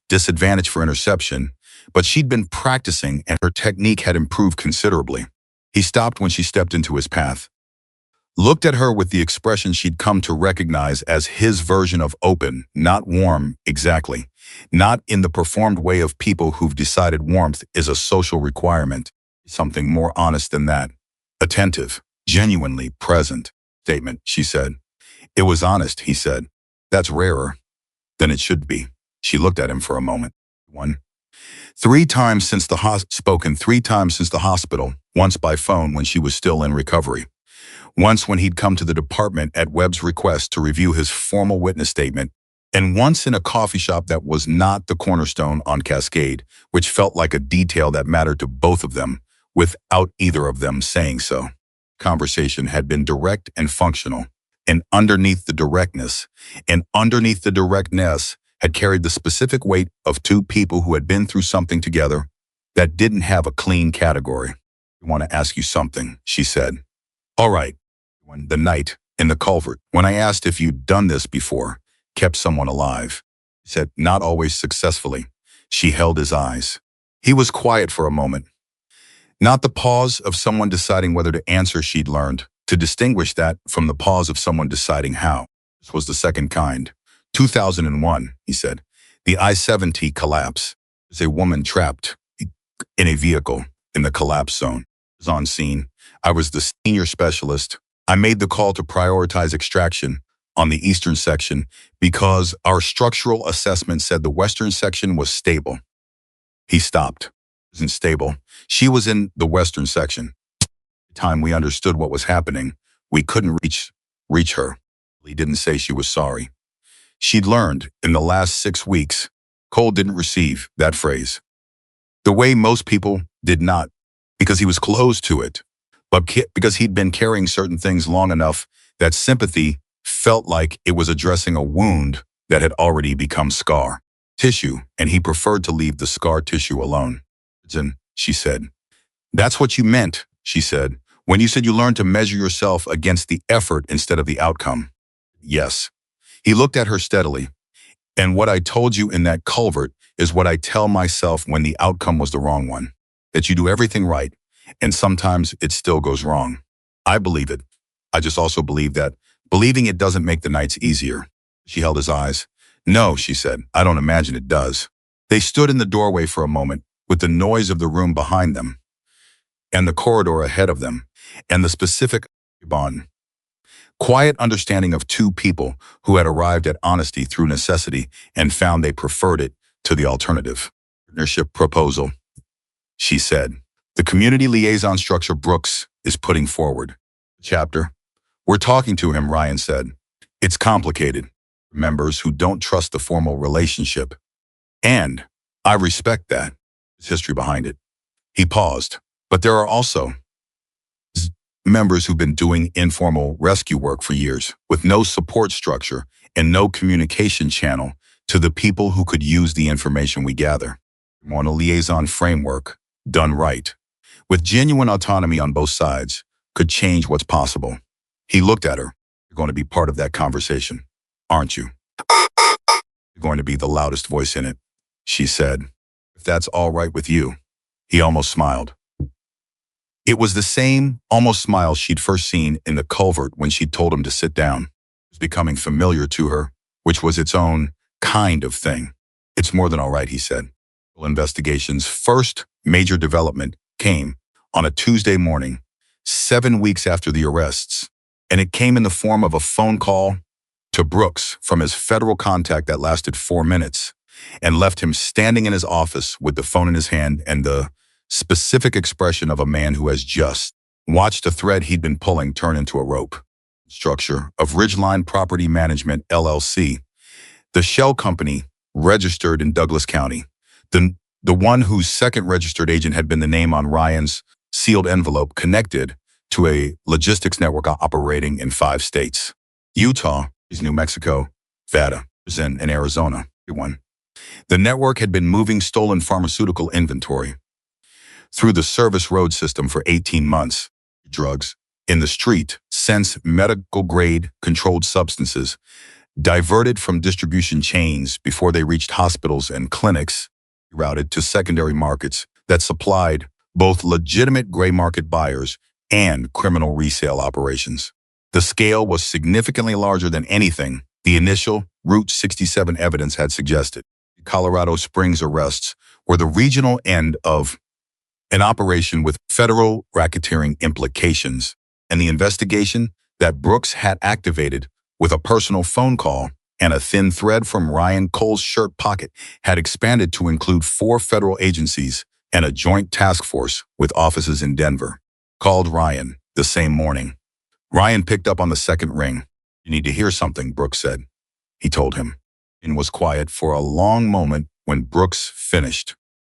disadvantage for interception, but she'd been practicing and her technique had improved considerably. He stopped when she stepped into his path, looked at her with the expression she'd come to recognize as his version of open, not warm exactly, not in the performed way of people who've decided warmth is a social requirement. Something more honest than that. Attentive, genuinely present. Statement, she said. It was honest, he said. That's rarer than it should be. She looked at him for a moment. 3 times since spoken 3 times since the hospital, once by phone when she was still in recovery. Once when he'd come to the department at Webb's request to review his formal witness statement, and once in a coffee shop that was not the Cornerstone on Cascade, which felt like a detail that mattered to both of them, without either of them saying so. Conversation had been direct and functional, and underneath the directness, had carried the specific weight of 2 people who had been through something together that didn't have a clean category. I want to ask you something, she said. All right. The night in the culvert, when I asked if you'd done this before, kept someone alive, he said, not always successfully. She held his eyes. He was quiet for a moment. Not the pause of someone deciding whether to answer she'd learned, to distinguish that from the pause of someone deciding how. This was the second kind. 2001, he said. The I-70 collapse. There's a woman trapped in a vehicle in the collapse zone. I was on scene. I was the senior specialist. I made the call to prioritize extraction on the eastern section because our structural assessment said the western section was stable. He stopped. It wasn't stable. She was in the western section. By the time we understood what was happening, we couldn't reach her. He didn't say she was sorry. She'd learned in the last 6 weeks, Cole didn't receive that phrase. The way most people did not, because he was close to it, but because he'd been carrying certain things long enough that sympathy felt like it was addressing a wound that had already become scar tissue, and he preferred to leave the scar tissue alone. And she said, that's what you meant, she said, when you said you learned to measure yourself against the effort instead of the outcome. Yes. He looked at her steadily. And what I told you in that culvert is what I tell myself when the outcome was the wrong one. That you do everything right, and sometimes it still goes wrong. I believe it. I just also believe that believing it doesn't make the nights easier. She held his eyes. No, she said, I don't imagine it does. They stood in the doorway for a moment with the noise of the room behind them and the corridor ahead of them and the specific bond. Quiet understanding of 2 people who had arrived at honesty through necessity and found they preferred it to the alternative. Partnership proposal, she said. The community liaison structure Brooks is putting forward. Chapter. We're talking to him, Ryan said. It's complicated. Members who don't trust the formal relationship. And I respect that. There's history behind it. He paused. But there are also members who've been doing informal rescue work for years with no support structure and no communication channel to the people who could use the information we gather. On a liaison framework, done right, with genuine autonomy on both sides, could change what's possible. He looked at her. going to be part of that conversation, aren't you? You're going to be the loudest voice in it, she said. If that's all right with you. He almost smiled. It was the same almost smile she'd first seen in the culvert when she'd told him to sit down. It was becoming familiar to her, which was its own kind of thing. It's more than all right, he said. Investigation's first major development came on a Tuesday morning, 7 weeks after the arrests, and it came in the form of a phone call to Brooks from his federal contact that lasted 4 minutes and left him standing in his office with the phone in his hand and the specific expression of a man who has just watched a thread he'd been pulling turn into a rope. Structure of Ridgeline Property Management, LLC, the shell company registered in Douglas County, the one whose second registered agent had been the name on Ryan's sealed envelope, connected to a logistics network operating in 5 states: Utah, New Mexico, Nevada, and Arizona. The network had been moving stolen pharmaceutical inventory through the service road system for 18 months. Drugs in the street, since medical-grade controlled substances, diverted from distribution chains before they reached hospitals and clinics, routed to secondary markets that supplied both legitimate gray market buyers and criminal resale operations. The scale was significantly larger than anything the initial Route 67 evidence had suggested. Colorado Springs arrests were the regional end of an operation with federal racketeering implications, and the investigation that Brooks had activated with a personal phone call and a thin thread from Ryan Cole's shirt pocket had expanded to include 4 federal agencies and a joint task force with offices in Denver. Called Ryan the same morning. Ryan picked up on the second ring. "You need to hear something," Brooks said. He told him, and was quiet for a long moment when Brooks finished.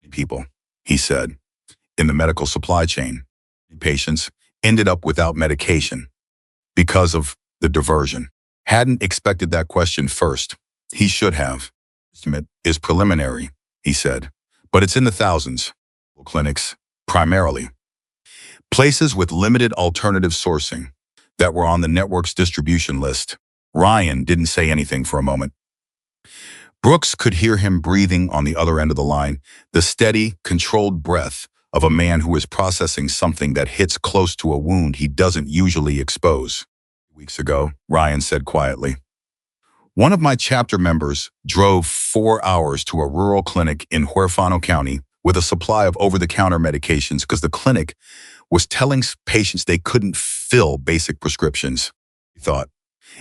"People," he said, "in the medical supply chain, patients ended up without medication because of the diversion." Hadn't expected that question first. He should have. "Estimate is preliminary," he said, "but it's in the thousands." Clinics, primarily. Places with limited alternative sourcing that were on the network's distribution list. Ryan didn't say anything for a moment. Brooks could hear him breathing on the other end of the line, the steady, controlled breath of a man who is processing something that hits close to a wound he doesn't usually expose. "Weeks ago," Ryan said quietly, "one of my chapter members drove 4 hours to a rural clinic in Huerfano County with a supply of over-the-counter medications because the clinic was telling patients they couldn't fill basic prescriptions. He thought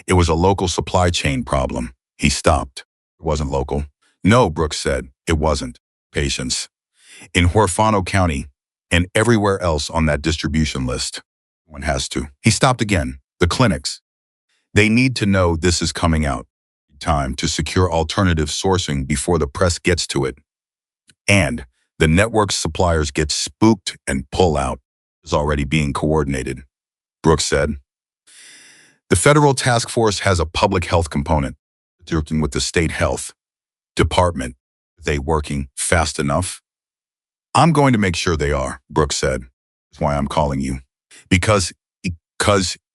it was a local supply chain problem." He stopped. "It wasn't local." "No," Brooks said, "it wasn't. Patients in Huerfano County and everywhere else on that distribution list. One has to." He stopped again. "The clinics. They need to know this is coming out. Time to secure alternative sourcing before the press gets to it. And the network's suppliers get spooked and pull out. Is already being coordinated," Brooks said. "The federal task force has a public health component, working with the state health department. Are they working fast enough?" "I'm going to make sure they are," Brooks said. "That's why I'm calling you. Because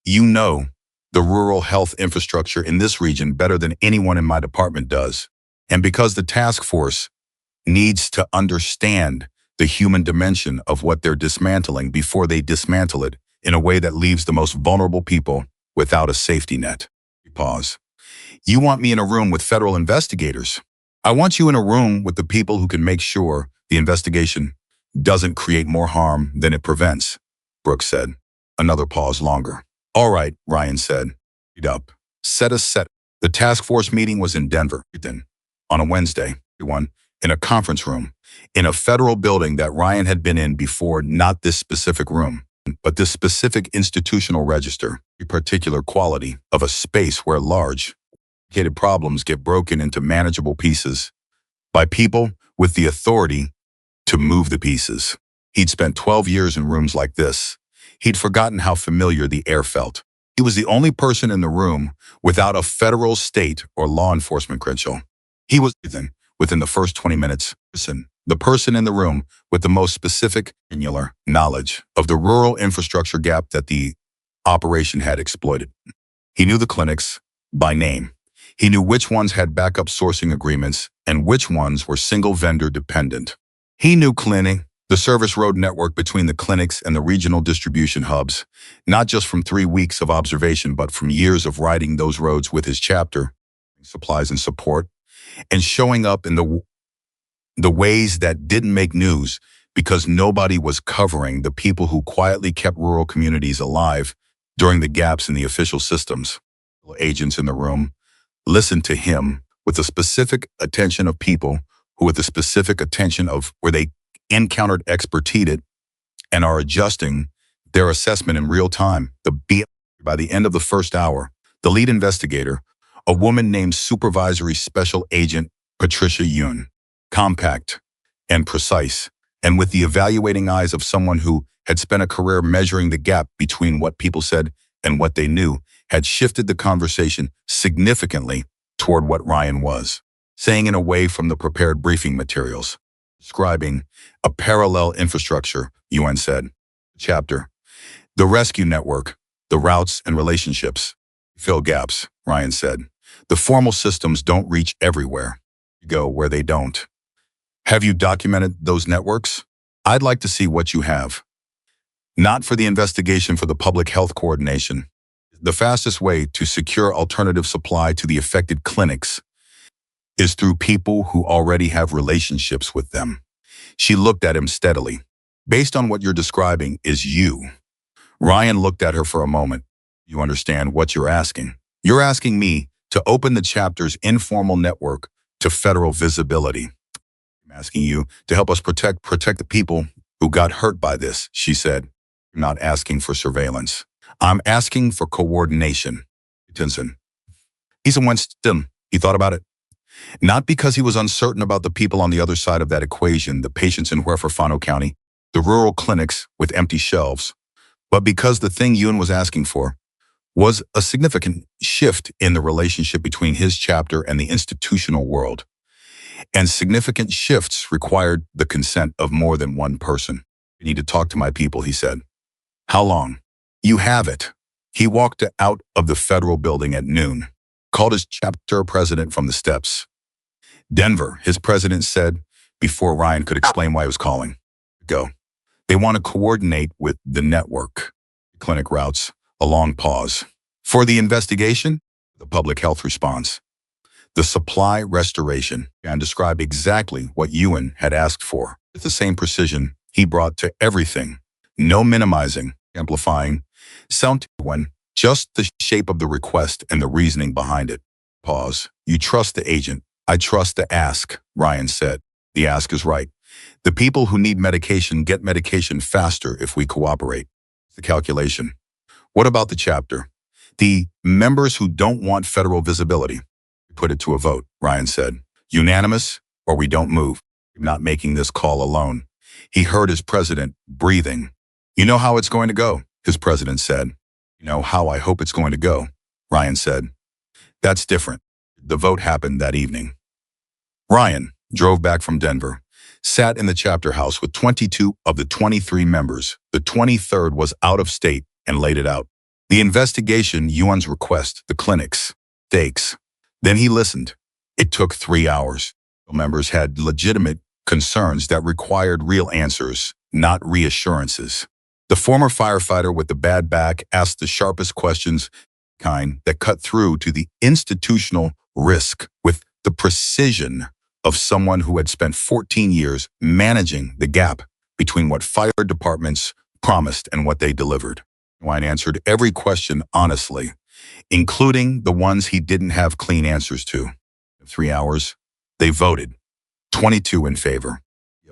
you know the rural health infrastructure in this region better than anyone in my department does. And because the task force needs to understand the human dimension of what they're dismantling before they dismantle it in a way that leaves the most vulnerable people without a safety net." Pause. "You want me in a room with federal investigators. I want you in a room with the people who can make sure the investigation doesn't create more harm than it prevents," Brooks said. Another pause longer. "All right," Ryan said. "Read up. Set. The task force meeting was in Denver, on a Wednesday, in a conference room, in a federal building that Ryan had been in before, not this specific room, but this specific institutional register, a particular quality of a space where large, complicated problems get broken into manageable pieces by people with the authority to move the pieces. He'd spent 12 years in rooms like this. He'd forgotten how familiar the air felt. He was the only person in the room without a federal, state, or law enforcement credential. He was, within the first 20 minutes, the person in the room with the most specific, granular knowledge of the rural infrastructure gap that the operation had exploited. He knew the clinics by name. He knew which ones had backup sourcing agreements and which ones were single vendor dependent. He knew clinic, the service road network between the clinics and the regional distribution hubs, not just from 3 weeks of observation, but from years of riding those roads with his chapter, supplies and support, and showing up in the ways that didn't make news because nobody was covering the people who quietly kept rural communities alive during the gaps in the official systems. Agents in the room listened to him with the specific attention of people who, with the specific attention of where they encountered expertise and are adjusting their assessment in real time. By the end of the first hour, the lead investigator, a woman named Supervisory Special Agent Patricia Yoon, compact and precise, and with the evaluating eyes of someone who had spent a career measuring the gap between what people said and what they knew, had shifted the conversation significantly toward what Ryan was saying, in a way from the prepared briefing materials, describing a parallel infrastructure, UN said. Chapter, the rescue network, the routes and relationships fill gaps, Ryan said. The formal systems don't reach everywhere. You go where they don't. Have you documented those networks? I'd like to see what you have. Not for the investigation, for the public health coordination. The fastest way to secure alternative supply to the affected clinics is through people who already have relationships with them. She looked at him steadily. Based on what you're describing is you. Ryan looked at her for a moment. You understand what you're asking? You're asking me to open the chapter's informal network to federal visibility. I'm asking you to help us protect the people who got hurt by this, she said. I'm not asking for surveillance. I'm asking for coordination. Tinson. He's a Winston. He thought about it. Not because he was uncertain about the people on the other side of that equation, the patients in Huerfano County, the rural clinics with empty shelves, but because the thing Yoon was asking for was a significant shift in the relationship between his chapter and the institutional world. And significant shifts required the consent of more than one person. I need to talk to my people, he said. How long? You have it. He walked out of the federal building at noon, called his chapter president from the steps. Denver, his president said, before Ryan could explain why he was calling. Go. They want to coordinate with the network. Clinic routes, a long pause. For the investigation, the public health response. The supply restoration, and describe exactly what Ewan had asked for. With the same precision he brought to everything. No minimizing, amplifying, sound when just the shape of the request and the reasoning behind it. Pause. You trust the agent. I trust the ask, Ryan said. The ask is right. The people who need medication get medication faster if we cooperate. The calculation. What about the chapter? The members who don't want federal visibility. Put it to a vote, Ryan said. Unanimous, or we don't move. I'm not making this call alone. He heard his president breathing. You know how it's going to go, his president said. You know how I hope it's going to go, Ryan said. That's different. The vote happened that evening. Ryan drove back from Denver, sat in the chapter house with 22 of the 23 members. The 23rd was out of state and laid it out. The investigation, Yuan's request, the clinics, stakes. Then he listened. It took 3 hours. Members had legitimate concerns that required real answers, not reassurances. The former firefighter with the bad back asked the sharpest questions, kind that cut through to the institutional risk with the precision of someone who had spent 14 years managing the gap between what fire departments promised and what they delivered. Wine answered every question honestly, including the ones he didn't have clean answers to. In 3 hours, they voted, 22 in favor,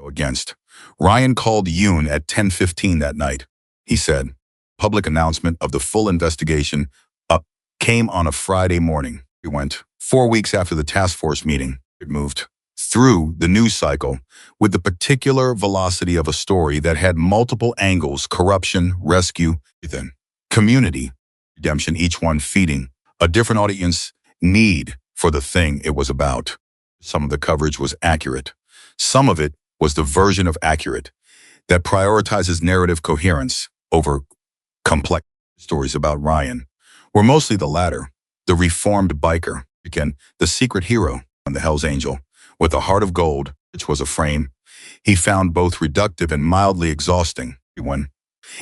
against. Ryan called Yoon at 10:15 that night. He said, public announcement of the full investigation came on a Friday morning. It went 4 weeks after the task force meeting. It moved through the news cycle with the particular velocity of a story that had multiple angles: corruption, rescue, within community, redemption, each one feeding a different audience need for the thing it was about. Some of the coverage was accurate. Some of it was the version of accurate that prioritizes narrative coherence over complex stories about Ryan. were mostly the latter. The reformed biker, again, the secret hero on the Hell's Angel, with a heart of gold, which was a frame, he found both reductive and mildly exhausting, everyone,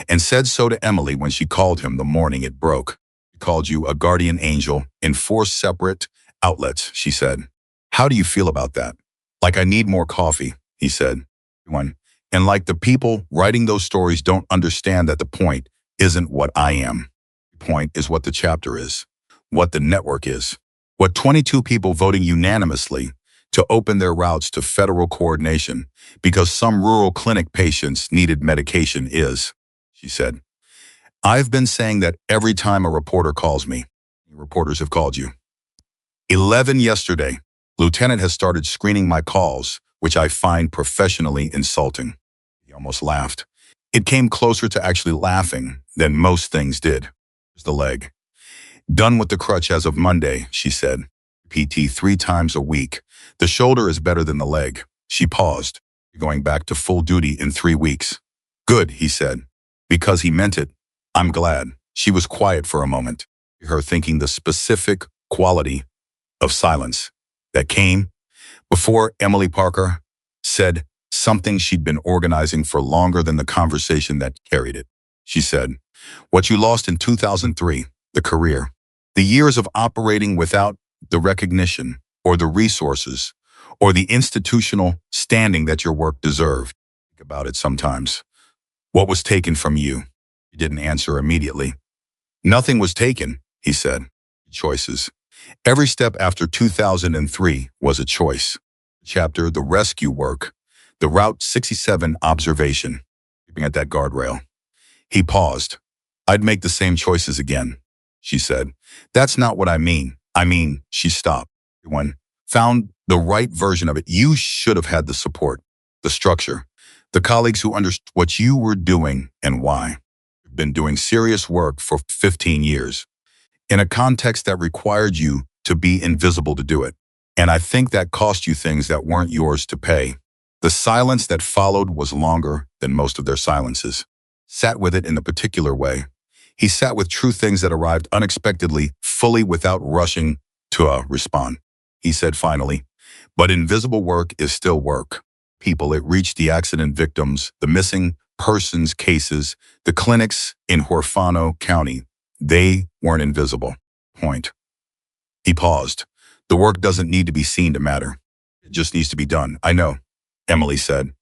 and said so to Emily when she called him the morning it broke. He called you a guardian angel in 4 separate outlets, she said. How do you feel about that? Like I need more coffee, he said. Everyone, and like the people writing those stories don't understand that the point isn't what I am. The point is what the chapter is, what the network is, what 22 people voting unanimously to open their routes to federal coordination because some rural clinic patients needed medication is, she said. I've been saying that every time a reporter calls me. Reporters have called you. 11 yesterday. Lieutenant has started screening my calls, which I find professionally insulting. He almost laughed. It came closer to actually laughing than most things did. The leg. Done with the crutch as of Monday, she said. PT 3 times a week. The shoulder is better than the leg. She paused. Going back to full duty in 3 weeks. Good, he said. Because he meant it. I'm glad. She was quiet for a moment. Her thinking the specific quality of silence that came before Emily Parker said something she'd been organizing for longer than the conversation that carried it. She said, what you lost in 2003, the career, the years of operating without the recognition or the resources or the institutional standing that your work deserved. Think about it sometimes. What was taken from you? He didn't answer immediately. Nothing was taken, he said. Choices. Every step after 2003 was a choice. Chapter, the rescue work, the Route 67 observation, keeping at that guardrail. He paused. I'd make the same choices again, she said. That's not what I mean. She stopped. Everyone found the right version of it. You should have had the support, the structure, the colleagues who understood what you were doing and why. You've been doing serious work for 15 years in a context that required you to be invisible to do it. And I think that cost you things that weren't yours to pay. The silence that followed was longer than most of their silences. Sat with it in a particular way. He sat with true things that arrived unexpectedly, fully without rushing to respond. He said finally, but invisible work is still work. People, it reached the accident victims, the missing persons cases, the clinics in Huerfano County. They weren't invisible. Point. He paused. The work doesn't need to be seen to matter. It just needs to be done. I know, Emily said.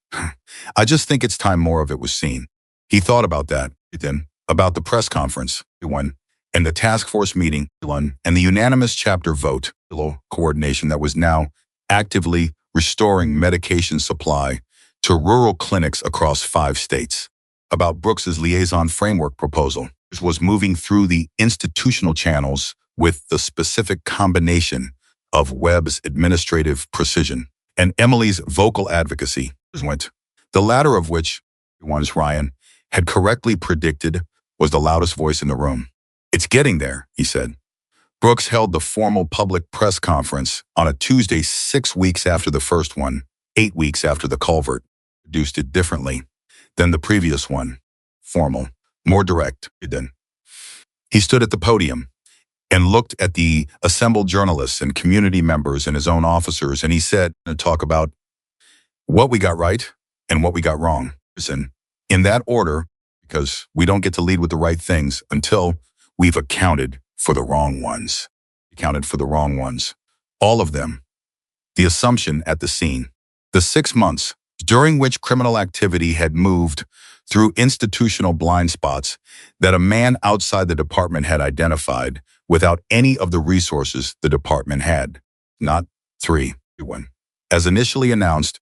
I just think it's time more of it was seen. He thought about that, then, about the press conference, and the task force meeting, and the unanimous chapter vote, coordination that was now actively restoring medication supply to rural clinics across 5 states. About Brooks's liaison framework proposal, which was moving through the institutional channels with the specific combination of Webb's administrative precision and Emily's vocal advocacy, the latter of which, once Ryan had correctly predicted, was the loudest voice in the room. It's getting there, he said. Brooks held the formal public press conference on a Tuesday 6 weeks after the first one, 8 weeks after the culvert, produced it differently than the previous one. Formal, more direct. He stood at the podium and looked at the assembled journalists and community members and his own officers, and he said, to talk about what we got right and what we got wrong. Listen, in that order, because we don't get to lead with the right things until we've accounted for the wrong ones. Accounted for the wrong ones. All of them. The assumption at the scene. The 6 months during which criminal activity had moved through institutional blind spots that a man outside the department had identified without any of the resources the department had. Not 3, 1. As initially announced,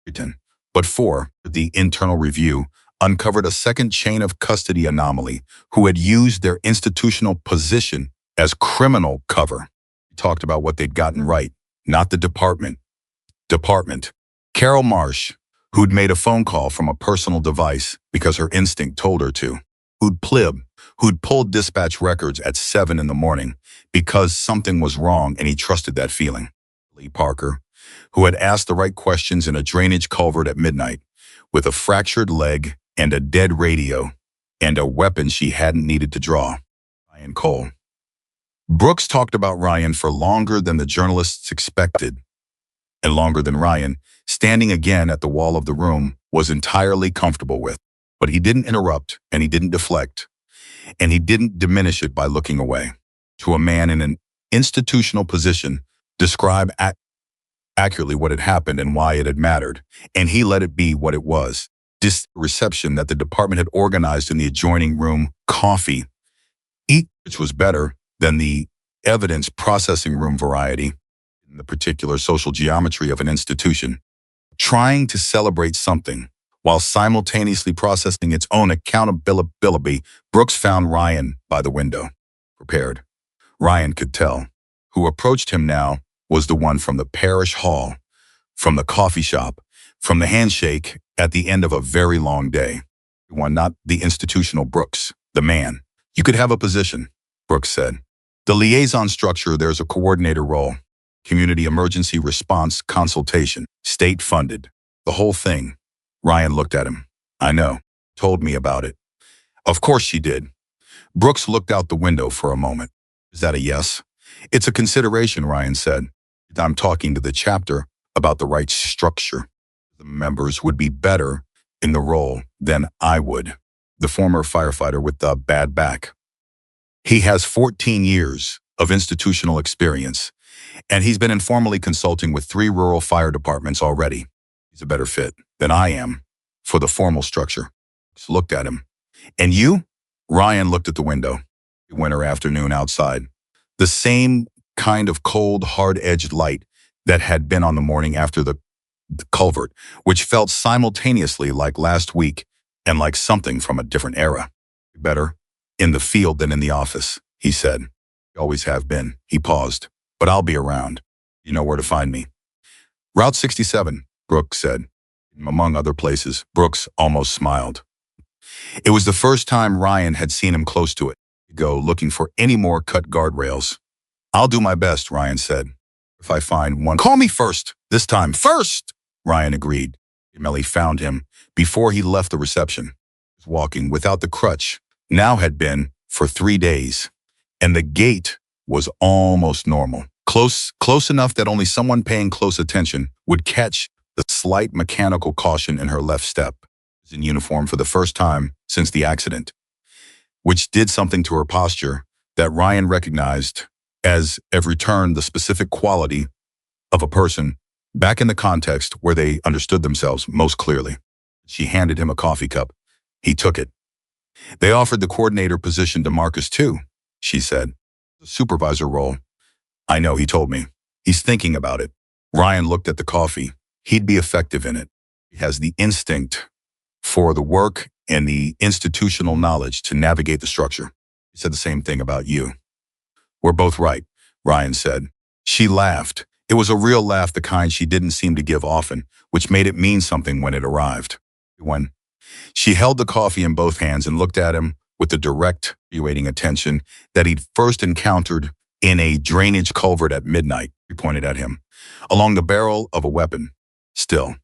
but 4, the internal review uncovered a second chain of custody anomaly who had used their institutional position as criminal cover. He talked about what they'd gotten right, not the department. Carol Marsh, who'd made a phone call from a personal device because her instinct told her to, who'd pulled dispatch records at 7 in the morning because something was wrong and he trusted that feeling. Lee Parker, who had asked the right questions in a drainage culvert at midnight with a fractured leg and a dead radio and a weapon she hadn't needed to draw. Ryan Cole. Brooks talked about Ryan for longer than the journalists expected, and longer than Ryan, standing again at the wall of the room, was entirely comfortable with. But he didn't interrupt, and he didn't deflect, and he didn't diminish it by looking away. To a man in an institutional position, describe accurately what had happened and why it had mattered, and he let it be what it was. This reception that the department had organized in the adjoining room, coffee, which was better than the evidence processing room variety in the particular social geometry of an institution, trying to celebrate something while simultaneously processing its own accountability. Brooks found Ryan by the window, prepared. Ryan could tell. Who approached him now was the one from the parish hall, from the coffee shop, from the handshake at the end of a very long day. The one, not the institutional Brooks, the man. You could have a position, Brooks said. The liaison structure, there's a coordinator role. Community emergency response consultation, state funded. The whole thing. Ryan looked at him. I know. Told me about it. Of course she did. Brooks looked out the window for a moment. Is that a yes? It's a consideration, Ryan said. I'm talking to the chapter about the right structure. The members would be better in the role than I would. The former firefighter with the bad back. He has 14 years of institutional experience, and he's been informally consulting with 3 rural fire departments already. He's a better fit than I am for the formal structure. Just looked at him. And you? Ryan looked at the window. Winter afternoon outside. The same kind of cold, hard-edged light that had been on the morning after the culvert, which felt simultaneously like last week and like something from a different era. Better in the field than in the office, he said. Always have been. He paused. But I'll be around. You know where to find me. Route 67, Brooks said. Among other places, Brooks almost smiled. It was the first time Ryan had seen him close to it. Go looking for any more cut guardrails. I'll do my best, Ryan said. If I find one, call me first. This time, first, Ryan agreed. Melly found him before he left the reception. He was walking without the crutch, now had been for 3 days, and the gait was almost normal. Close enough that only someone paying close attention would catch the slight mechanical caution in her left step. She was in uniform for the first time since the accident, which did something to her posture that Ryan recognized as it returned the specific quality of a person back in the context where they understood themselves most clearly. She handed him a coffee cup. He took it. They offered the coordinator position to Marcus too, she said. The supervisor role. I know, he told me. He's thinking about it. Ryan looked at the coffee. He'd be effective in it. He has the instinct for the work and the institutional knowledge to navigate the structure. He said the same thing about you. We're both right, Ryan said. She laughed. It was a real laugh, the kind she didn't seem to give often, which made it mean something when it arrived. When she held the coffee in both hands and looked at him with the direct, evaluating attention that he'd first encountered in a drainage culvert at midnight, he pointed at him, along the barrel of a weapon, still.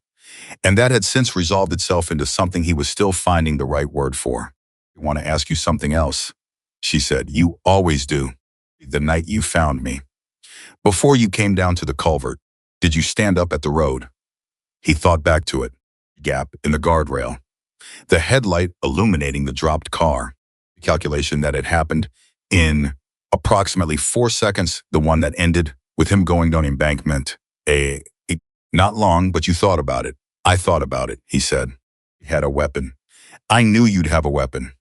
And that had since resolved itself into something he was still finding the right word for. I want to ask you something else, she said. You always do. The night you found me. Before you came down to the culvert, did you stand up at the road? He thought back to it. Gap in the guardrail. The headlight illuminating the dropped car. The calculation that had happened in approximately 4 seconds, the one that ended with him going down embankment. Not long, but you thought about it. I thought about it, he said. He had a weapon. I knew you'd have a weapon.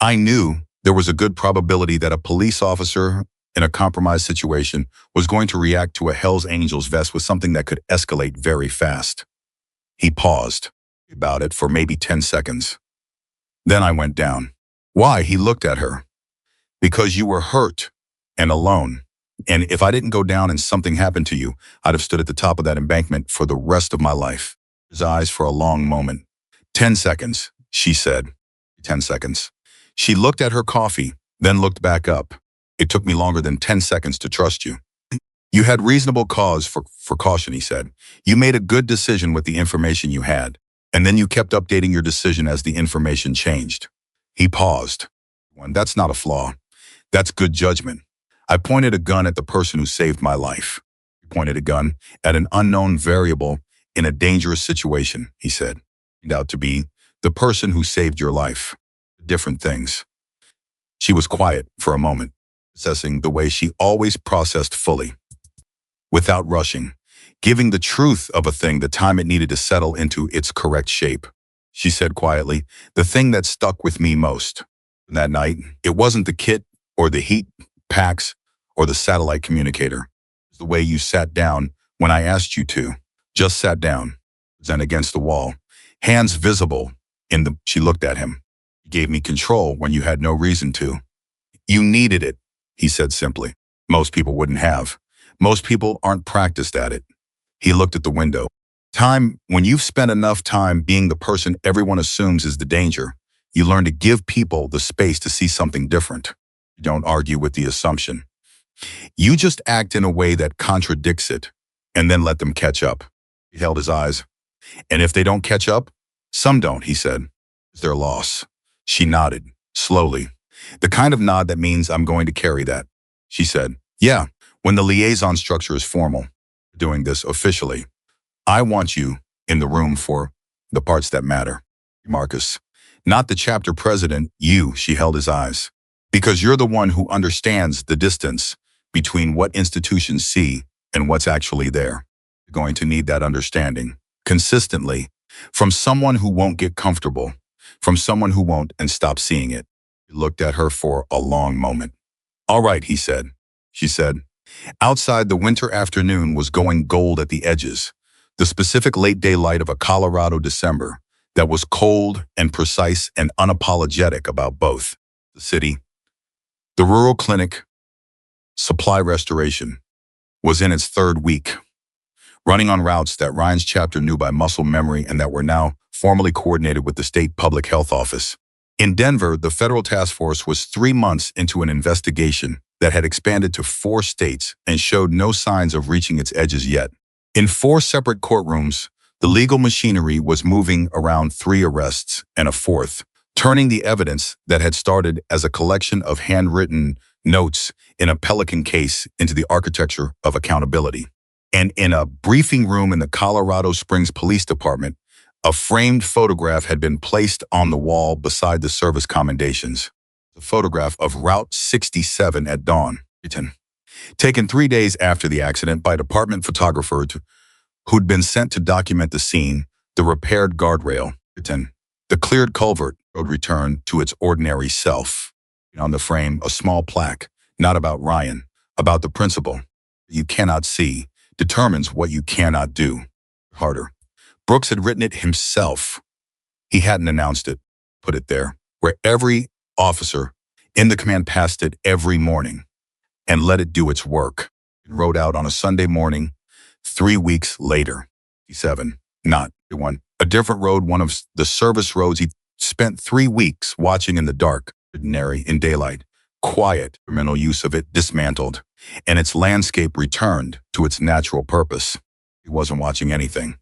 I knew there was a good probability that a police officer in a compromised situation was going to react to a Hell's Angels vest with something that could escalate very fast. He paused about it for maybe 10 seconds. Then I went down. Why? He looked at her. Because you were hurt and alone. And if I didn't go down and something happened to you, I'd have stood at the top of that embankment for the rest of my life. His eyes for a long moment. 10 seconds, she said. 10 seconds. She looked at her coffee, then looked back up. It took me longer than 10 seconds to trust you. You had reasonable cause for caution, he said. You made a good decision with the information you had, and then you kept updating your decision as the information changed. He paused. That's not a flaw. That's good judgment. I pointed a gun at the person who saved my life. He pointed a gun at an unknown variable in a dangerous situation, he said. Turned out to be the person who saved your life. Different things. She was quiet for a moment, processing the way she always processed fully, without rushing, giving the truth of a thing the time it needed to settle into its correct shape. She said quietly, the thing that stuck with me most that night, it wasn't the kit or the heat packs or the satellite communicator. It was the way you sat down when I asked you to. Just sat down, then against the wall, hands visible she looked at him. You gave me control when you had no reason to. You needed it, he said simply. Most people wouldn't have. Most people aren't practiced at it. He looked at the window. When you've spent enough time being the person everyone assumes is the danger, you learn to give people the space to see something different. You don't argue with the assumption. You just act in a way that contradicts it, and then let them catch up. He held his eyes. And if they don't catch up, some don't, he said. It's their loss. She nodded, slowly. The kind of nod that means I'm going to carry that. She said, yeah, when the liaison structure is formal, doing this officially, I want you in the room for the parts that matter. Marcus, not the chapter president, you, she held his eyes. Because you're the one who understands the distance between what institutions see and what's actually there. You're going to need that understanding, consistently, from someone who won't get comfortable, from someone who won't and stop seeing it. He looked at her for a long moment. All right, he said. She said. Outside, the winter afternoon was going gold at the edges, the specific late daylight of a Colorado December that was cold and precise and unapologetic about both. The city, the rural clinic, supply restoration, was in its third week, running on routes that Ryan's chapter knew by muscle memory and that were now formally coordinated with the state public health office. In Denver, the federal task force was 3 months into an investigation that had expanded to 4 states and showed no signs of reaching its edges yet. In 4 separate courtrooms, the legal machinery was moving around 3 arrests and a 4th, turning the evidence that had started as a collection of handwritten notes in a Pelican case into the architecture of accountability. And in a briefing room in the Colorado Springs Police Department, a framed photograph had been placed on the wall beside the service commendations. The photograph of Route 67 at dawn, taken 3 days after the accident by a department photographer who'd been sent to document the scene, the repaired guardrail, the cleared culvert road returned to its ordinary self. On the frame, a small plaque, not about Ryan, about the principle. You cannot see, determines what you cannot do. Harder. Brooks had written it himself. He hadn't announced it, put it there, where every officer in the command passed it every morning and let it do its work. It rode out on a Sunday morning, 3 weeks later. 7, not one. A different road, one of the service roads he spent 3 weeks watching in the dark, ordinary in daylight, quiet, mental use of it dismantled, and its landscape returned to its natural purpose. He wasn't watching anything.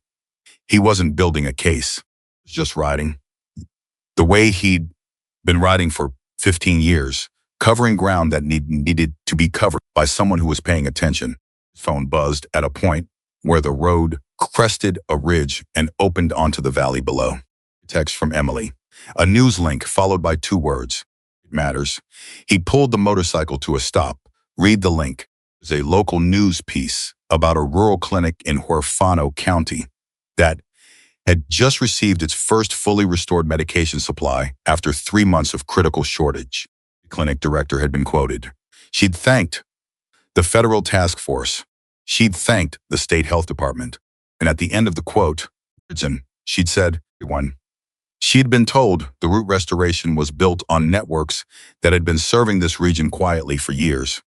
He wasn't building a case. He was just riding. The way he'd been riding for 15 years, covering ground that needed to be covered by someone who was paying attention. His phone buzzed at a point where the road crested a ridge and opened onto the valley below. A text from Emily. A news link followed by 2 words. It matters. He pulled the motorcycle to a stop. Read the link. It's a local news piece about a rural clinic in Huerfano County that had just received its first fully restored medication supply after 3 months of critical shortage. The clinic director had been quoted. She'd thanked the federal task force. She'd thanked the state health department. And at the end of the quote, she'd said, she'd been told the route restoration was built on networks that had been serving this region quietly for years.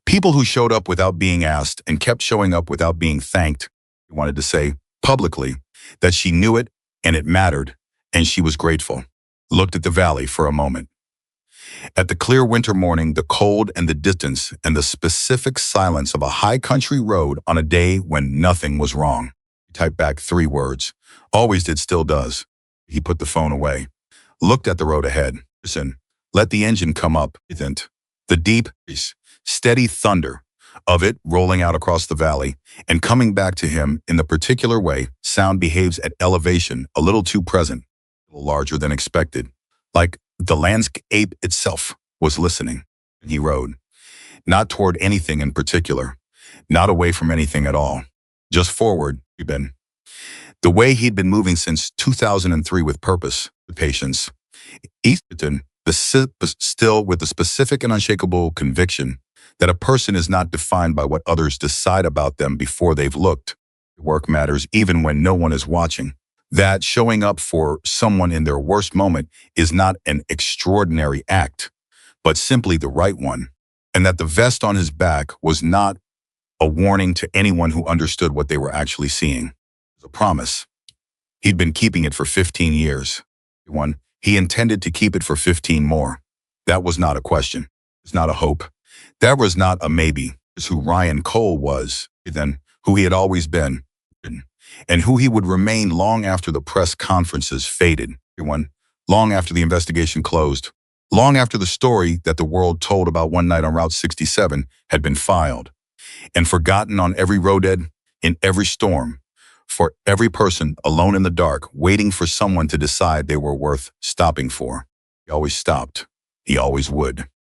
People who showed up without being asked and kept showing up without being thanked. He wanted to say publicly that she knew it and it mattered and she was grateful. Looked at the valley for a moment. At the clear winter morning, the cold and the distance and the specific silence of a high country road on a day when nothing was wrong. He typed back 3 words. Always did, still does. He put the phone away. Looked at the road ahead. Listen, let the engine come up, he didn't. The deep, steady thunder of it rolling out across the valley and coming back to him in the particular way sound behaves at elevation, a little too present, a little larger than expected, like the landscape itself was listening. And he rode, not toward anything in particular, not away from anything at all, just forward. He'd been the way he'd been moving since 2003 with purpose, with patience. Easton, still with the specific and unshakable conviction that a person is not defined by what others decide about them before they've looked. Work matters even when no one is watching. That showing up for someone in their worst moment is not an extraordinary act, but simply the right one. And that the vest on his back was not a warning to anyone who understood what they were actually seeing. It was a promise. He'd been keeping it for 15 years. He intended to keep it for 15 more. That was not a question. It's not a hope. That was not a maybe. It's who Ryan Cole was, then who he had always been, and who he would remain long after the press conferences faded. Long after the investigation closed. Long after the story that the world told about one night on Route 67 had been filed and forgotten on every roadbed, in every storm, for every person alone in the dark, waiting for someone to decide they were worth stopping for. He always stopped. He always would.